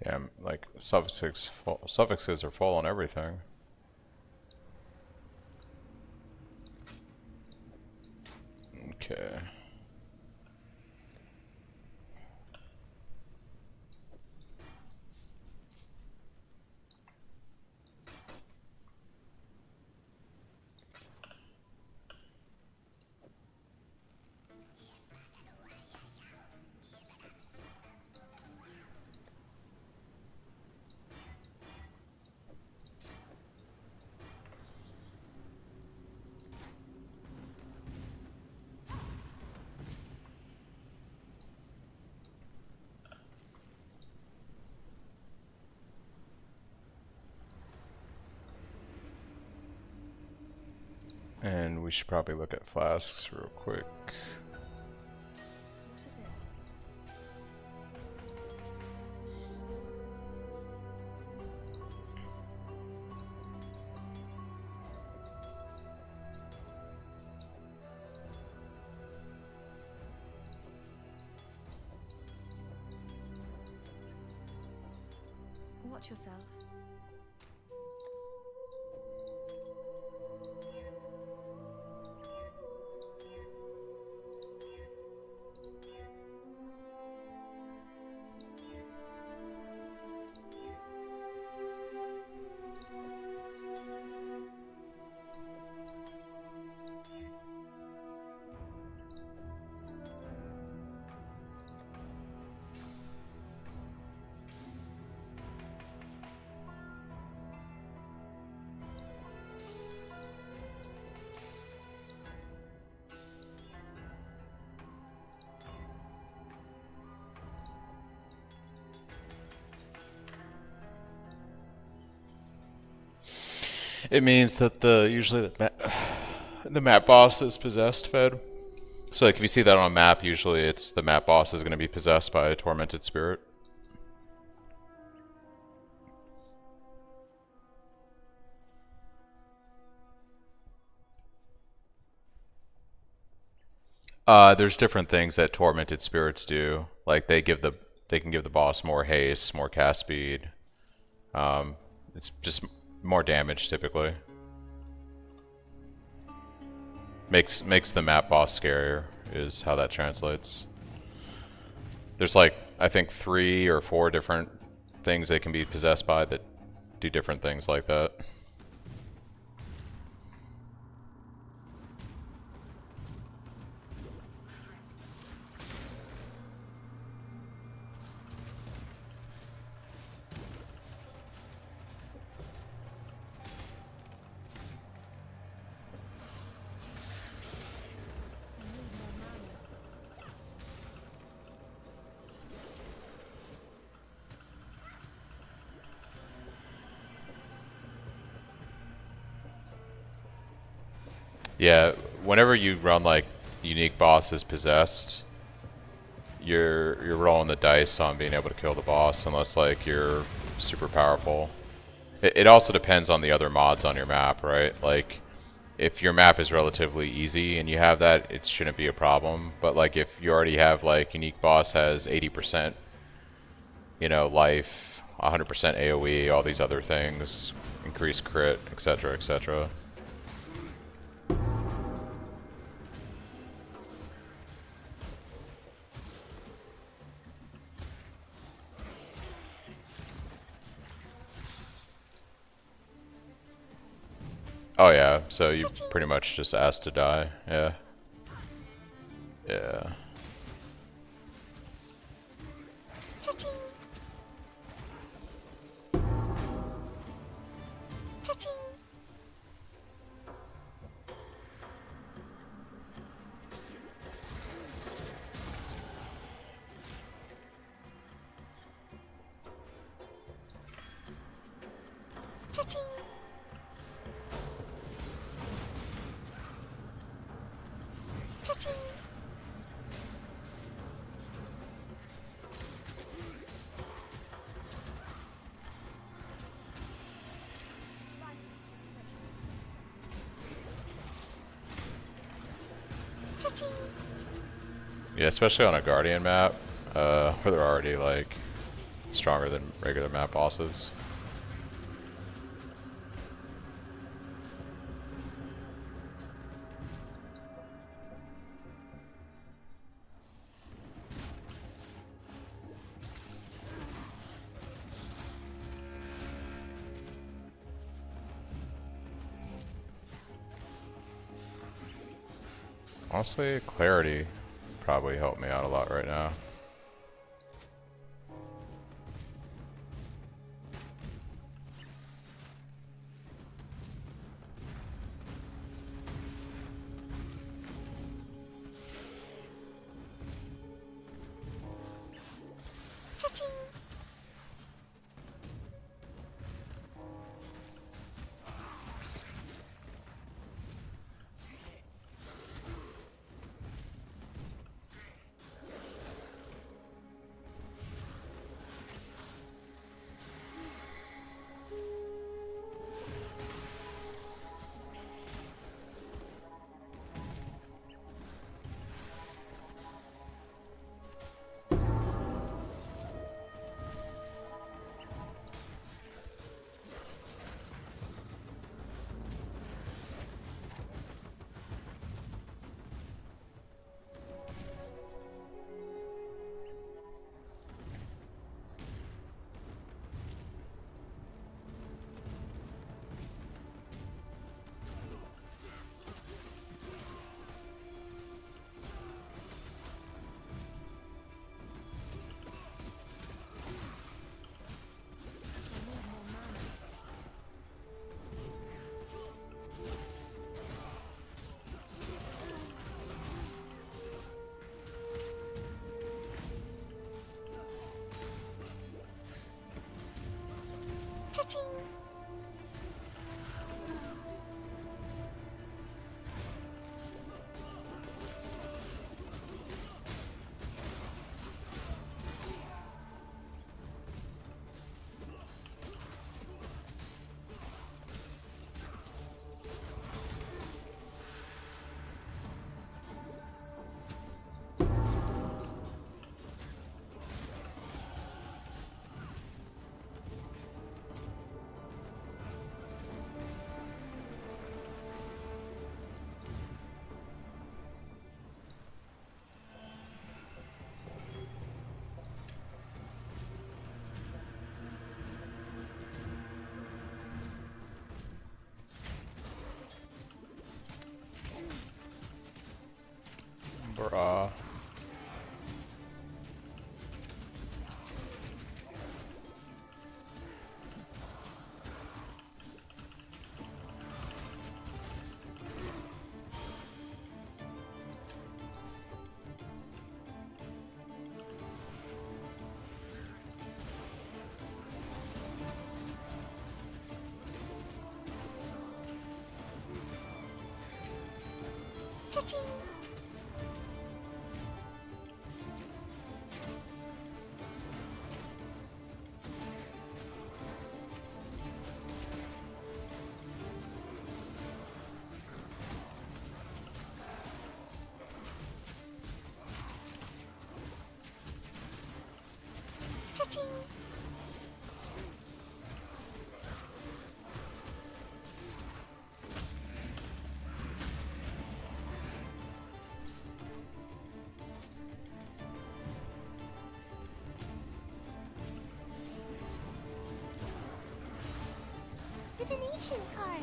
Damn, like suffixes are full on everything. Okay. And we should probably look at flasks real quick. What is it? Watch yourself. It means that usually the map boss is possessed fed. So like if you see that on a map, usually it's the map boss is going to be possessed by a tormented spirit. There's different things that tormented spirits do. Like they can give the boss more haste, more cast speed. It's just more damage typically. Makes the map boss scarier is how that translates. There's like I think 3 or 4 different things they can be possessed by that do different things like that. Yeah, whenever you run like unique bosses possessed, you're rolling the dice on being able to kill the boss unless like you're super powerful. It also depends on the other mods on your map, right? Like if your map is relatively easy and you have that, it shouldn't be a problem. But like if you already have like unique boss has 80%, you know, life, 100% AoE, all these other things, increased crit, etc., etc. Oh yeah, so you pretty much just asked to die. Yeah. Yeah. Cha-ching. Cha-ching. Cha-ching. Cha-ching. Cha-ching. Yeah, especially on a Guardian map, where they're already like stronger than regular map bosses. Honestly, clarity probably helped me out a lot right now. Cha-ching. Cha-ching. Bruh. Cha-ching. Cha-ching. Divination card.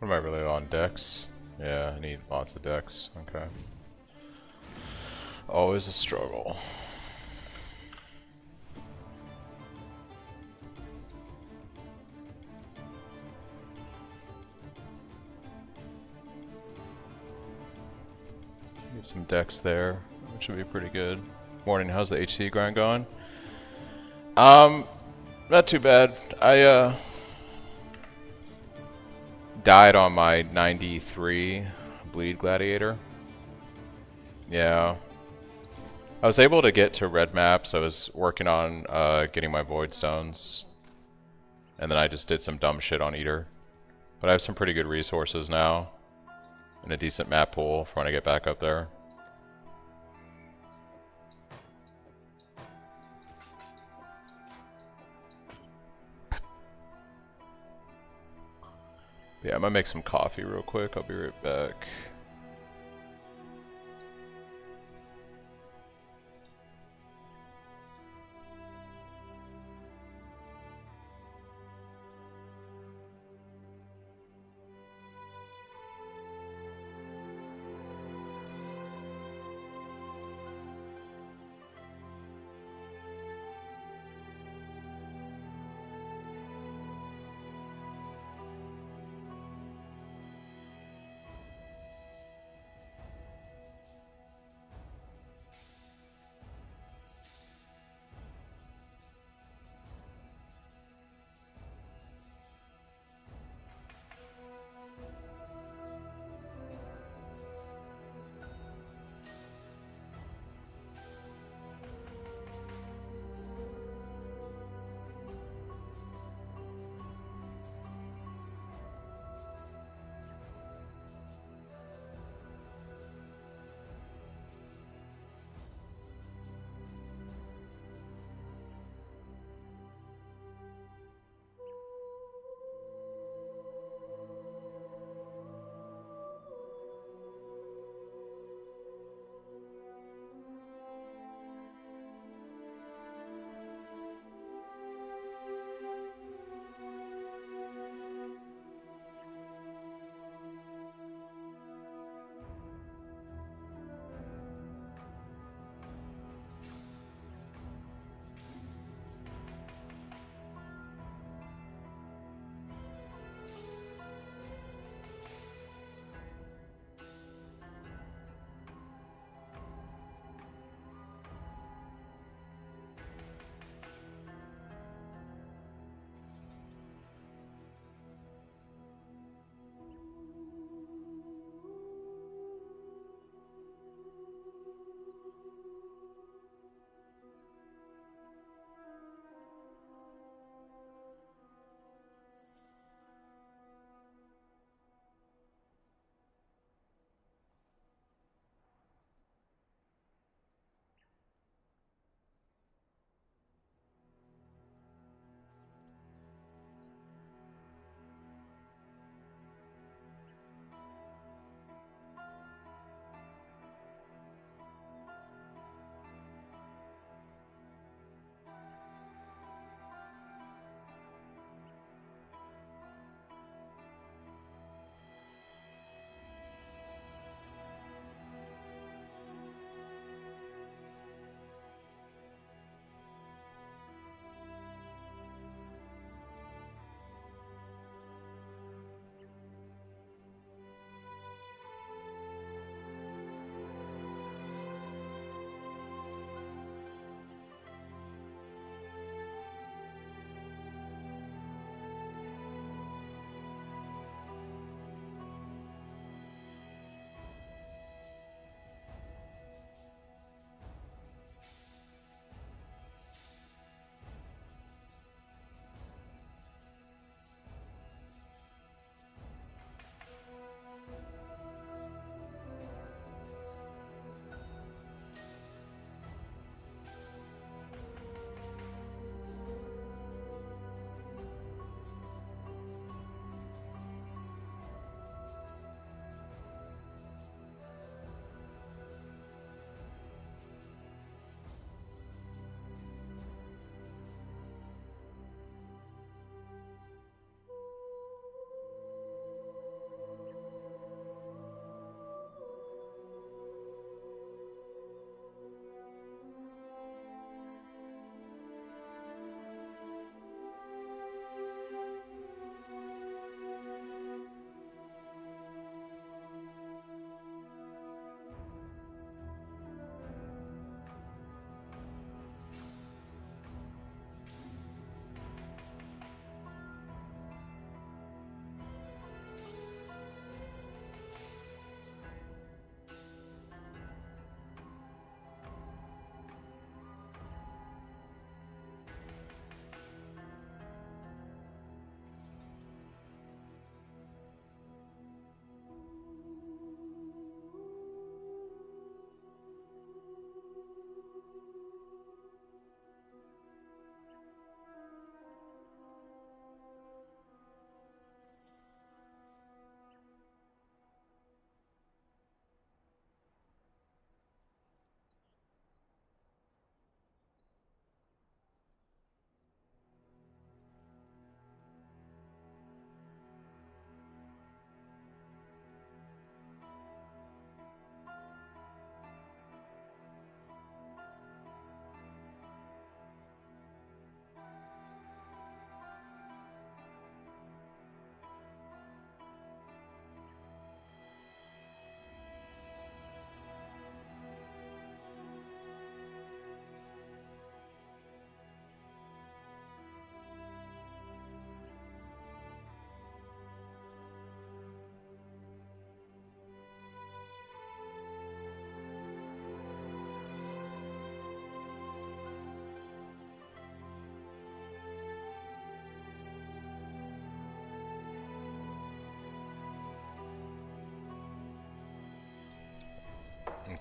What am I really on? Dex? Yeah, I need lots of dex. Okay. Always a struggle. Get some dex there, which should be pretty good. Morning, how's the HC grind going? Not too bad. I died on my 93 Bleed Gladiator. Yeah. I was able to get to red maps. I was working on getting my void stones. And then I just did some dumb shit on Eater. But I have some pretty good resources now. And a decent map pool for when I get back up there. Yeah, I'm gonna make some coffee real quick. I'll be right back.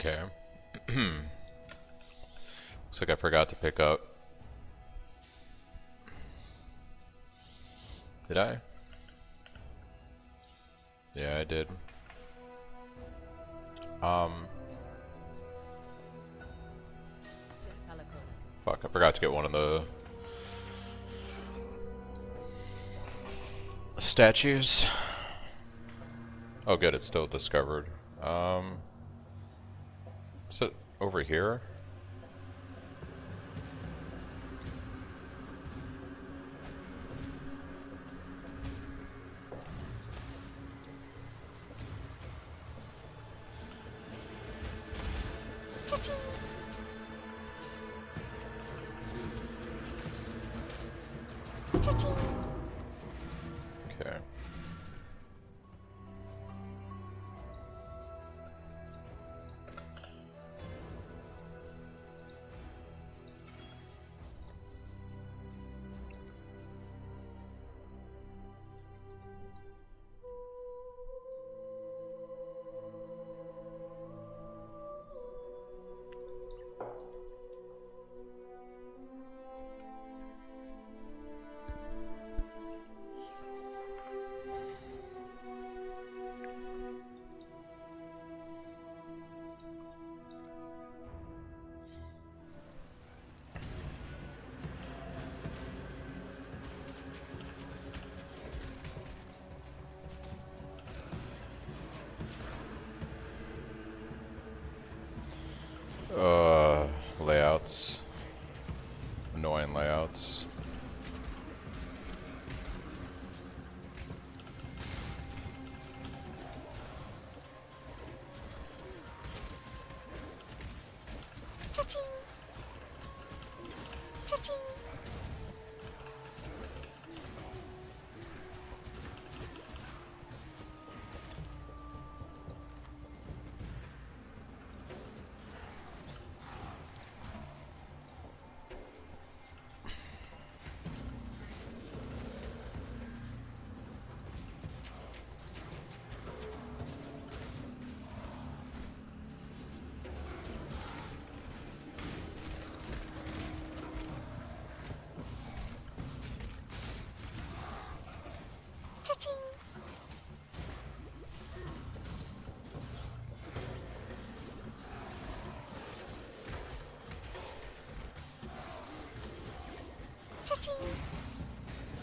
Okay. Looks like I forgot to pick up. Did I? Yeah, I did. Fuck, I forgot to get one of the statues. Oh good, it's still discovered. Is it over here? Okay. Layouts. Annoying layouts.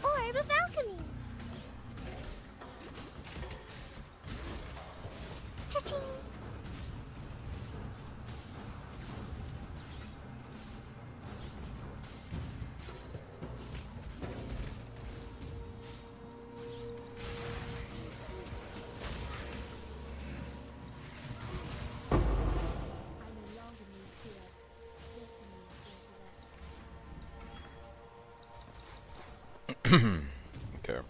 Or the balcony. Cha-ching. I no longer need fear. Destiny is sealed to that. Okay.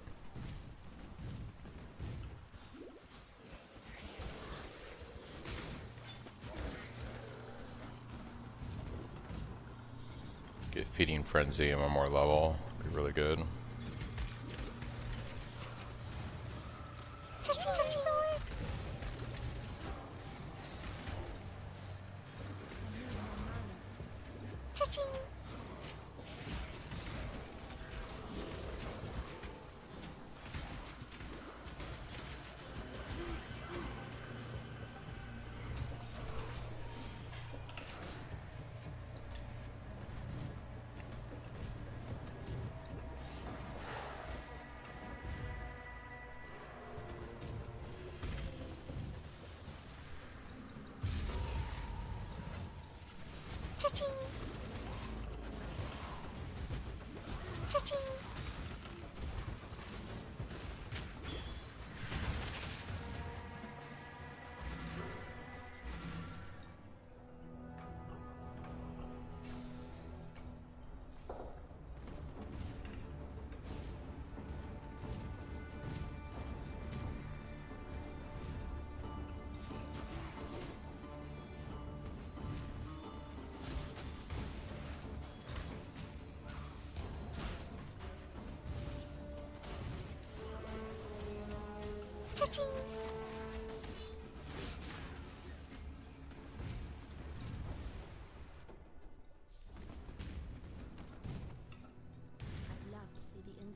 Get Feeding Frenzy on one more level. Be really good.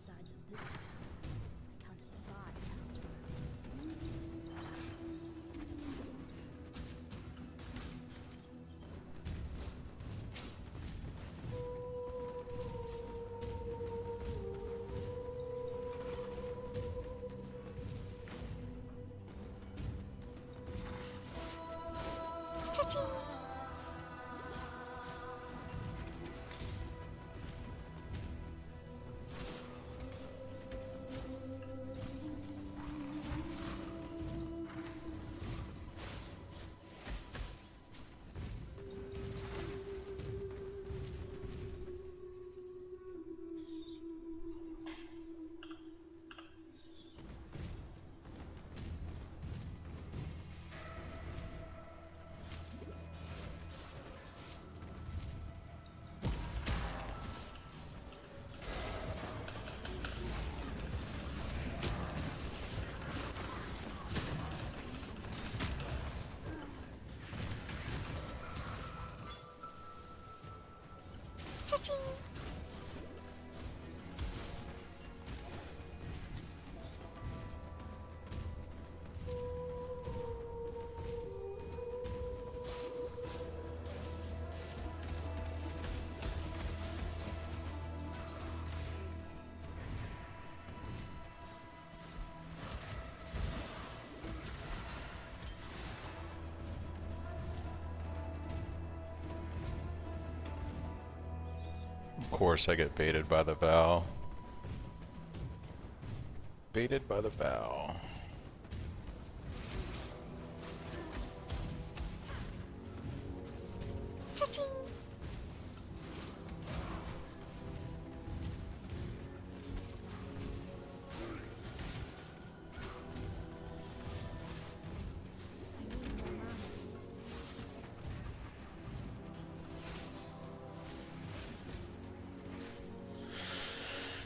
insides of this spell. I counted 5 tiles worth. Cha-ching! Cha-ching! Of course I get baited by the bow. Baited by the bow. Cha-ching!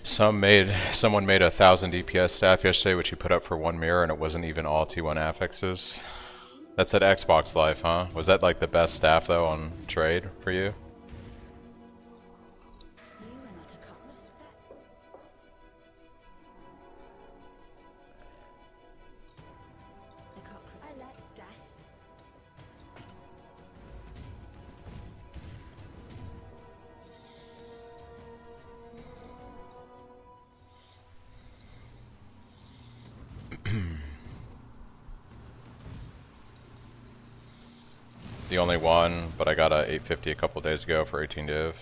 Someone made a 1000 DPS staff yesterday, which he put up for 1 mirror, and it wasn't even all T1 affixes. That's at Xbox Live, huh? Was that like the best staff though on trade for you? You are not a cop. What is that? The cockroach. I like dash. The only one, but I got a 850 a couple days ago for 18 div.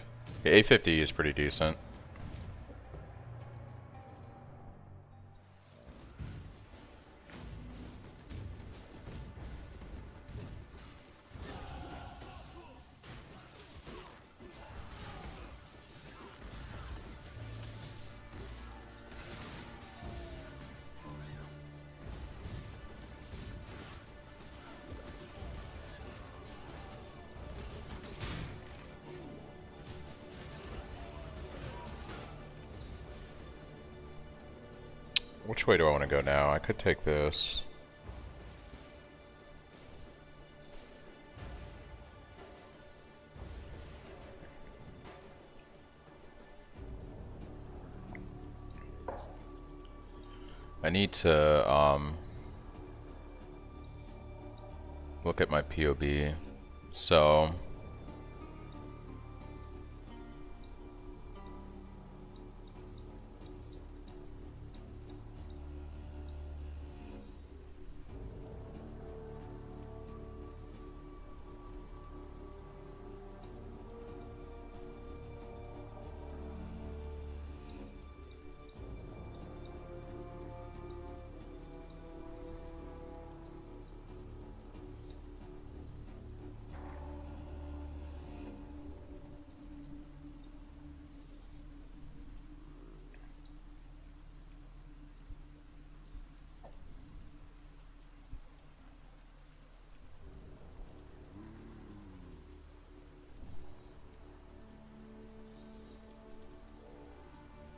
Yeah, 850 is pretty decent. Which way do I want to go now? I could take this. I need to look at my POB. So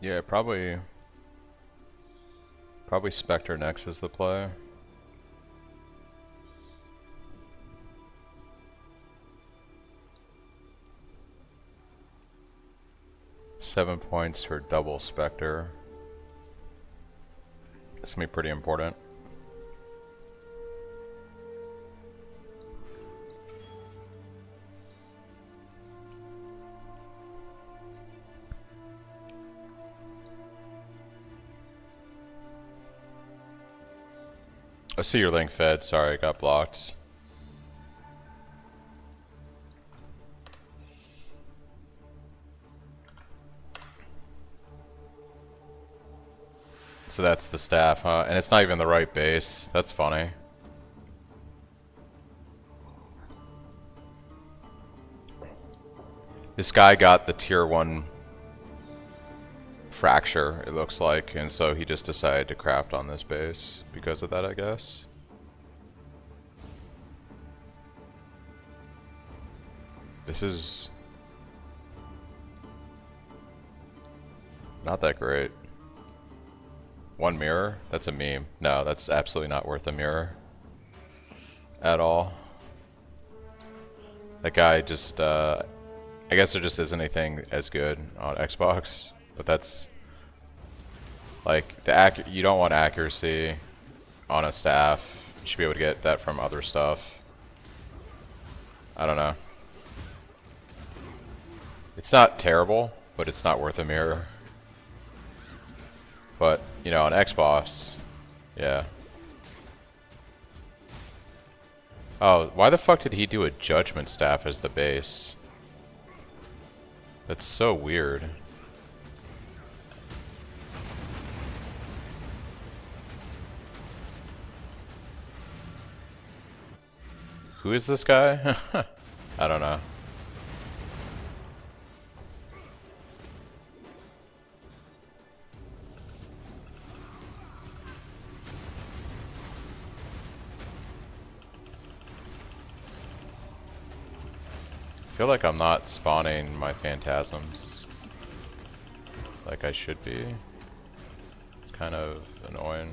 yeah, probably Spectre next is the play. $7 points for double Spectre. It's gonna be pretty important. I see your link, Fed. Sorry, I got blocked. So that's the staff, huh? And it's not even the right base. That's funny. This guy got the tier 1 fracture, it looks like, and so he just decided to craft on this base because of that, I guess. This is not that great. One mirror? That's a meme. No, that's absolutely not worth a mirror at all. That guy just, I guess there just isn't anything as good on Xbox, but that's like you don't want accuracy on a staff. You should be able to get that from other stuff. I don't know. It's not terrible, but it's not worth a mirror. But, you know, on Xbox, yeah. Oh, why the fuck did he do a judgment staff as the base? That's so weird. Who is this guy? I don't know. I feel like I'm not spawning my phantasms like I should be. It's kind of annoying.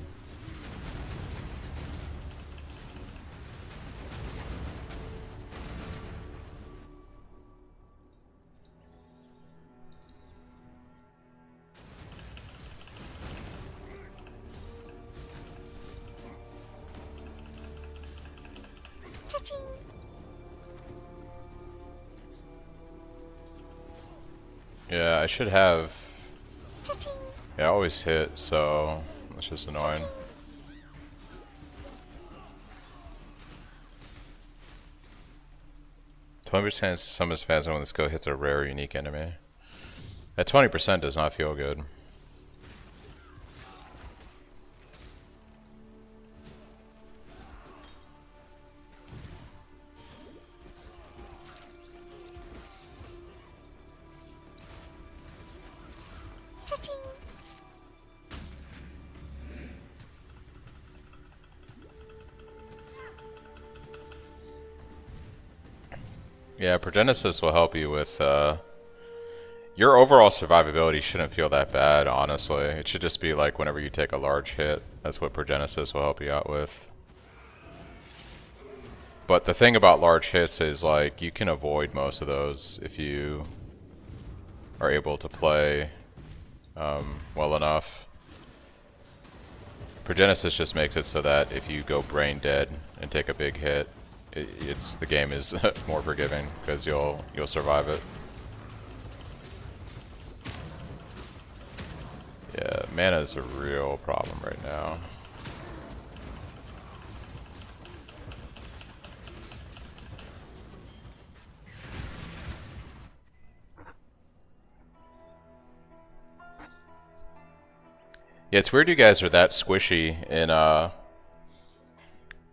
Yeah, I should have. Yeah, I always hit, so it's just annoying. "20% summons Phasm when the skill hits a rare or unique enemy." That 20% does not feel good. Yeah, Progenesis will help you with, your overall survivability shouldn't feel that bad, honestly. It should just be like whenever you take a large hit, that's what Progenesis will help you out with. But the thing about large hits is, like, you can avoid most of those if you are able to play well enough. Progenesis just makes it so that if you go brain dead and take a big hit, the game is more forgiving because you'll survive it. Yeah, mana is a real problem right now. Yeah, it's weird you guys are that squishy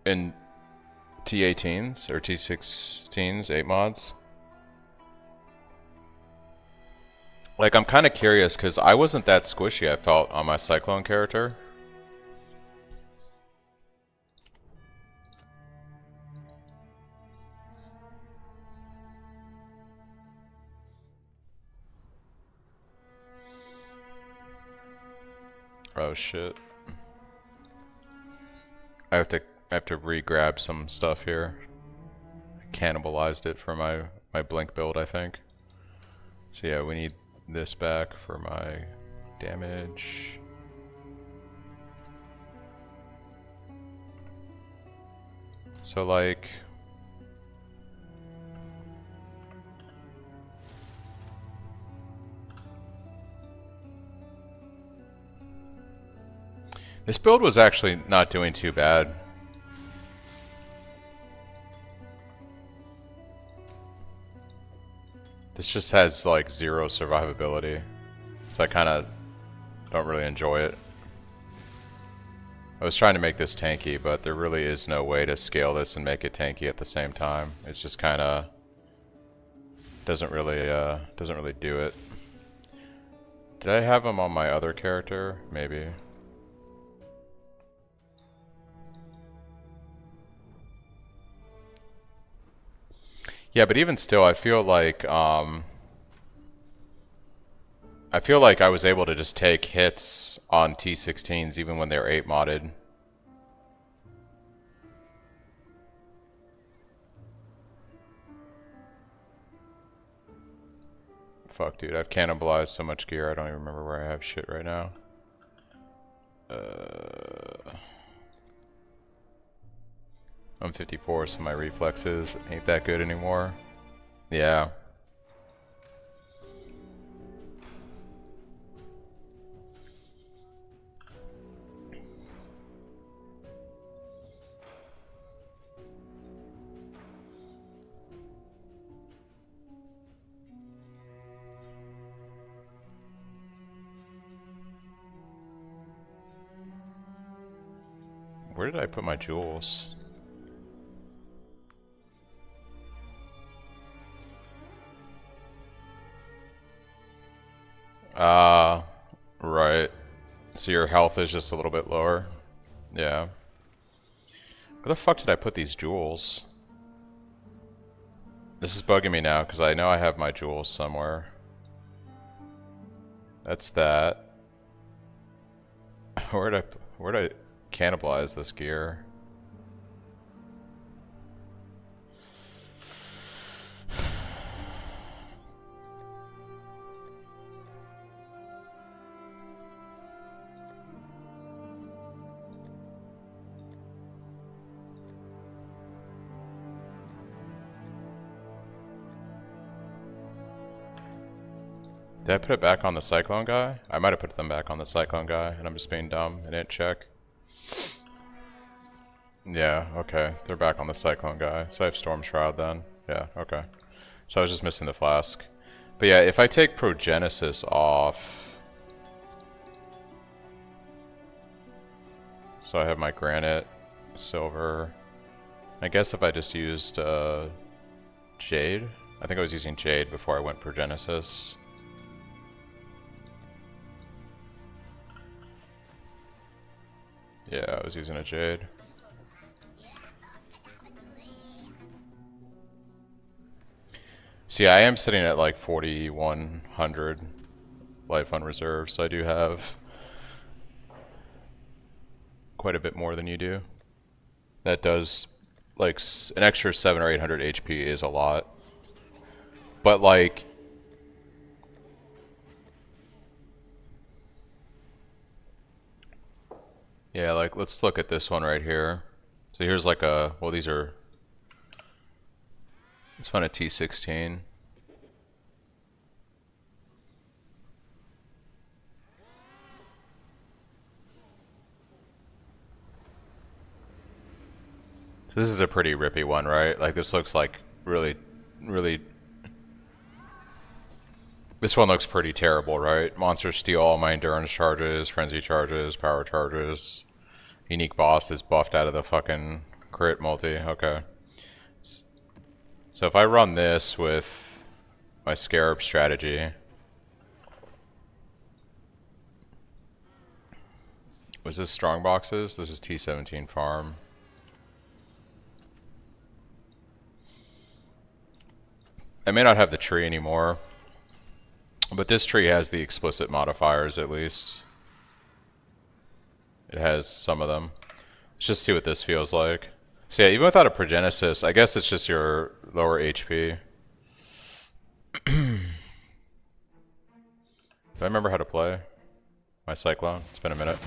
in T18s or T16s, 8 mods. Like, I'm kind of curious because I wasn't that squishy, I felt, on my Cyclone character. Oh shit. I have to re-grab some stuff here. I cannibalized it for my blink build, I think. So yeah, we need this back for my damage. So like... This build was actually not doing too bad. This just has like 0 survivability. So I kind of don't really enjoy it. I was trying to make this tanky, but there really is no way to scale this and make it tanky at the same time. It's just kind of doesn't really do it. Did I have him on my other character? Maybe. Yeah, but even still, I feel like I was able to just take hits on T16s even when they were 8 modded. Fuck, dude, I've cannibalized so much gear, I don't even remember where I have shit right now. I'm 54, so my reflexes ain't that good anymore. Yeah. Where did I put my jewels? Right. So your health is just a little bit lower. Yeah. Where the fuck did I put these jewels? This is bugging me now, because I know I have my jewels somewhere. That's that. Where'd I cannibalize this gear? Did I put it back on the Cyclone guy? I might have put them back on the Cyclone guy, and I'm just being dumb. I didn't check. Yeah, okay. They're back on the Cyclone guy. So I have Storm Shroud then. Yeah, okay. So I was just missing the flask. But yeah, if I take Progenesis off... So I have my Granite, Silver... I guess if I just used Jade? I think I was using Jade before I went Progenesis. Yeah, I was using a Jade. See, I am sitting at like 4,100 life on reserve, so I do have quite a bit more than you do. That does, like, an extra 700 or 800 HP is a lot. But like... Yeah, like, let's look at this one right here. So here's like a, well, these are, let's find a T16. So this is a pretty rippy one, right? Like, this looks like really, really, this one looks pretty terrible, right? Monsters steal all my endurance charges, frenzy charges, power charges. Unique boss is buffed out of the fucking crit multi. Okay. So if I run this with my Scarab strategy, was this strong boxes? This is T17 farm. I may not have the tree anymore, but this tree has the explicit modifiers at least. It has some of them. Let's just see what this feels like. So yeah, even without a Progenesis, I guess it's just your lower HP. Do I remember how to play my Cyclone? It's been a minute.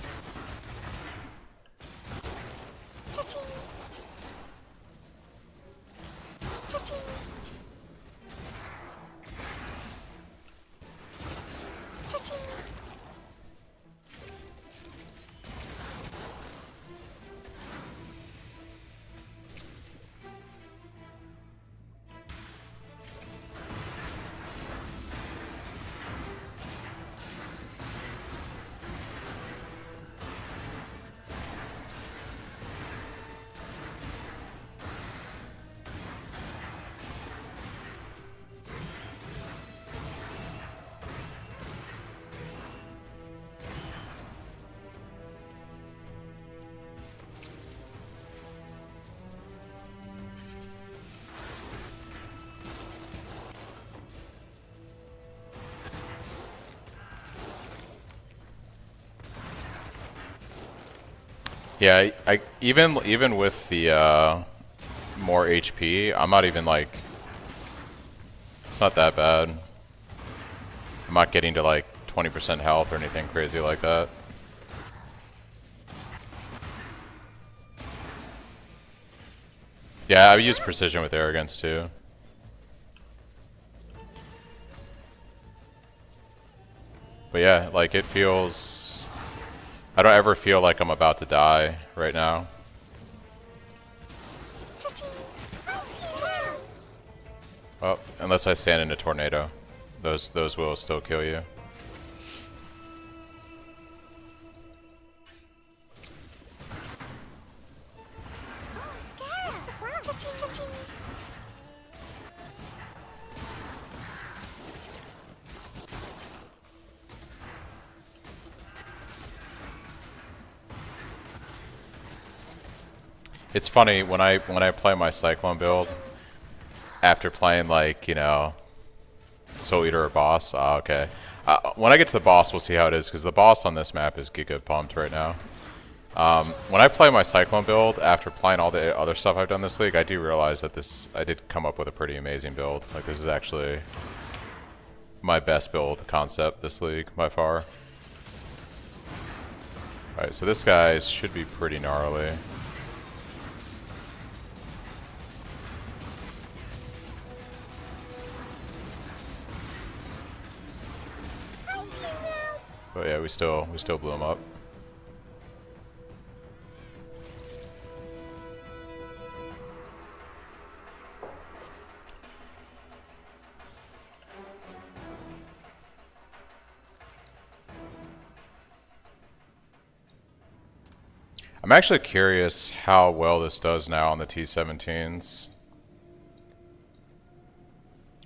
Yeah, I even with the more HP, I'm not even like, it's not that bad. I'm not getting to like 20% health or anything crazy like that. Yeah, I've used precision with arrogance too. But yeah, like it feels, I don't ever feel like I'm about to die right now. Well, unless I stand in a tornado. Those will still kill you. It's funny when I play my Cyclone build after playing like, you know, Soul Eater or boss. Okay. When I get to the boss, we'll see how it is because the boss on this map is giga pumped right now. When I play my Cyclone build after playing all the other stuff I've done this league, I do realize that I did come up with a pretty amazing build. Like this is actually my best build concept this league by far. Alright, so this guy should be pretty gnarly. But yeah, we still blew him up. I'm actually curious how well this does now on the T-17s.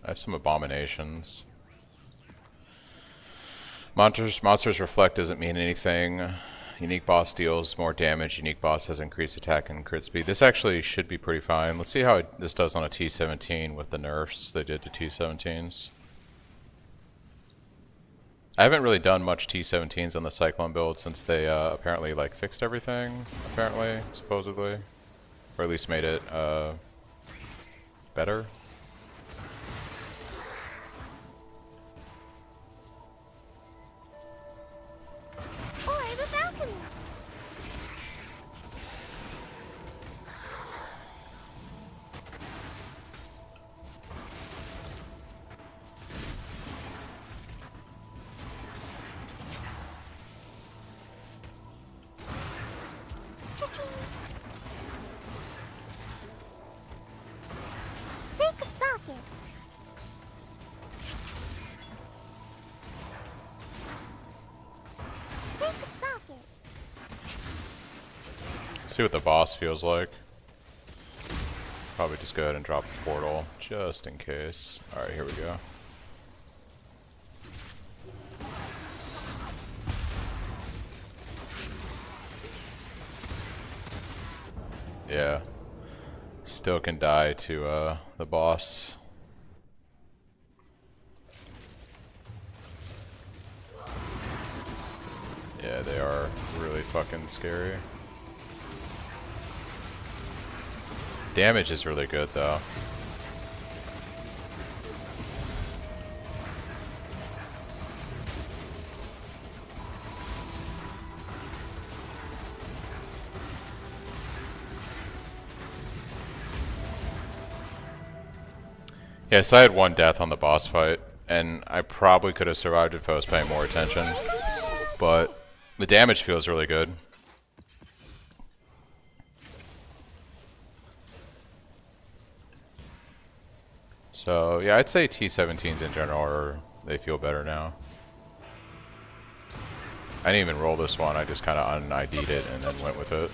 I have some abominations. Monsters reflect doesn't mean anything. Unique boss deals more damage. Unique boss has increased attack and crit speed. This actually should be pretty fine. Let's see how this does on a T-17 with the nerfs they did to T-17s. I haven't really done much T-17s on the Cyclone build since they apparently like fixed everything. Apparently, supposedly, or at least made it better. See what the boss feels like. Probably just go ahead and drop a portal, just in case. Alright, here we go. Yeah. Still can die to the boss. Yeah, they are really fucking scary. Damage is really good though. Yeah, so I had one death on the boss fight, and I probably could have survived if I was paying more attention, but the damage feels really good. So yeah, I'd say T-17s in general they feel better now. I didn't even roll this one, I just kind of un-ID'd it and then went with it.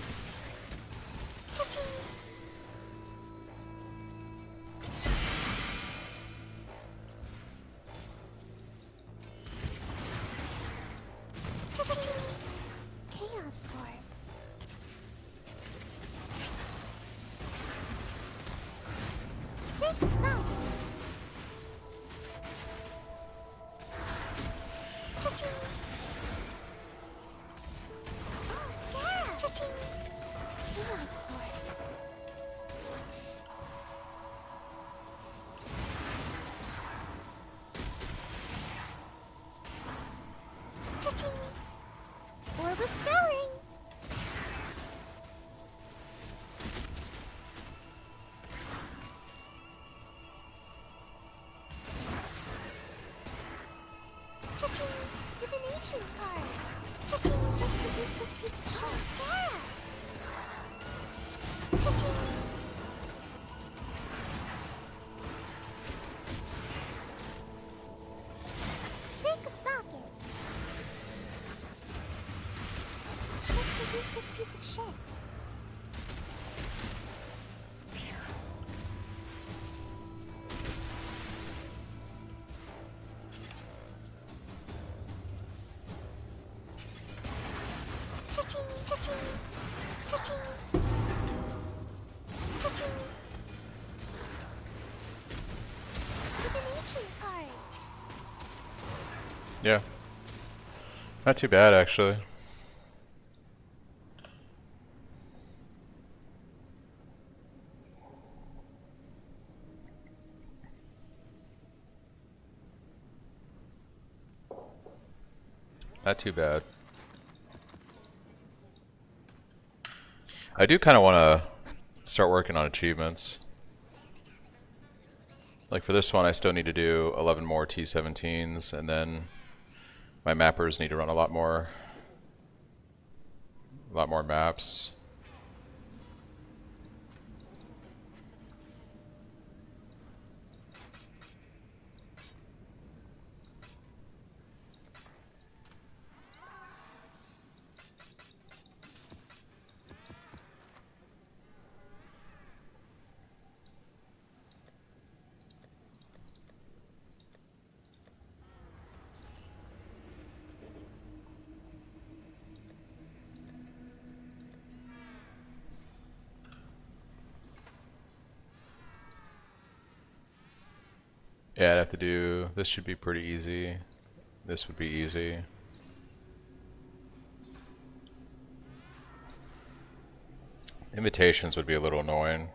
Chaos Orb. Six Sun. Cha-ching. Oh, scare. Cha-ching. Cha-ching! Orb of scouring! Cha-ching! Divination card! Cha-ching! Just to use this piece of shell scarab! Cha-ching! Sink socket! Just to use this piece of shell. Cha-ching! Cha-ching! Cha-ching! Cha-ching! Divination card! Yeah. Not too bad, actually. Not too bad. I do kind of want to start working on achievements. Like for this one, I still need to do 11 more T17s, and then my mappers need to run a lot more maps. Yeah, I'd have to do, this should be pretty easy. This would be easy. Invitations would be a little annoying.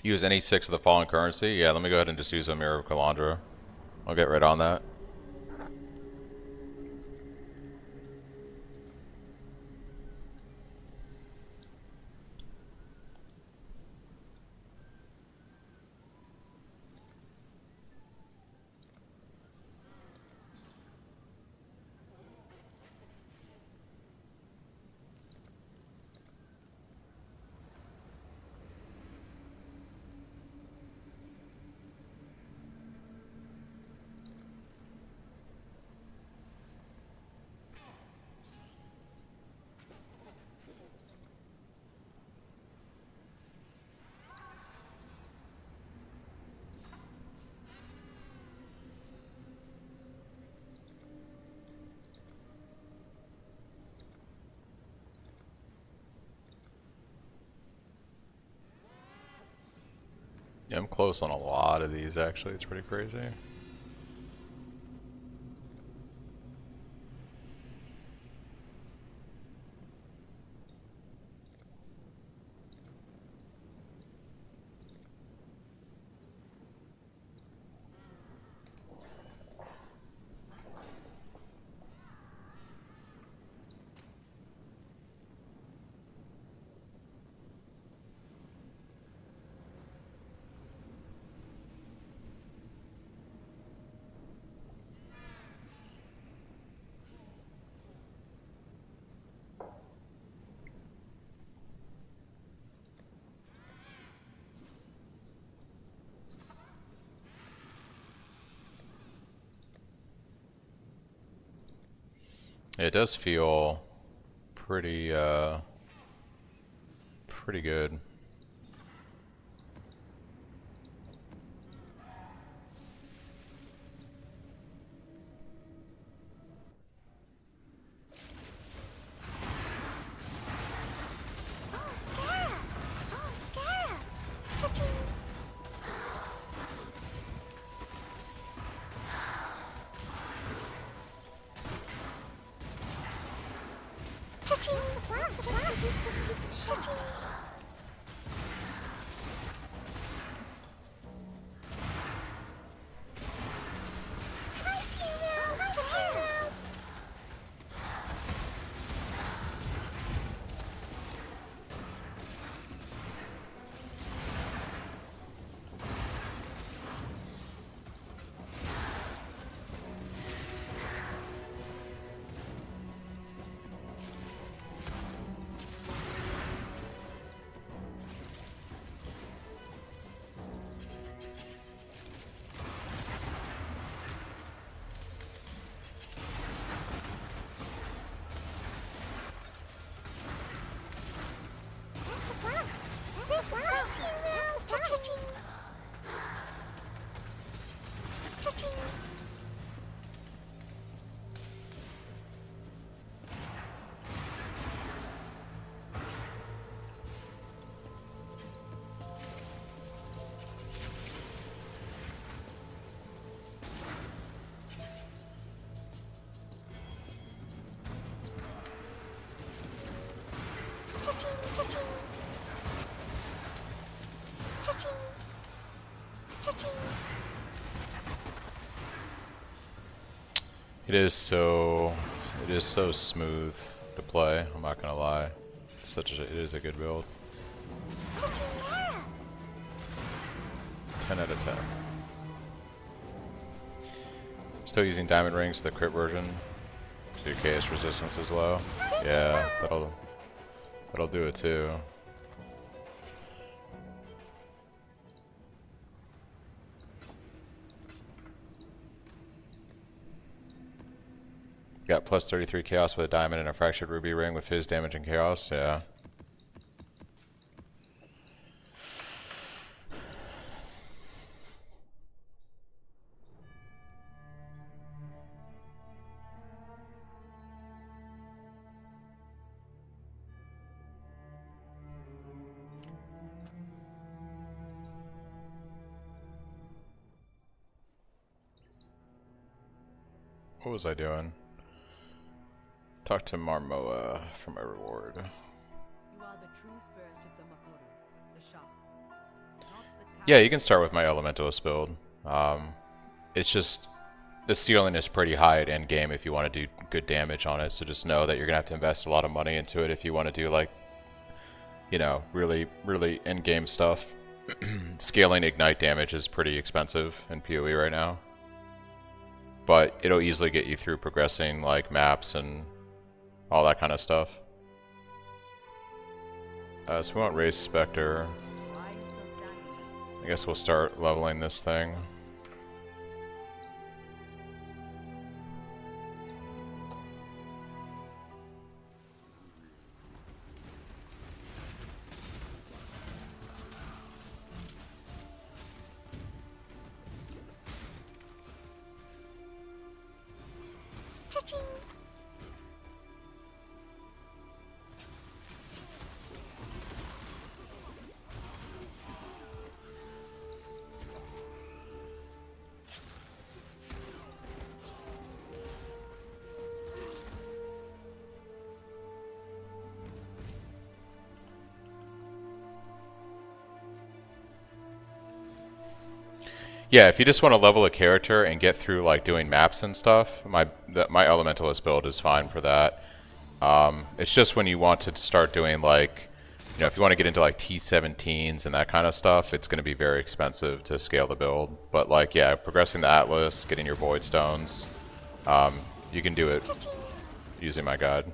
Use any 6 of the fallen currency? Yeah, let me go ahead and just use a Mirror of Calandra. I'll get right on that. Yeah, I'm close on a lot of these actually, it's pretty crazy. It does feel pretty pretty good. Oh, scarab! Oh, scarab! Cha-ching! Cha-ching! Lots of flowers. This piece of shell. Cha-ching! It is so smooth to play. I'm not gonna lie. It is a good build. 10 out of 10. Still using diamond rings for the crit version. So your KS resistance is low. Yeah, that'll do it too. Got plus 33 chaos with a diamond and a fractured ruby ring with fizz damage and chaos. Yeah. What was I doing? Talk to Marmoa for my reward. You are the true spirit of the Makoru, the shark. Not the Yeah, you can start with my Elementalist build. It's just the ceiling is pretty high at end game if you want to do good damage on it. So just know that you're gonna have to invest a lot of money into it if you want to do like, you know, really end game stuff. Scaling ignite damage is pretty expensive in PoE right now, but it'll easily get you through progressing like maps and all that kind of stuff. So we want Race Spectre. Why are you still standing? I guess we'll start leveling this thing. Yeah, if you just want to level a character and get through like doing maps and stuff, my Elementalist build is fine for that. It's just when you want to start doing like, you know, if you want to get into like T17s and that kind of stuff, it's going to be very expensive to scale the build. But like, yeah, progressing the Atlas, getting your Void Stones, you can do it using my guide.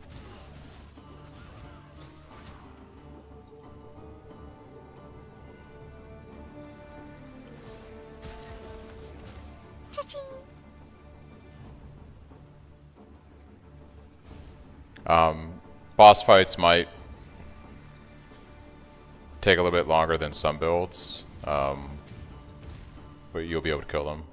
Boss fights might take a little bit longer than some builds, but you'll be able to kill them.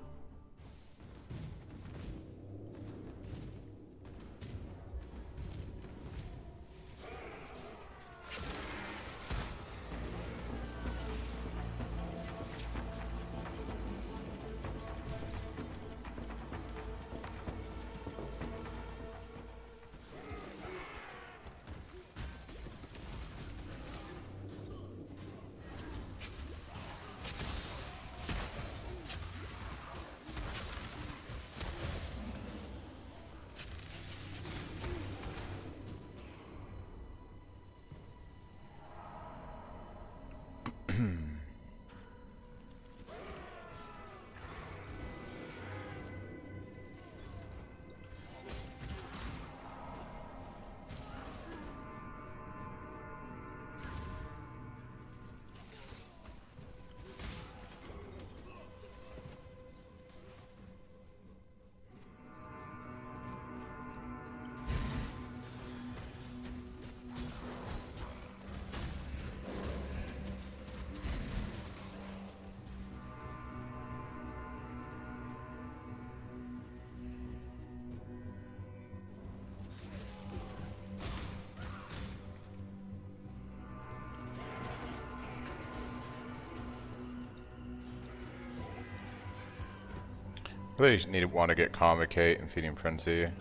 Really want to get Convocate and Feeding Frenzy. I'm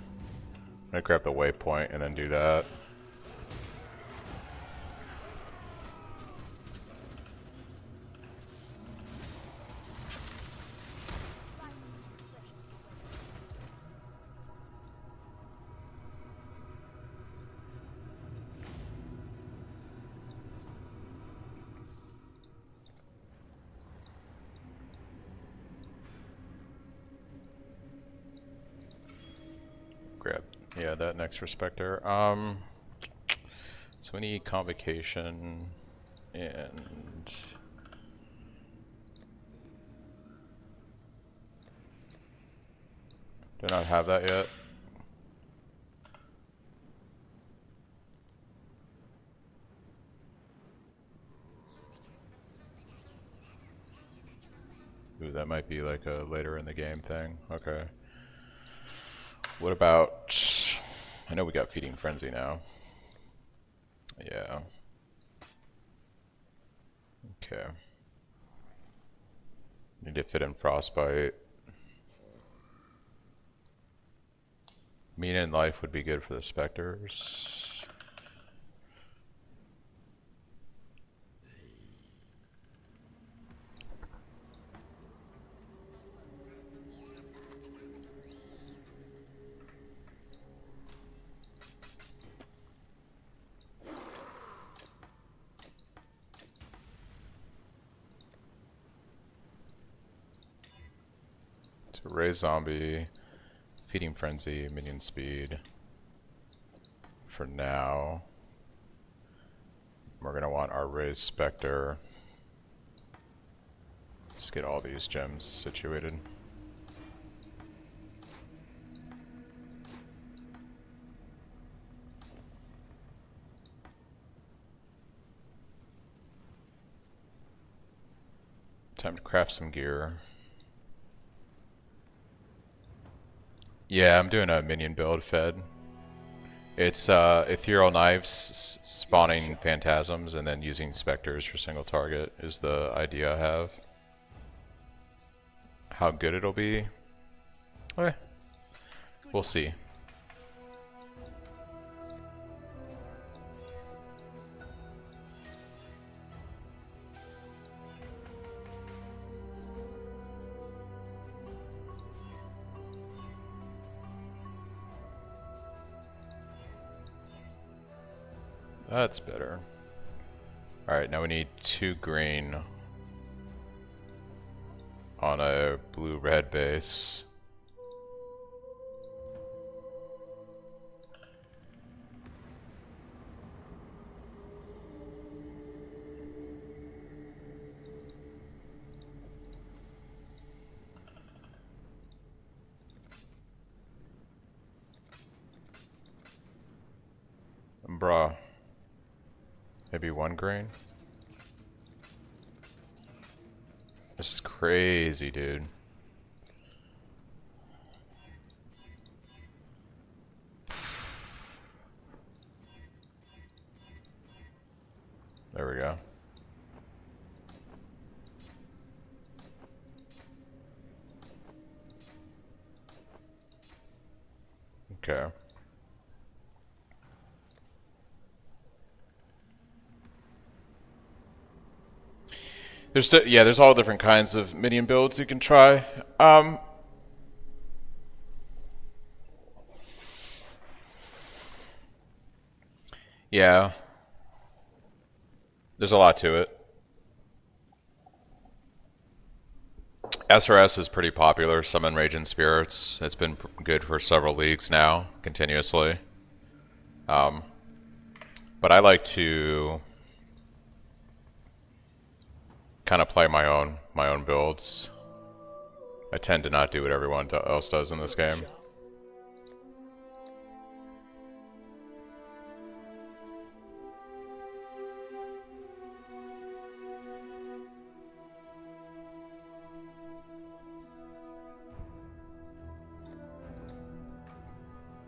gonna grab the waypoint and then do that. Yeah, that next respecter. So we need convocation and do not have that yet. Ooh, that might be like a later in the game thing. Okay. What about... I know we got Feeding Frenzy now. Yeah. Okay. Need to fit in Frostbite. Mean in Life would be good for the Spectres. So Raise Zombie, Feeding Frenzy, Minion Speed. For now. We're gonna want our Raise Spectre. Just get all these gems situated. Time to craft some gear. Yeah, I'm doing a minion build fed. It's ethereal knives spawning phantasms and then using specters for single target is the idea I have. How good it'll be? Okay. We'll see. That's better. Alright, now we need 2 green on a blue-red base. Bruh. Maybe 1 green? This is crazy, dude. There we go. Okay. There's all different kinds of minion builds you can try. Yeah. There's a lot to it. SRS is pretty popular, Summon Raging Spirits. It's been good for several leagues now, continuously. But I like to kind of play my own builds. I tend to not do what everyone else does in this game.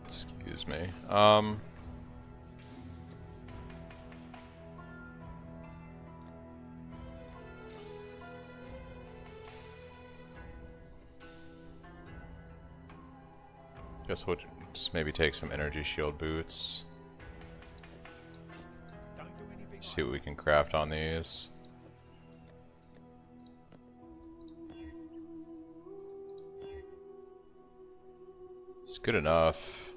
Excuse me. Guess we'll just maybe take some energy shield boots. See what we can craft on these. It's good enough.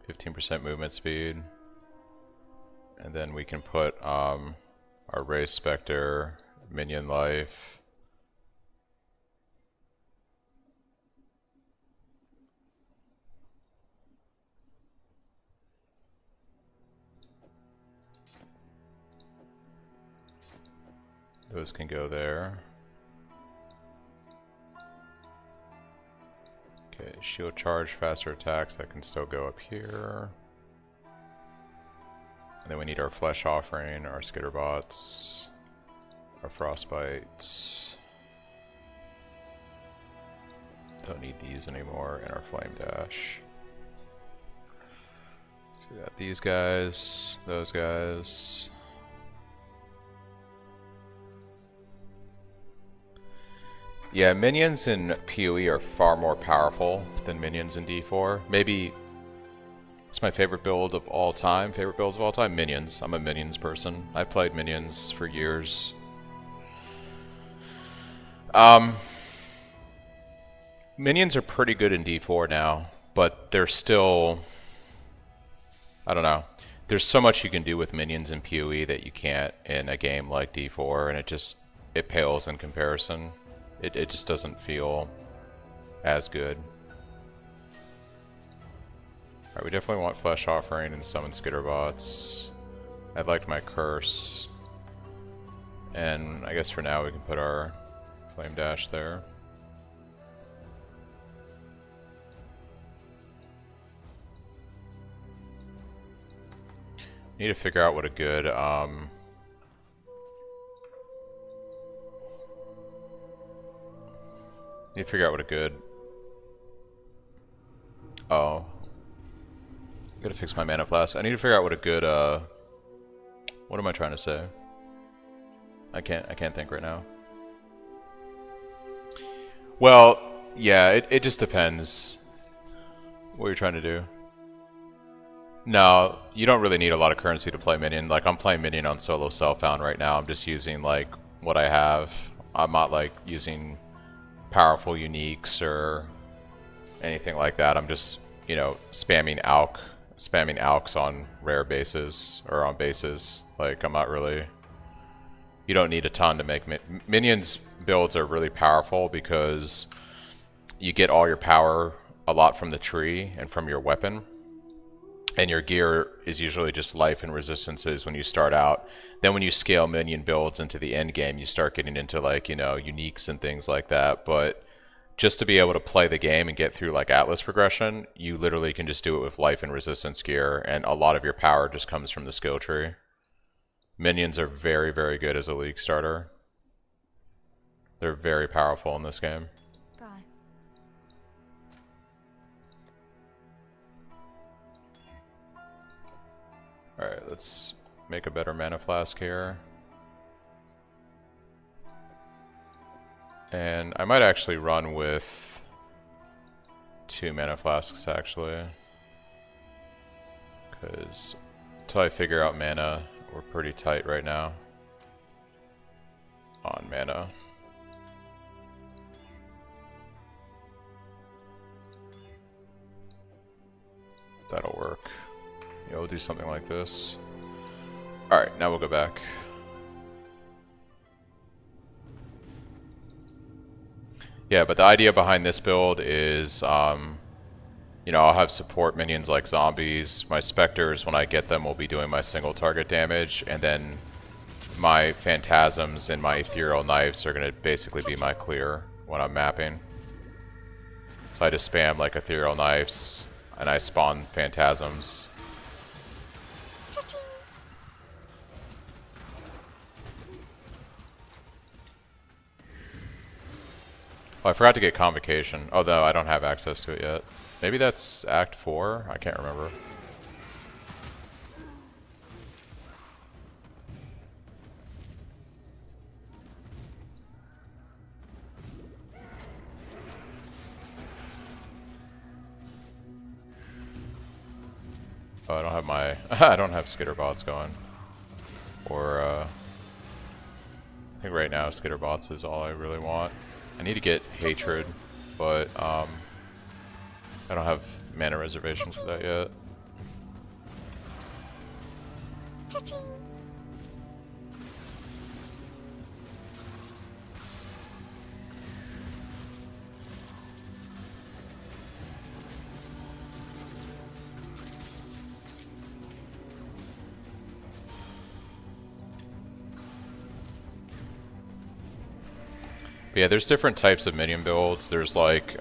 15% movement speed. And then we can put our Raise Spectre, Minion Life. Those can go there. Okay, shield charge, faster attacks, that can still go up here. And then we need our flesh offering, our skitterbots, our frostbites. Don't need these anymore, and our flame dash. So we got these guys, those guys. Yeah, minions in PoE are far more powerful than minions in D4. Maybe it's my favorite build of all time. Favorite builds of all time? Minions. I'm a minions person. I played minions for years. Minions are pretty good in D4 now, but they're still... I don't know. There's so much you can do with minions in PoE that you can't in a game like D4, and it pales in comparison. It just doesn't feel as good. Alright, we definitely want Flesh Offering and Summon Skitterbots. I'd like my Curse. And I guess for now we can put our Flame Dash there. Need to figure out what a good, need to figure out what a good... Oh. Gotta fix my mana flask. I need to figure out what a good, what am I trying to say? I can't think right now. Well, yeah, it just depends what you're trying to do. No, you don't really need a lot of currency to play minion. Like, I'm playing minion on solo self-found right now. I'm just using, like, what I have. I'm not, like, using powerful uniques or anything like that. I'm just, you know, spamming alks on rare bases, or on bases. Like, I'm not really... You don't need a ton to make... Minions builds are really powerful because you get all your power a lot from the tree and from your weapon. And your gear is usually just life and resistances when you start out. Then when you scale minion builds into the end game, you start getting into, like, you know, uniques and things like that. But just to be able to play the game and get through, like, Atlas progression, you literally can just do it with life and resistance gear, and a lot of your power just comes from the skill tree. Minions are very, very good as a league starter. They're very powerful in this game. Bye. Alright, let's make a better mana flask here. And I might actually run with 2 mana flasks, actually. Because until I figure out mana, we're pretty tight right now on mana. That'll work. Yeah, we'll do something like this. Alright, now we'll go back. Yeah, but the idea behind this build is, you know, I'll have support minions like zombies. My specters, when I get them, will be doing my single target damage, and then my phantasms and my ethereal knives are going to basically be my clear when I'm mapping. So I just spam, like, ethereal knives, and I spawn phantasms. Oh, I forgot to get Convocation, although I don't have access to it yet. Maybe that's Act 4? I can't remember. Oh, I don't have my... I don't have Skitterbots going. Or, I think right now Skitterbots is all I really want. I need to get Hatred, but I don't have mana reservation for that yet. Yeah, there's different types of minion builds. There's like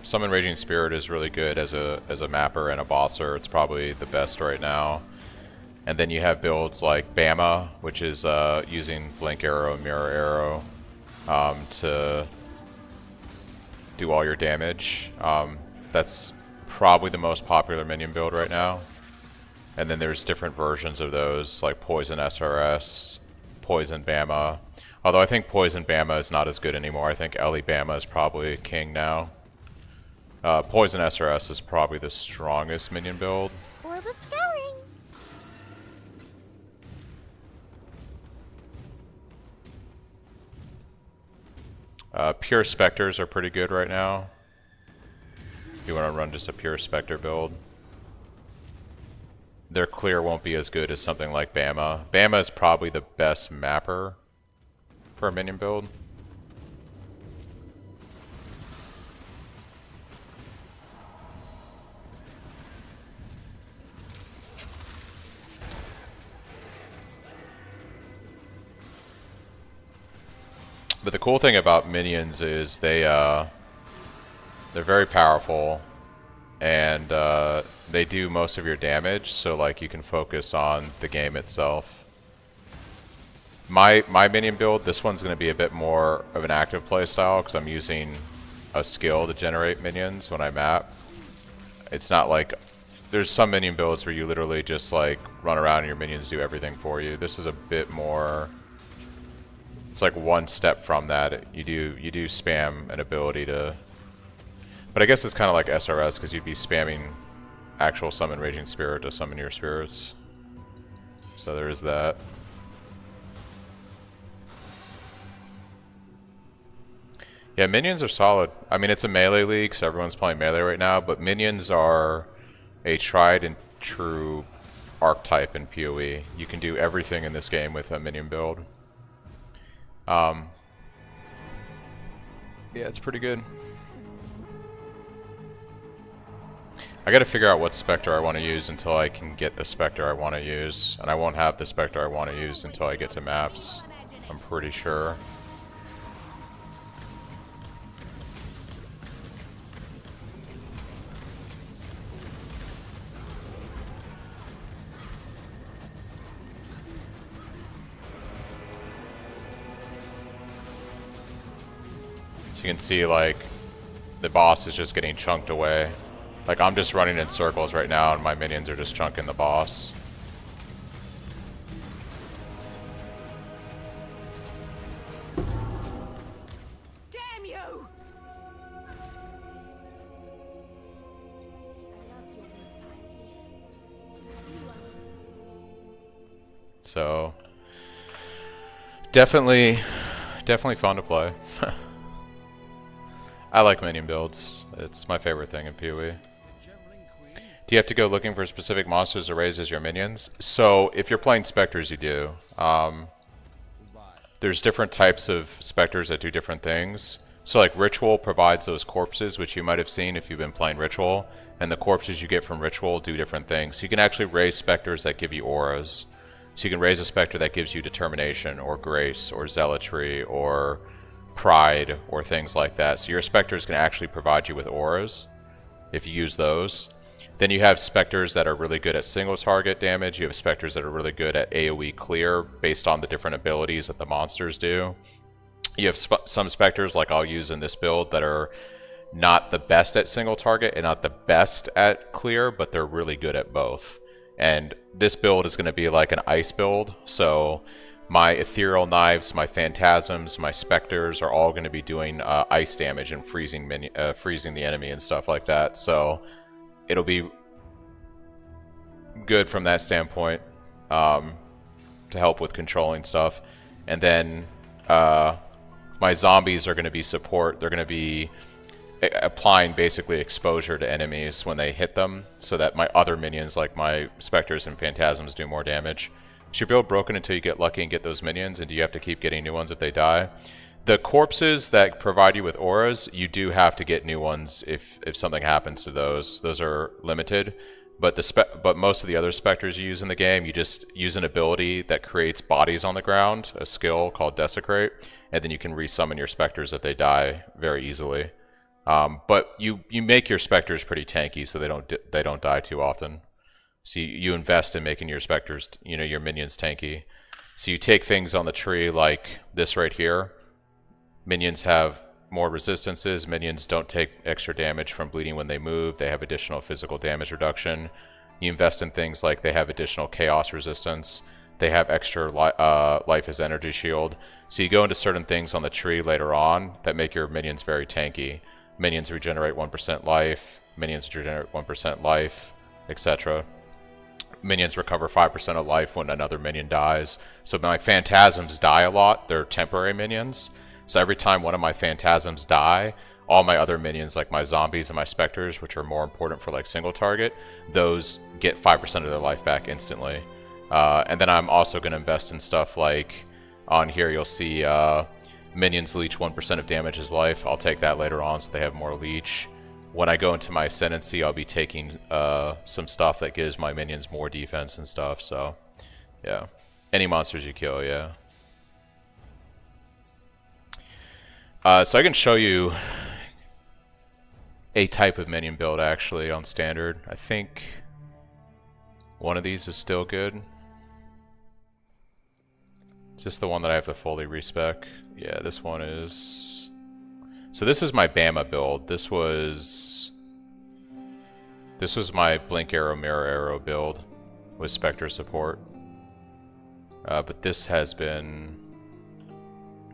Summon Raging Spirit is really good as a mapper and a bosser. It's probably the best right now. And then you have builds like Bama, which is using Blink Arrow, Mirror Arrow to do all your damage. That's probably the most popular minion build right now. And then there's different versions of those, like Poison SRS, Poison Bama. Although I think Poison Bama is not as good anymore. I think Ellie Bama is probably king now. Poison SRS is probably the strongest minion build. Orb of Scouring. Pure Spectres are pretty good right now. If you want to run just a pure Spectre build. Their clear won't be as good as something like Bama. Bama is probably the best mapper for a minion build. But the cool thing about minions is they're very powerful, and they do most of your damage, so like you can focus on the game itself. My minion build, this one's going to be a bit more of an active playstyle because I'm using a skill to generate minions when I map. It's not like there's some minion builds where you literally just like run around and your minions do everything for you. This is a bit more. It's like one step from that. You do spam an ability to, but I guess it's kind of like SRS because you'd be spamming actual Summon Raging Spirit to summon your spirits. So there is that. Yeah, minions are solid. I mean, it's a melee league, so everyone's playing melee right now, but minions are a tried and true archetype in PoE. You can do everything in this game with a minion build. Yeah, it's pretty good. I gotta figure out what Spectre I want to use until I can get the Spectre I want to use. And I won't have the Spectre I want to use until I get to maps, I'm pretty sure. You can see like the boss is just getting chunked away. Like I'm just running in circles right now and my minions are just chunking the boss. Damn you! I love your piety. Still, I was So definitely fun to play. I like minion builds. It's my favorite thing in PoE. Do you have to go looking for specific monsters to raise as your minions? So if you're playing Spectres, you do. There's different types of Spectres that do different things. So like Ritual provides those corpses, which you might have seen if you've been playing Ritual. And the corpses you get from Ritual do different things. So you can actually raise Spectres that give you auras. So you can raise a Spectre that gives you Determination, or Grace, or Zealotry, or Pride, or things like that. So your Spectres can actually provide you with auras if you use those. Then you have Spectres that are really good at single target damage. You have Spectres that are really good at AoE clear based on the different abilities that the monsters do. You have some Spectres, like I'll use in this build, that are not the best at single target and not the best at clear, but they're really good at both. And this build is going to be like an ice build, so my Ethereal Knives, my Phantasms, my Spectres are all going to be doing ice damage and freezing the enemy and stuff like that. So it'll be good from that standpoint to help with controlling stuff. And then my zombies are going to be support. They're going to be applying basically exposure to enemies when they hit them, so that my other minions, like my Spectres and Phantasms, do more damage. Is your build broken until you get lucky and get those minions, and do you have to keep getting new ones if they die? The corpses that provide you with auras, you do have to get new ones if something happens to those. Those are limited. But but most of the other specters you use in the game, you just use an ability that creates bodies on the ground, a skill called Desecrate, and then you can resummon your specters if they die very easily. But you make your specters pretty tanky, so they don't die too often. So you invest in making your specters, you know, your minions tanky. So you take things on the tree like this right here. Minions have more resistances. Minions don't take extra damage from bleeding when they move. They have additional physical damage reduction. You invest in things like they have additional chaos resistance. They have extra life as energy shield. So you go into certain things on the tree later on that make your minions very tanky. Minions regenerate 1% life. Minions regenerate 1% life, etc. Minions recover 5% of life when another minion dies. So my phantasms die a lot. They're temporary minions. So every time one of my phantasms die, all my other minions, like my zombies and my specters, which are more important for like single target, those get 5% of their life back instantly. And then I'm also going to invest in stuff like, on here you'll see minions leech 1% of damage as life. I'll take that later on so they have more leech. When I go into my ascendancy, I'll be taking some stuff that gives my minions more defense and stuff, so yeah. Any monsters you kill, yeah. So I can show you a type of minion build actually on standard. I think one of these is still good. It's just the one that I have to fully respec. Yeah, this one is... So this is my Bama build. This was my Blink Arrow, Mirror Arrow build with Spectre support. But this has been...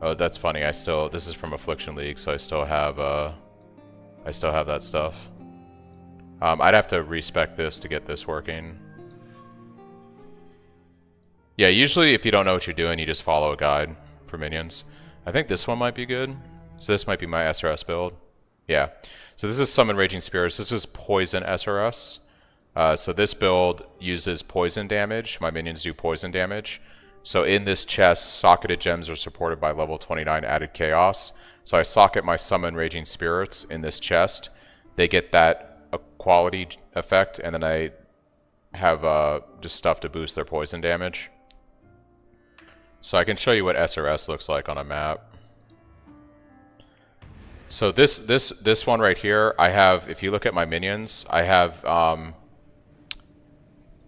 Oh, that's funny. This is from Affliction League, so I still have that stuff. I'd have to respec this to get this working. Yeah, usually if you don't know what you're doing, you just follow a guide for minions. I think this one might be good. So this might be my SRS build. Yeah. So this is Summon Raging Spirits. This is Poison SRS. So this build uses poison damage. My minions do poison damage. So in this chest, socketed gems are supported by level 29 added chaos. So I socket my Summon Raging Spirits in this chest. They get that quality effect, and then I have just stuff to boost their poison damage. So I can show you what SRS looks like on a map. So this one right here, I have, if you look at my minions, I have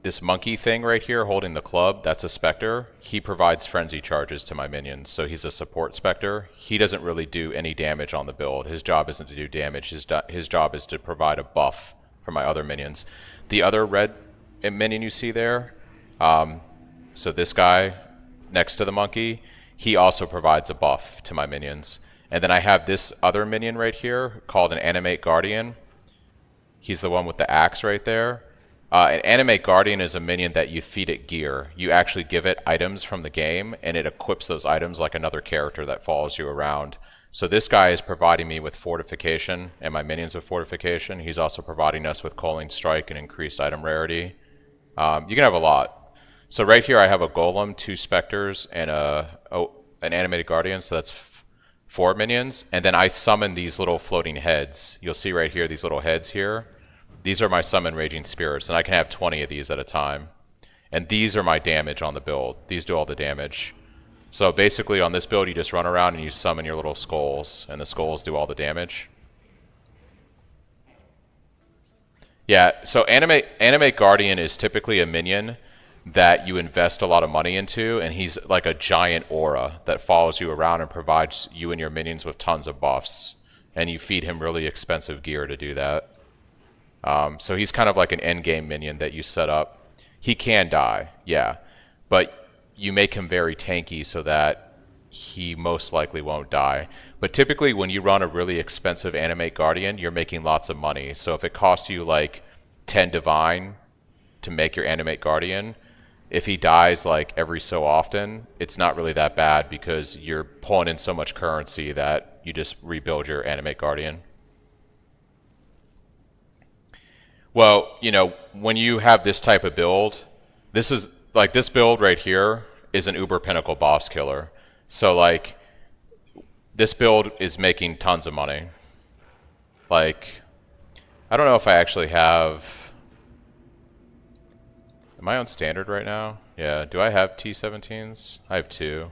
this monkey thing right here holding the club. That's a Spectre. He provides frenzy charges to my minions, so he's a support Spectre. He doesn't really do any damage on the build. His job isn't to do damage. His job is to provide a buff for my other minions. The other red minion you see there, so this guy next to the monkey, he also provides a buff to my minions. And then I have this other minion right here called an Animate Guardian. He's the one with the axe right there. An Animate Guardian is a minion that you feed it gear. You actually give it items from the game, and it equips those items like another character that follows you around. So this guy is providing me with fortification, and my minions with fortification. He's also providing us with Culling Strike and increased item rarity. You can have a lot. So right here I have a Golem, 2 Spectres, and an Animated Guardian, so that's 4 minions. And then I summon these little floating heads. You'll see right here, these little heads here. These are my Summon Raging Spirits, and I can have 20 of these at a time. And these are my damage on the build. These do all the damage. So basically on this build, you just run around and you summon your little skulls, and the skulls do all the damage. Yeah, so Animate Guardian is typically a minion that you invest a lot of money into, and he's like a giant aura that follows you around and provides you and your minions with tons of buffs. And you feed him really expensive gear to do that. So he's kind of like an endgame minion that you set up. He can die, yeah, but you make him very tanky so that he most likely won't die. But typically when you run a really expensive Animate Guardian, you're making lots of money. So if it costs you like 10 Divine to make your Animate Guardian, if he dies like every so often, it's not really that bad because you're pulling in so much currency that you just rebuild your Animate Guardian. Well, you know, when you have this type of build, this is like this build right here is an Uber Pinnacle boss killer. So like this build is making tons of money. Like, I don't know if I actually have Am I on standard right now? Yeah. Do I have T17s? I have 2.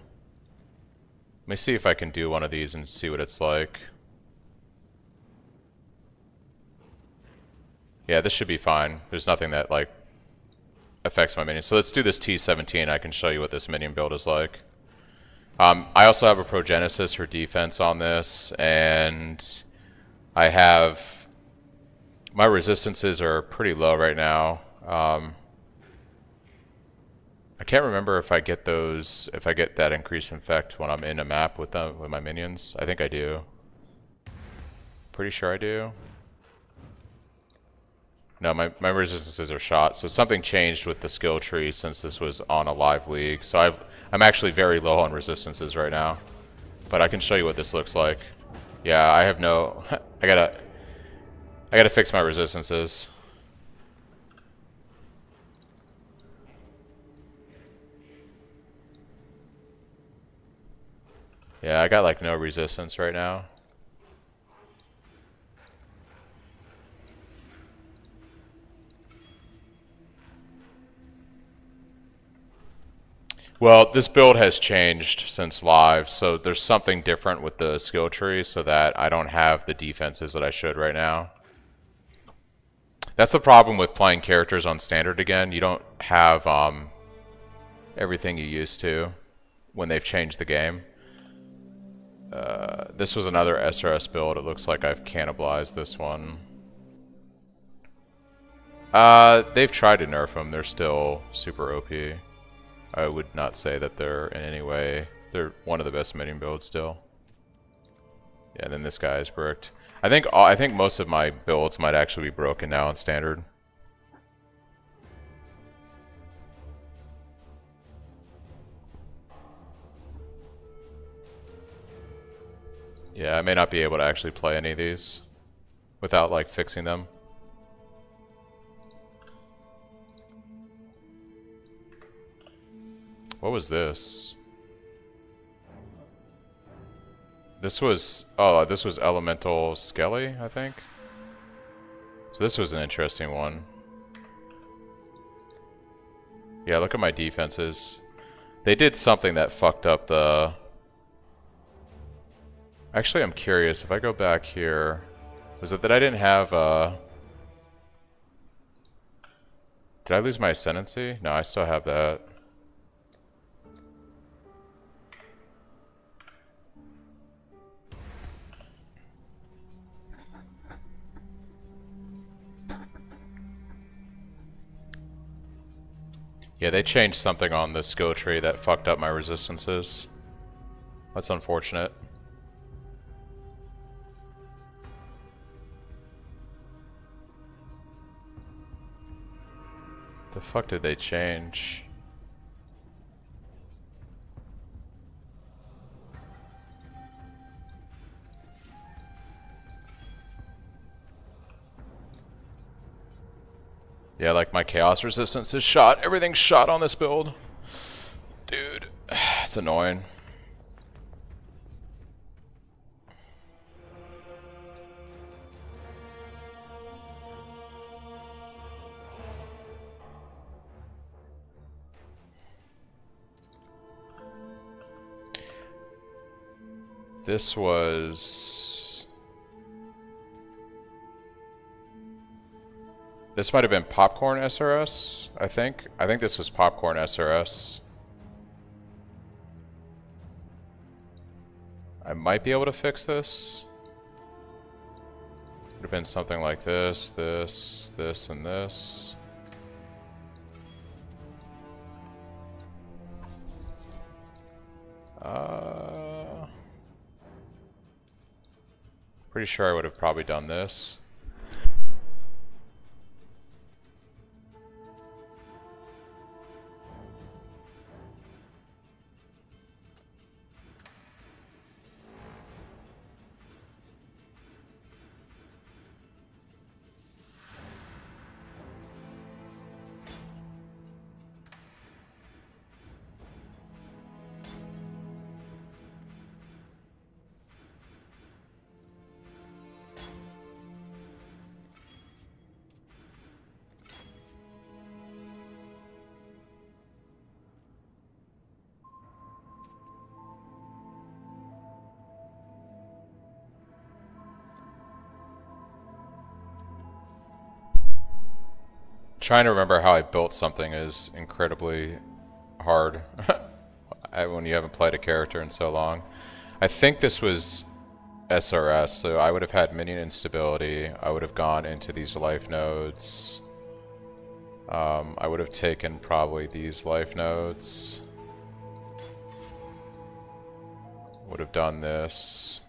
Let me see if I can do one of these and see what it's like. Yeah, this should be fine. There's nothing that, like, affects my minions. So let's do this T17. I can show you what this minion build is like. I also have a Progenesis for defense on this, and I have... my resistances are pretty low right now. I can't remember if I get those, if I get that increased infect when I'm in a map with them, with my minions. I think I do. Pretty sure I do. No, my resistances are shot. So something changed with the skill tree since this was on a live league. So I'm actually very low on resistances right now. But I can show you what this looks like. Yeah, I have no... I gotta fix my resistances. Yeah, I got like no resistance right now. Well, this build has changed since live, so there's something different with the skill tree so that I don't have the defenses that I should right now. That's the problem with playing characters on standard again. You don't have everything you used to when they've changed the game. This was another SRS build. It looks like I've cannibalized this one. They've tried to nerf them. They're still super OP. I would not say that they're in any way... they're one of the best minion builds still. Yeah, and then this guy is bricked. I think most of my builds might actually be broken now on standard. Yeah, I may not be able to actually play any of these without like fixing them. What was this? This was, oh, this was Elemental Skelly, I think. So this was an interesting one. Yeah, look at my defenses. They did something that fucked up the... Actually, I'm curious, if I go back here... Was it that I didn't have, Did I lose my Ascendancy? No, I still have that. Yeah, they changed something on the skill tree that fucked up my resistances. That's unfortunate. The fuck did they change? Yeah, like my chaos resistance is shot. Everything's shot on this build. Dude, it's annoying. This was... This might have been Popcorn SRS, I think. I think this was Popcorn SRS. I might be able to fix this. Would have been something like this, this, this, and this. Pretty sure I would have probably done this. Trying to remember how I built something is incredibly hard when you haven't played a character in so long. I think this was SRS, so I would have had minion instability. I would have gone into these life nodes. I would have taken probably these life nodes. Would have done this.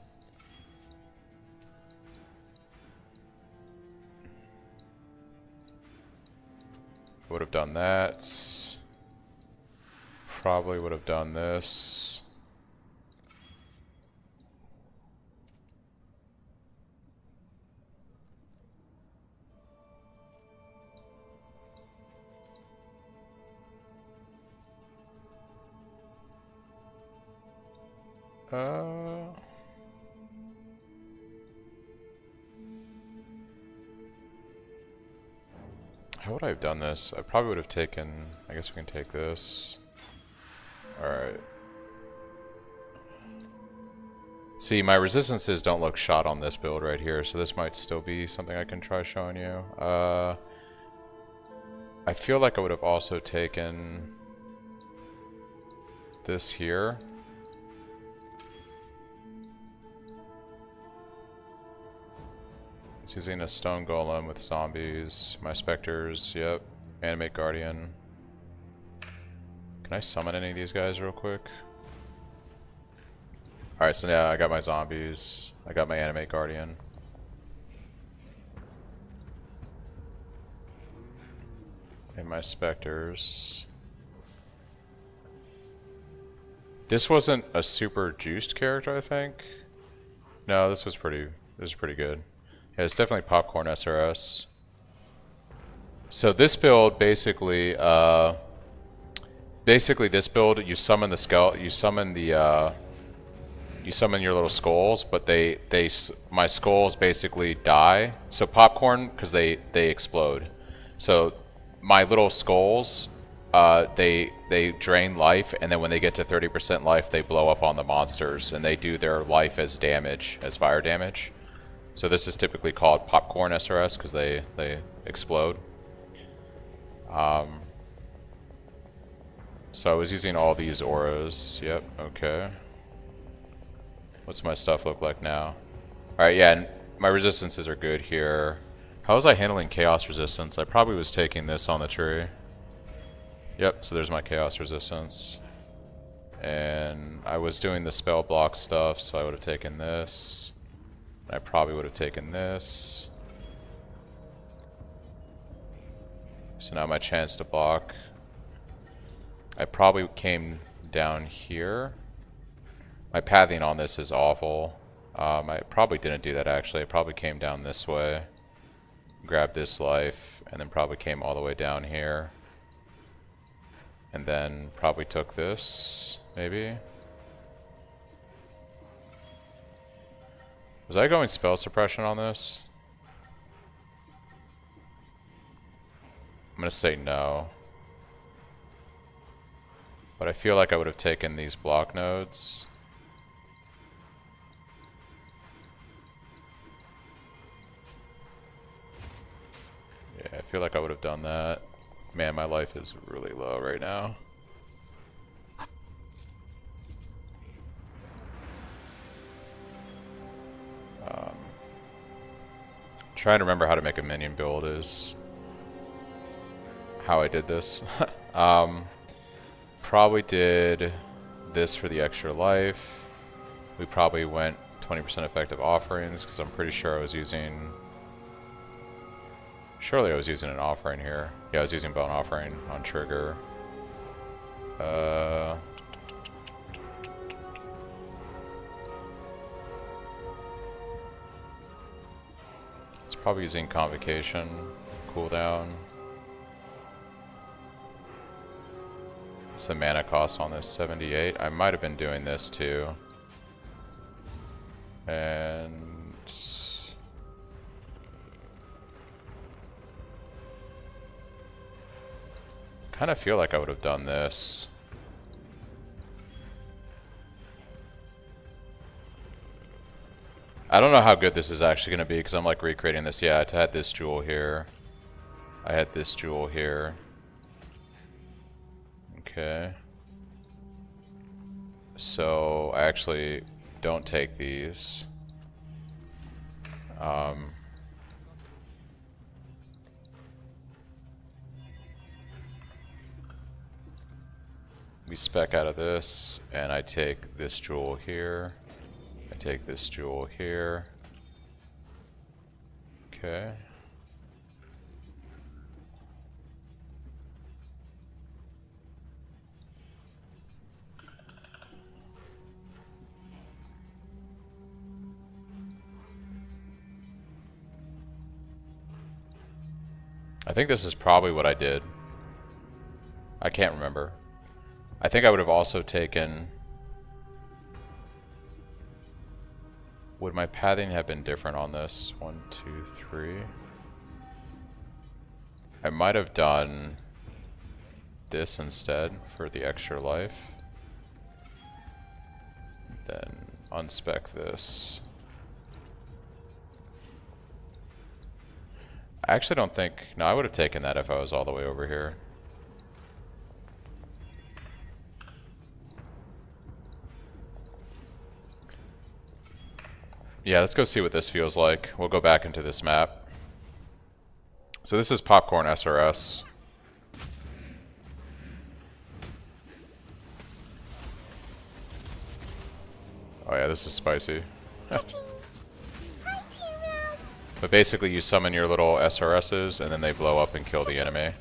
Would have done that. Probably would have done this. How would I have done this? I probably would have taken... I guess we can take this. Alright. See, my resistances don't look shot on this build right here, so this might still be something I can try showing you. I feel like I would have also taken this here. It's using a stone golem with zombies, my specters, yep, animate guardian. Can I summon any of these guys real quick? Alright, so yeah, I got my zombies, I got my animate guardian. And my specters. This wasn't a super juiced character, I think. No, this was pretty good. Yeah, it's definitely popcorn SRS. So this build basically, this build you summon the skeleton, you summon your little skulls, but my skulls basically die. So popcorn because they explode. So my little skulls, they drain life, and then when they get to 30% life, they blow up on the monsters, and they do their life as damage, as fire damage. So this is typically called popcorn SRS because they explode. So I was using all these auras. Yep, okay. What's my stuff look like now? Alright, yeah, and my resistances are good here. How was I handling chaos resistance? I probably was taking this on the tree. Yep, so there's my chaos resistance. And I was doing the spell block stuff, so I would have taken this. I probably would have taken this. So now my chance to block. I probably came down here. My pathing on this is awful. I probably didn't do that actually. I probably came down this way, grabbed this life, and then probably came all the way down here. And then probably took this, maybe. Was I going spell suppression on this? I'm gonna say no. But I feel like I would have taken these block nodes. Yeah, I feel like I would have done that. Man, my life is really low right now. Trying to remember how to make a minion build is how I did this. Probably did this for the extra life. We probably went 20% effective offerings because I'm pretty sure I was using... Surely I was using an offering here. Yeah, I was using bone offering on trigger. It's probably using convocation, cooldown. What's the mana cost on this? 78. I might have been doing this too. And kind of feel like I would have done this. I don't know how good this is actually going to be because I'm like recreating this. Yeah, I had this jewel here. I had this jewel here. Okay. So I actually don't take these. We spec out of this, and I take this jewel here. I take this jewel here. Okay. I think this is probably what I did. I can't remember. I think I would have also taken... Would my pathing have been different on this? 1, 2, 3. I might have done this instead for the extra life. Then unspec this. I actually don't think... No, I would have taken that if I was all the way over here. Yeah, let's go see what this feels like. We'll go back into this map. So this is Popcorn SRS. Oh yeah, this is spicy. But basically you summon your little SRSs and then they blow up and kill the enemy.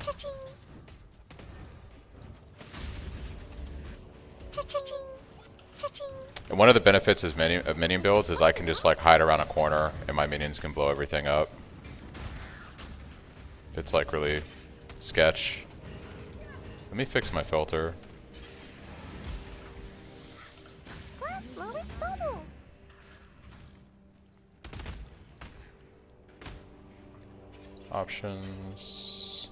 And one of the benefits of minion builds is I can just like hide around a corner and my minions can blow everything up. If it's like really sketch. Let me fix my filter. Options.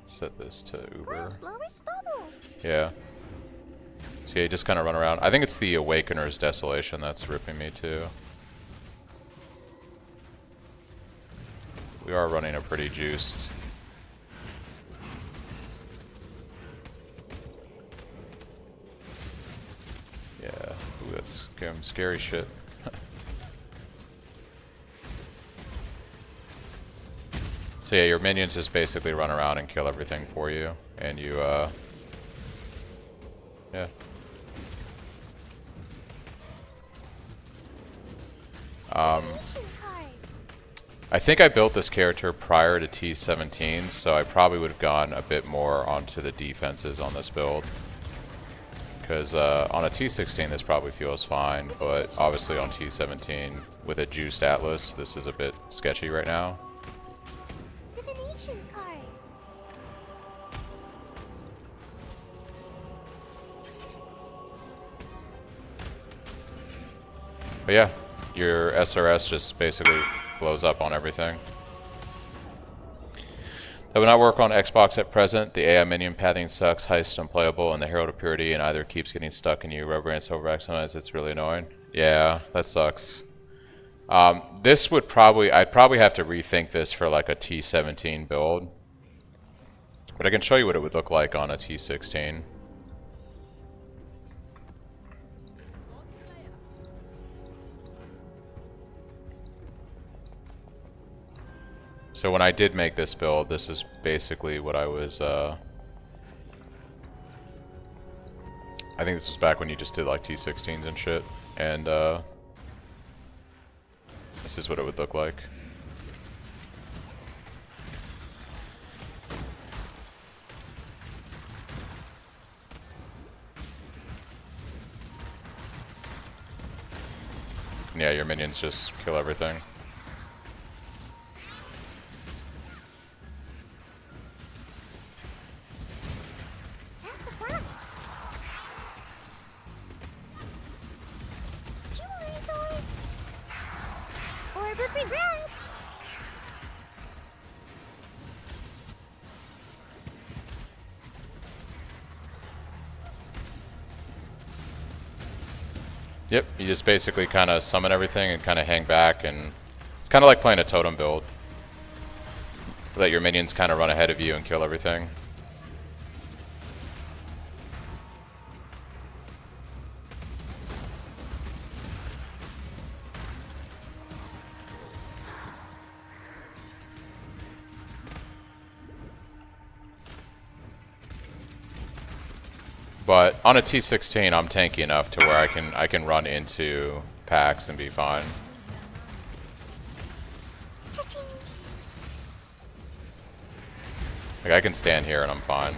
Set this to Uber. Yeah. So yeah, you just kind of run around. I think it's the Awakener's Desolation that's ripping me too. We are running a pretty juiced. Yeah, ooh, that's some scary shit. So yeah, your minions just basically run around and kill everything for you, and you, yeah. I think I built this character prior to T17, so I probably would have gone a bit more onto the defenses on this build. Because on a T16 this probably feels fine, but obviously on T17 with a juiced Atlas, this is a bit sketchy right now. But yeah, your SRS just basically blows up on everything. That would not work on Xbox at present. The AI minion pathing sucks, heist unplayable, and the Herald of Purity and either keeps getting stuck and you rubber ants over maximize. It's really annoying. Yeah, that sucks. This would probably, I'd probably have to rethink this for like a T17 build. But I can show you what it would look like on a T16. So when I did make this build, this is basically what I was, I think this was back when you just did like T16s and shit, and this is what it would look like. And yeah, your minions just kill everything. Yep, you just basically kind of summon everything and kind of hang back, and it's kind of like playing a totem build. Let your minions kind of run ahead of you and kill everything. But on a T16, I'm tanky enough to where I can run into packs and be fine. Like I can stand here and I'm fine.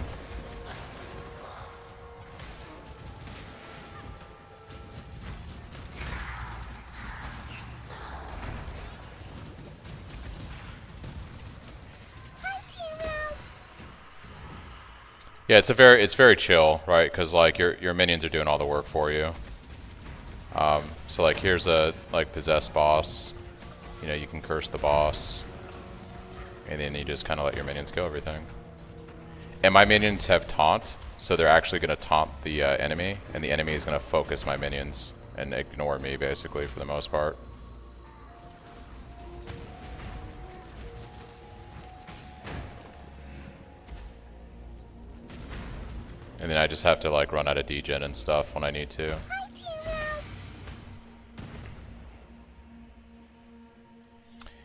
Yeah, it's very chill, right? Because like your minions are doing all the work for you. So like here's a like possessed boss. You know, you can curse the boss, and then you just kind of let your minions kill everything. And my minions have taunt, so they're actually going to taunt the enemy, and the enemy is going to focus my minions and ignore me basically for the most part. And then I just have to like run out of degen and stuff when I need to.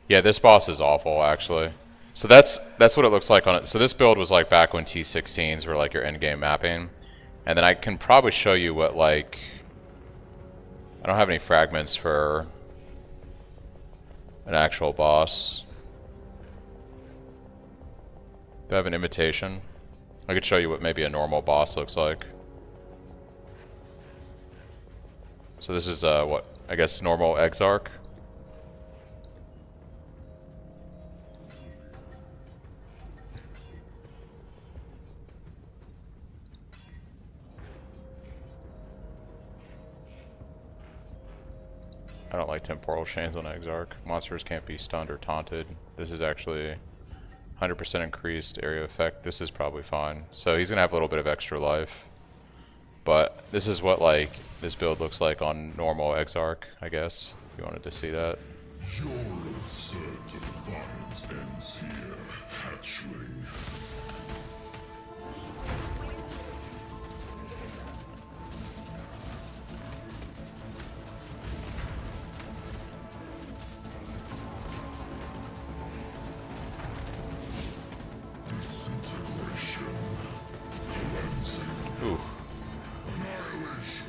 Yeah, this boss is awful actually. So that's what it looks like on it. So this build was like back when T16s were like your end game mapping. And then I can probably show you what like I don't have any fragments for an actual boss. Do I have an imitation? I could show you what maybe a normal boss looks like. So this is what I guess normal Exarch. I don't like temporal chains on Exarch. Monsters can't be stunned or taunted. This is actually 100% increased area effect. This is probably fine. So he's gonna have a little bit of extra life. But this is what like this build looks like on normal Exarch, I guess, if you wanted to see that. Your absurd defiance ends here, hatchling. Disintegration. Cleansing. Ooh. Annihilation.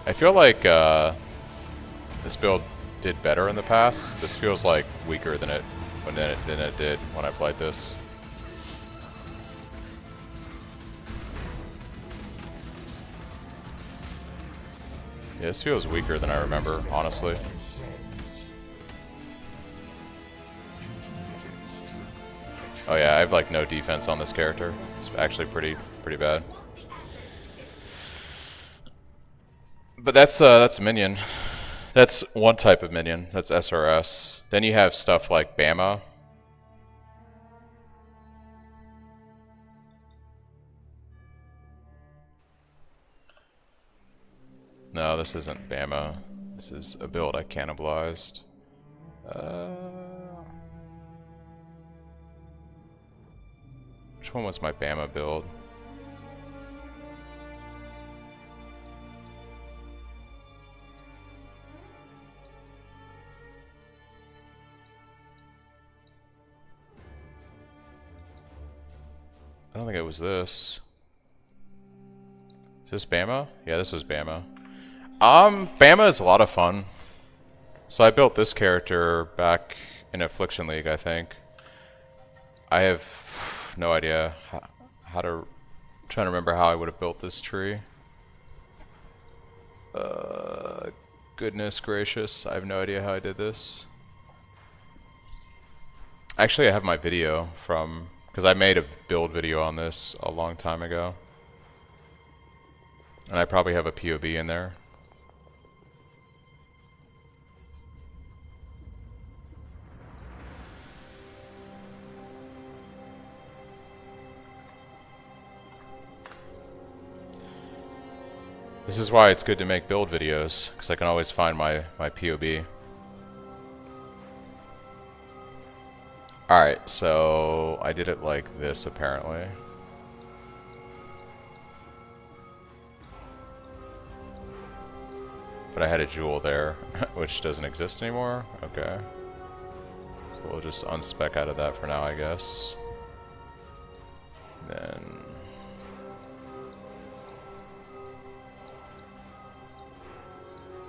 I feel like this build did better in the past. This feels like weaker than it did when I played this. Yeah, this feels weaker than I remember, honestly. Oh yeah, I have like no defense on this character. It's actually pretty bad. But that's a minion. That's one type of minion. That's SRS. Then you have stuff like Bama. No, this isn't Bama. This is a build I cannibalized. Which one was my Bama build? I don't think it was this. Is this Bama? Yeah, this was Bama. Bama is a lot of fun. So I built this character back in Affliction League, I think. I have no idea how to... I'm trying to remember how I would have built this tree. Goodness gracious, I have no idea how I did this. Actually, I have my video from... because I made a build video on this a long time ago. And I probably have a POV in there. This is why it's good to make build videos, because I can always find my POB. Alright, so I did it like this apparently. But I had a jewel there, which doesn't exist anymore. Okay. So we'll just unspec out of that for now, I guess. Then...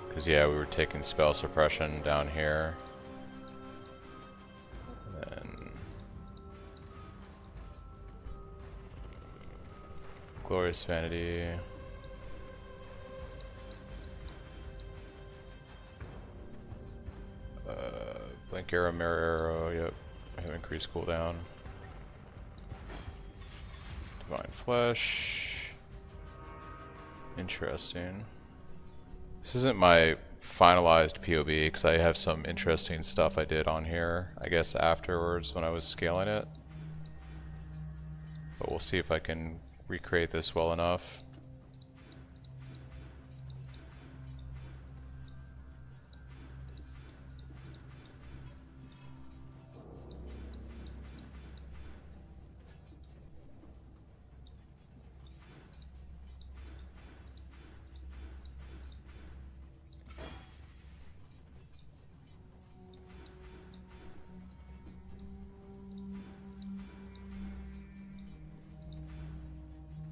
because yeah, we were taking spell suppression down here. Then... glorious vanity. Blink arrow, mirror arrow, yep. I have increased cooldown. Divine flesh. Interesting. This isn't my finalized POB because I have some interesting stuff I did on here, I guess afterwards when I was scaling it. But we'll see if I can recreate this well enough.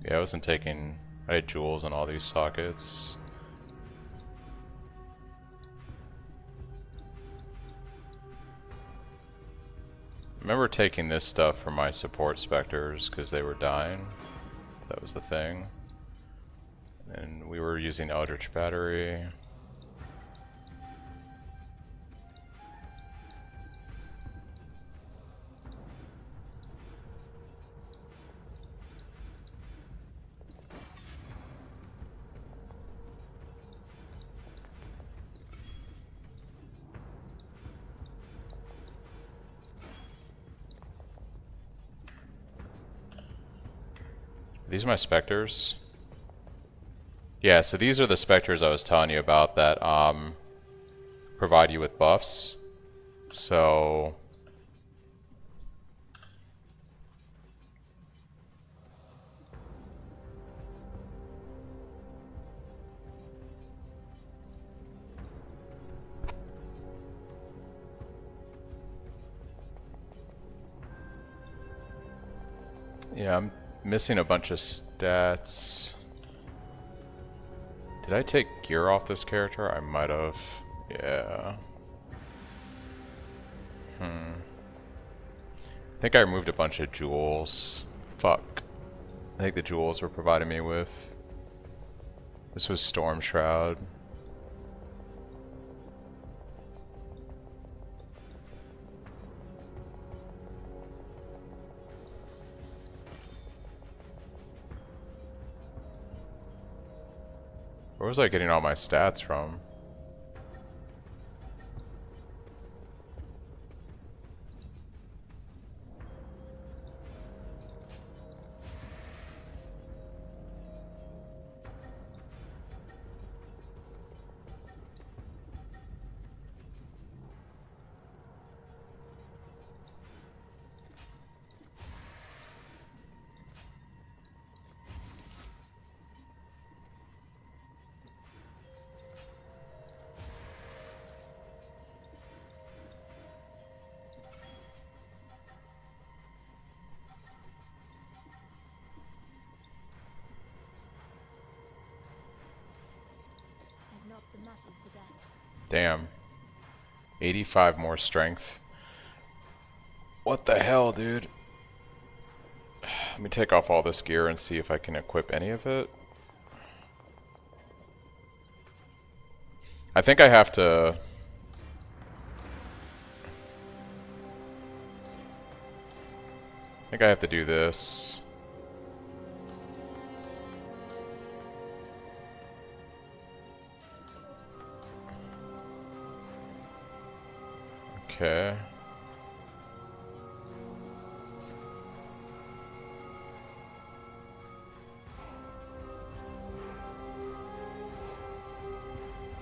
Yeah, I wasn't taking... I had jewels in all these sockets. I remember taking this stuff for my support specters because they were dying. That was the thing. And we were using Eldritch Battery. These are my specters. Yeah, so these are the specters I was telling you about that provide you with buffs. So yeah, I'm missing a bunch of stats. Did I take gear off this character? I might have. Yeah. I think I removed a bunch of jewels. Fuck. I think the jewels were providing me with. This was Storm Shroud. Where was I getting all my stats from? I've not the muscle for that. Damn. 85 more strength. What the hell, dude? Let me take off all this gear and see if I can equip any of it. I think I have to... I think I have to do this. Okay.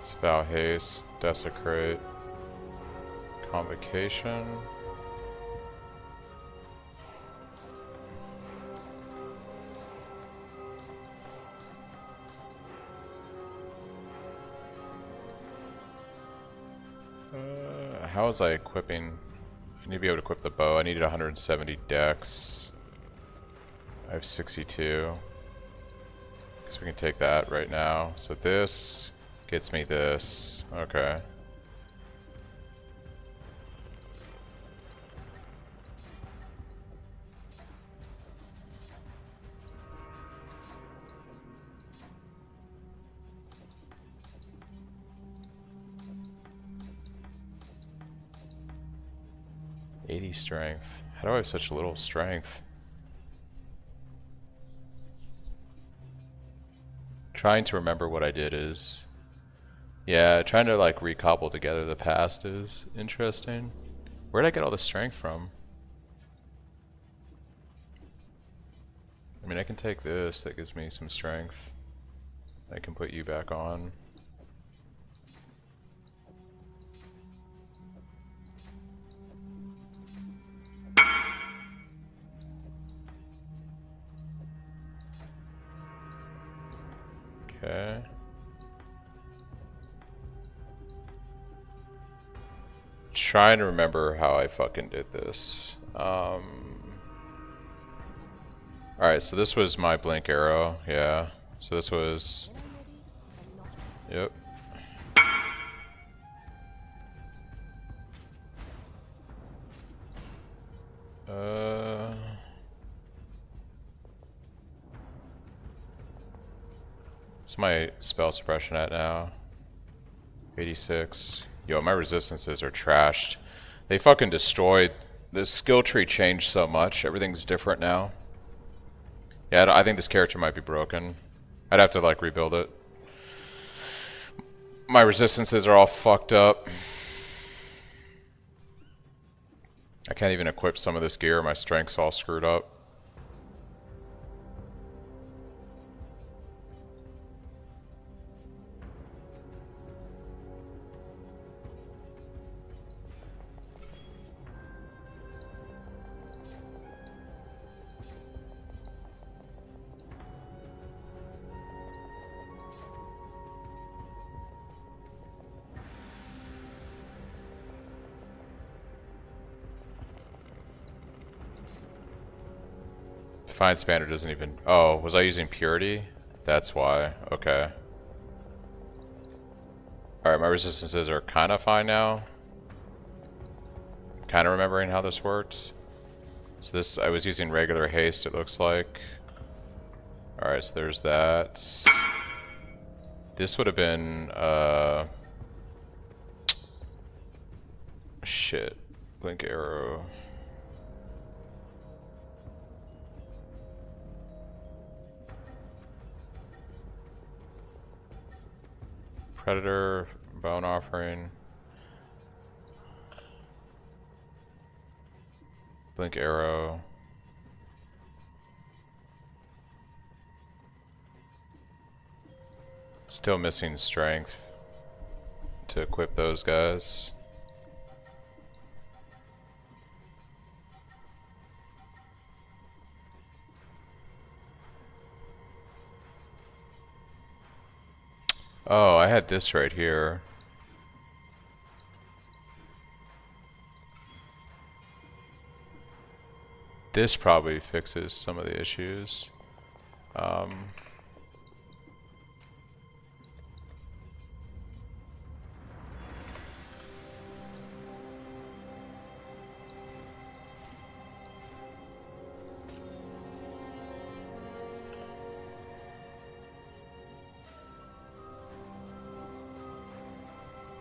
It's Val Haste, Desecrate, Convocation. How was I equipping? I need to be able to equip the bow. I needed 170 dex. I have 62. Guess we can take that right now. So this gets me this. Okay. $80 strength. How do I have such little strength? Trying to remember what I did is... Yeah, trying to like recobble together the past is interesting. Where did I get all the strength from? I mean, I can take this, that gives me some strength. I can put you back on. Okay. Trying to remember how I fucking did this. Alright, so this was my blink arrow, yeah. So this was... Yep. What's my spell suppression at now? 86. Yo, my resistances are trashed. They fucking destroyed... The skill tree changed so much. Everything's different now. Yeah, I think this character might be broken. I'd have to like rebuild it. My resistances are all fucked up. I can't even equip some of this gear. My strength's all screwed up. Defiance banner doesn't even... Oh, was I using purity? That's why. Okay. Alright, my resistances are kind of fine now. Kind of remembering how this worked. So this, I was using regular haste, it looks like. Alright, so there's that. This would have been, shit. Blink arrow. Predator, bone offering. Blink arrow. Still missing strength to equip those guys. Oh, I had this right here. This probably fixes some of the issues.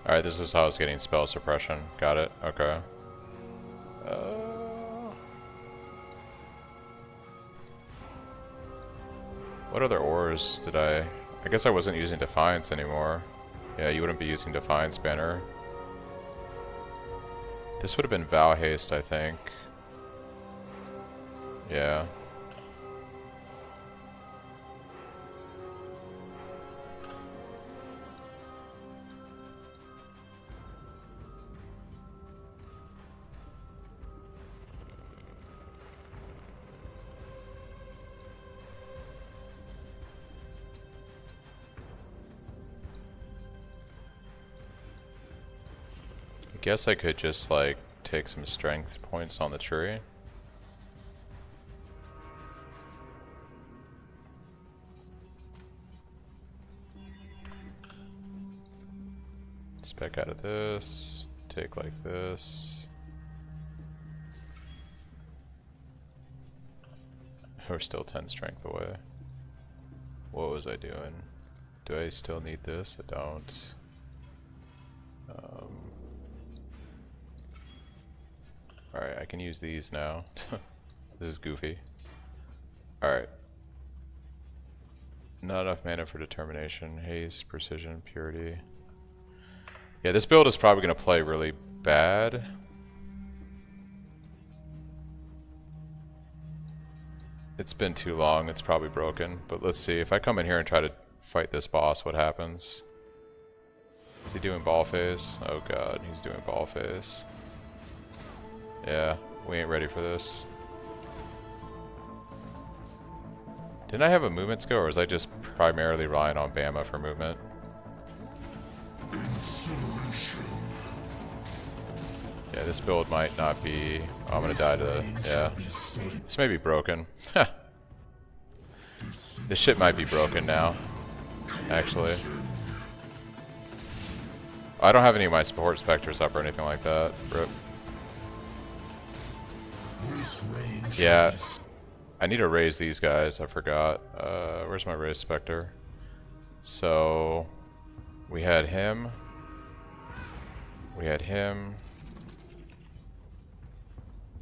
Alright, this is how I was getting spell suppression. Got it. Okay. What other ores did I guess I wasn't using Defiance anymore. Yeah, you wouldn't be using Defiance banner. This would have been Val Haste, I think. Yeah. guess I could just like take some strength points on the tree. Spec out of this, take like this. We're still 10 strength away. What was I doing? Do I still need this? I don't. Alright, I can use these now. This is goofy. Alright. Not enough mana for determination, haste, precision, purity. Yeah, this build is probably going to play really bad. It's been too long, it's probably broken. But let's see, if I come in here and try to fight this boss, what happens? Is he doing ball phase? Oh god, he's doing ball phase. Yeah, we ain't ready for this. Didn't I have a movement skill, or was I just primarily relying on Bama for movement? Yeah, this build might not be... Oh, I'm gonna die to... Yeah. This may be broken. This shit might be broken now. Actually. I don't have any of my support specters up or anything like that. Rip. Yeah. I need to raise these guys, I forgot. Where's my raise specter? So... We had him. We had him.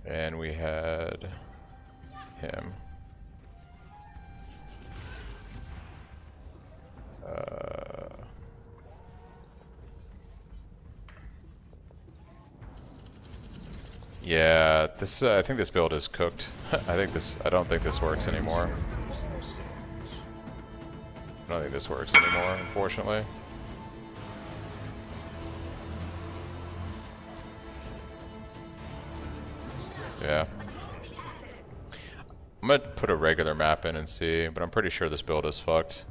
And we had him. Yeah, this I think this build is cooked. I don't think this works anymore. I don't think this works anymore, unfortunately. Yeah. I'm gonna put a regular map in and see, but I'm pretty sure this build is fucked.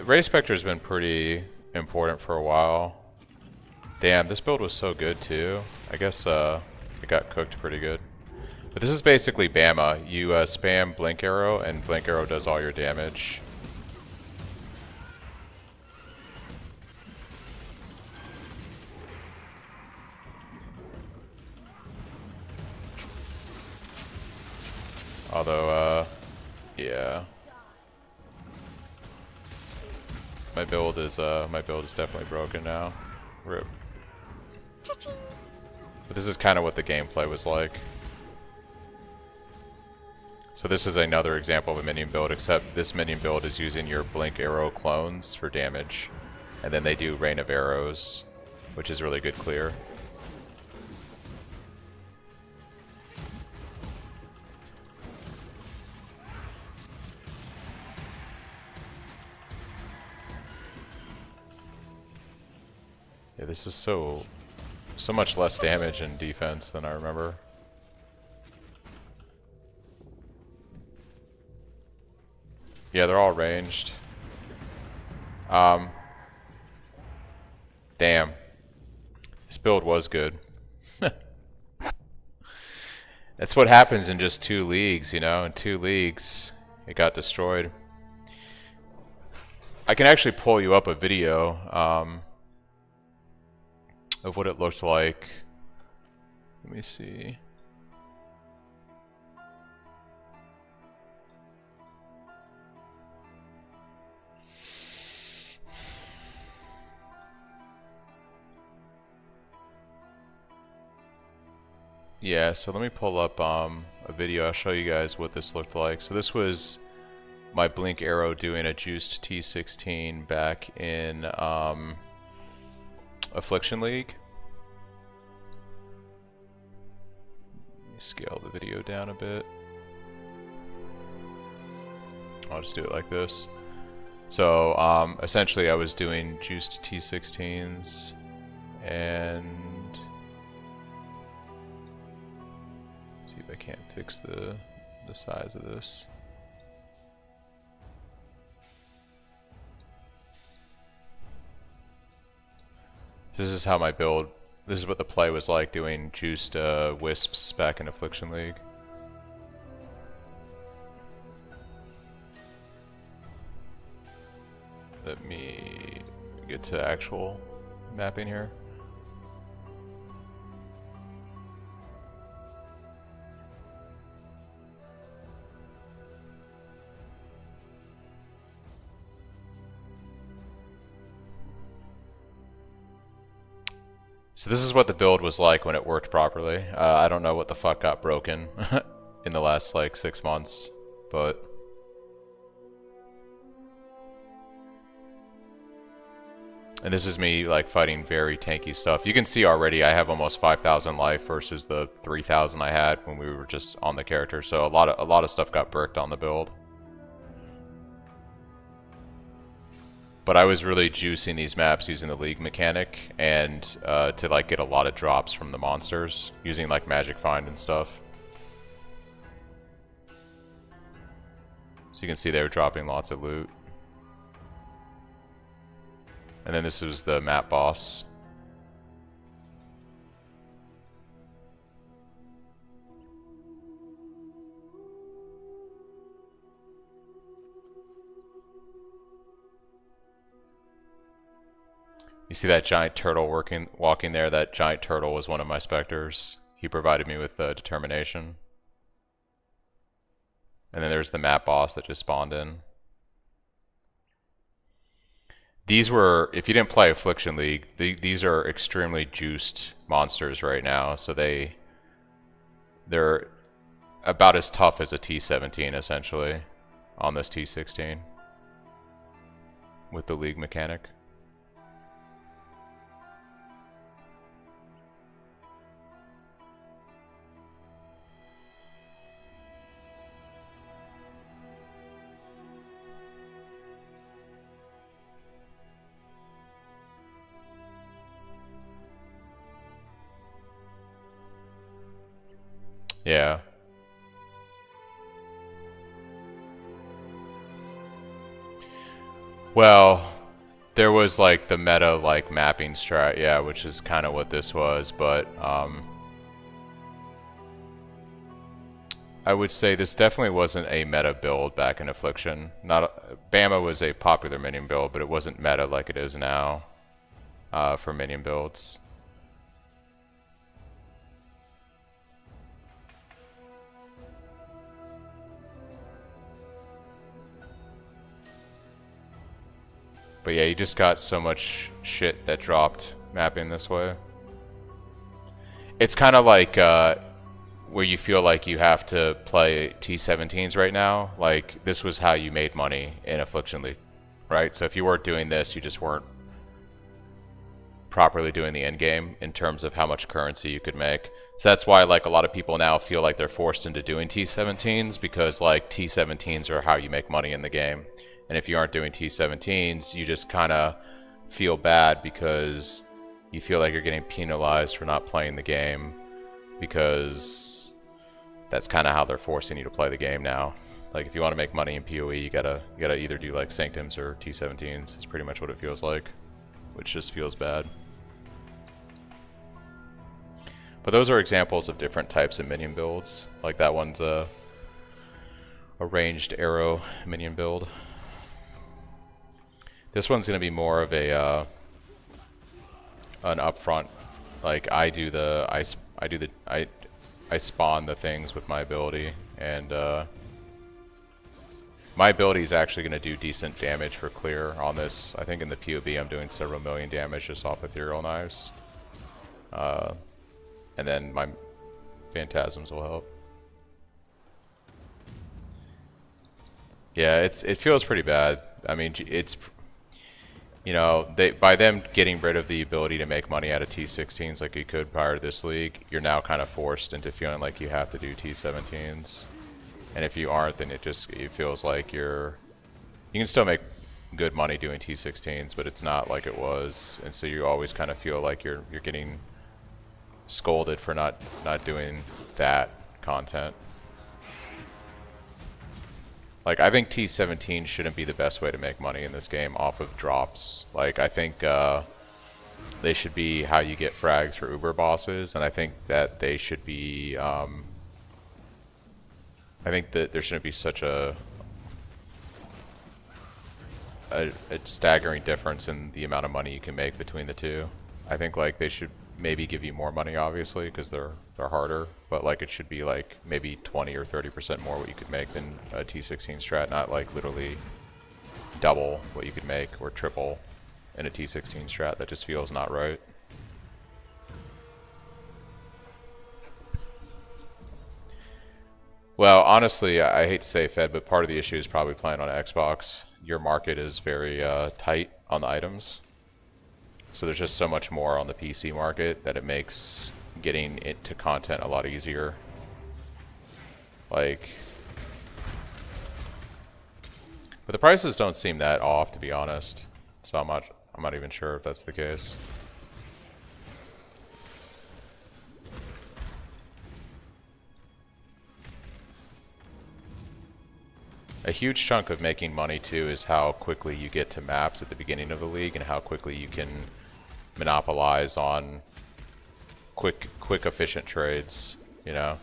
Ray Spectre's been pretty important for a while. Damn, this build was so good too. I guess it got cooked pretty good. But this is basically Bama. You spam Blink Arrow, and Blink Arrow does all your damage. Although, yeah. My build is definitely broken now. Rip. But this is kind of what the gameplay was like. So this is another example of a minion build, except this minion build is using your Blink Arrow clones for damage. And then they do Rain of Arrows, which is really good clear. Yeah, this is so much less damage and defense than I remember. Yeah, they're all ranged. Damn. This build was good. That's what happens in just 2 leagues, you know? In 2 leagues, it got destroyed. I can actually pull you up a video of what it looked like. Let me see. Yeah, so let me pull up a video. I'll show you guys what this looked like. So this was my Blink Arrow doing a juiced T16 back in Affliction League. Let me scale the video down a bit. I'll just do it like this. So essentially I was doing juiced T16s and see if I can't fix the the size of this. This is how my build, this is what the play was like doing juiced wisps back in Affliction League. Let me get to actual mapping here. So this is what the build was like when it worked properly. I don't know what the fuck got broken in the last like 6 months, but and this is me like fighting very tanky stuff. You can see already I have almost 5,000 life versus the 3,000 I had when we were just on the character. So a lot of stuff got bricked on the build. But I was really juicing these maps using the League mechanic and to like get a lot of drops from the monsters using like Magic Find and stuff. So you can see they were dropping lots of loot. And then this was the map boss. You see that giant turtle walking there? That giant turtle was one of my specters. He provided me with determination. And then there's the map boss that just spawned in. These were, if you didn't play Affliction League, these are extremely juiced monsters right now. So they're about as tough as a T17 essentially on this T16 with the League mechanic. Yeah. Well, there was like the meta like mapping strat, yeah, which is kind of what this was, but I would say this definitely wasn't a meta build back in Affliction. Bama was a popular minion build, but it wasn't meta like it is now for minion builds. But yeah, you just got so much shit that dropped mapping this way. It's kind of like where you feel like you have to play T17s right now. Like, this was how you made money in Affliction League, right? So if you weren't doing this, you just weren't properly doing the end game in terms of how much currency you could make. So that's why like a lot of people now feel like they're forced into doing T17s, because like T17s are how you make money in the game. And if you aren't doing T17s, you just kind of feel bad because you feel like you're getting penalized for not playing the game, because that's kind of how they're forcing you to play the game now. Like, if you want to make money in PoE, you gotta either do like Sanctums or T17s. It's pretty much what it feels like, which just feels bad. But those are examples of different types of minion builds. Like that one's a ranged arrow minion build. This one's gonna be more of a an upfront, like I spawn the things with my ability, and my ability is actually gonna do decent damage for clear on this. I think in the PoB I'm doing several million damage just off Ethereal Knives, and then my Phantasms will help. Yeah, it feels pretty bad. I mean, it's, you know, by them getting rid of the ability to make money out of T16s like you could prior to this league, you're now kind of forced into feeling like you have to do T17s. And if you aren't, then it feels like you can still make good money doing T16s, but it's not like it was. And so you always kind of feel like you're getting scolded for not doing that content. Like, I think T17 shouldn't be the best way to make money in this game off of drops. Like, I think they should be how you get frags for Uber bosses, and I think that they should be, I think that there shouldn't be such a staggering difference in the amount of money you can make between the two. I think, like, they should maybe give you more money, obviously, because they're harder, but like it should be like maybe 20 or 30% more what you could make than a T16 strat, not like literally double what you could make or triple in a T16 strat. That just feels not right. Well, honestly, I hate to say Fed, but part of the issue is probably playing on Xbox. Your market is very tight on the items. So there's just so much more on the PC market that it makes getting into content a lot easier. Like, but the prices don't seem that off, to be honest. So I'm not even sure if that's the case. A huge chunk of making money too is how quickly you get to maps at the beginning of the league and how quickly you can monopolize on quick efficient trades, you know.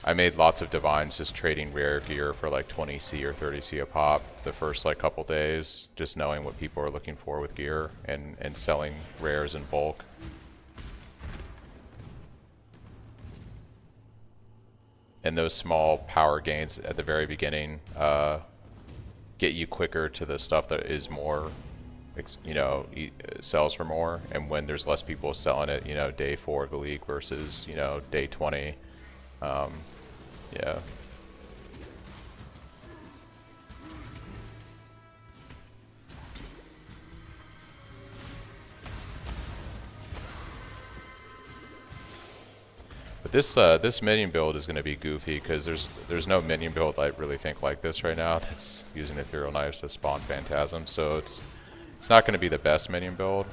I made lots of divines just trading rare gear for like 20C or 30C a pop the first like couple days, just knowing what people are looking for with gear and selling rares in bulk. And those small power gains at the very beginning get you quicker to the stuff that is more, you know, sells for more. And when there's less people selling it, you know, day 4 of the league versus, you know, day 20, yeah. But this minion build is going to be goofy because there's no minion build I really think like this right now that's using ethereal knives to spawn phantasms. So it's not going to be the best minion build.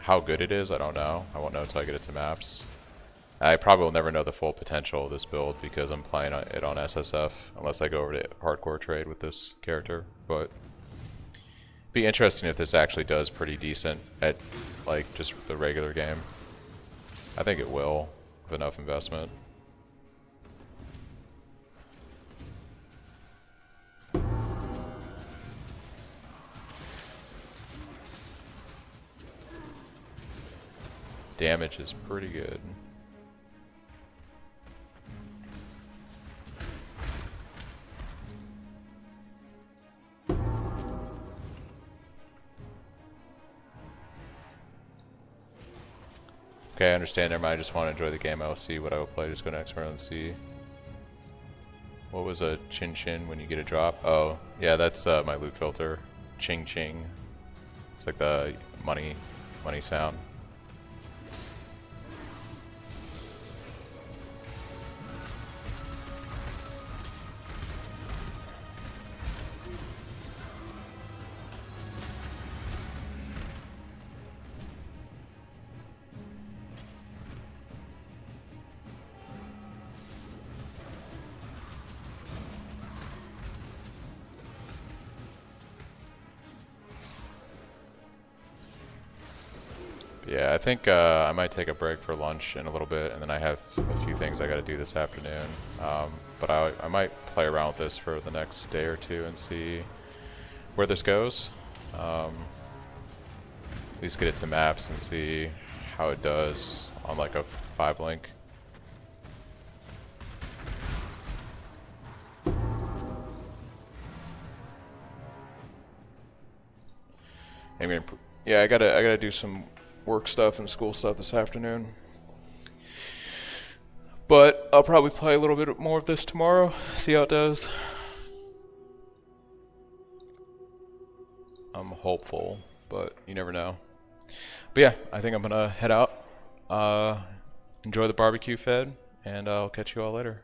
How good it is, I don't know. I won't know until I get it to maps. I probably will never know the full potential of this build because I'm playing it on SSF unless I go over to hardcore trade with this character. But it'd be interesting if this actually does pretty decent at like just the regular game. I think it will with enough investment. Damage is pretty good. Okay, I understand. Never mind. I just want to enjoy the game. I will see what I will play. Just go next round and see. What was a chin chin when you get a drop? Oh, yeah, that's my loot filter. Ching ching. It's like the money sound. Yeah, I think I might take a break for lunch in a little bit, and then I have a few things I got to do this afternoon. But I might play around with this for the next day or two and see where this goes. At least get it to maps and see how it does on like a 5-link. I mean, yeah, I gotta do some work stuff and school stuff this afternoon. But I'll probably play a little bit more of this tomorrow, see how it does. I'm hopeful, but you never know. But yeah, I think I'm gonna head out. Enjoy the barbecue, Fed, and I'll catch you all later.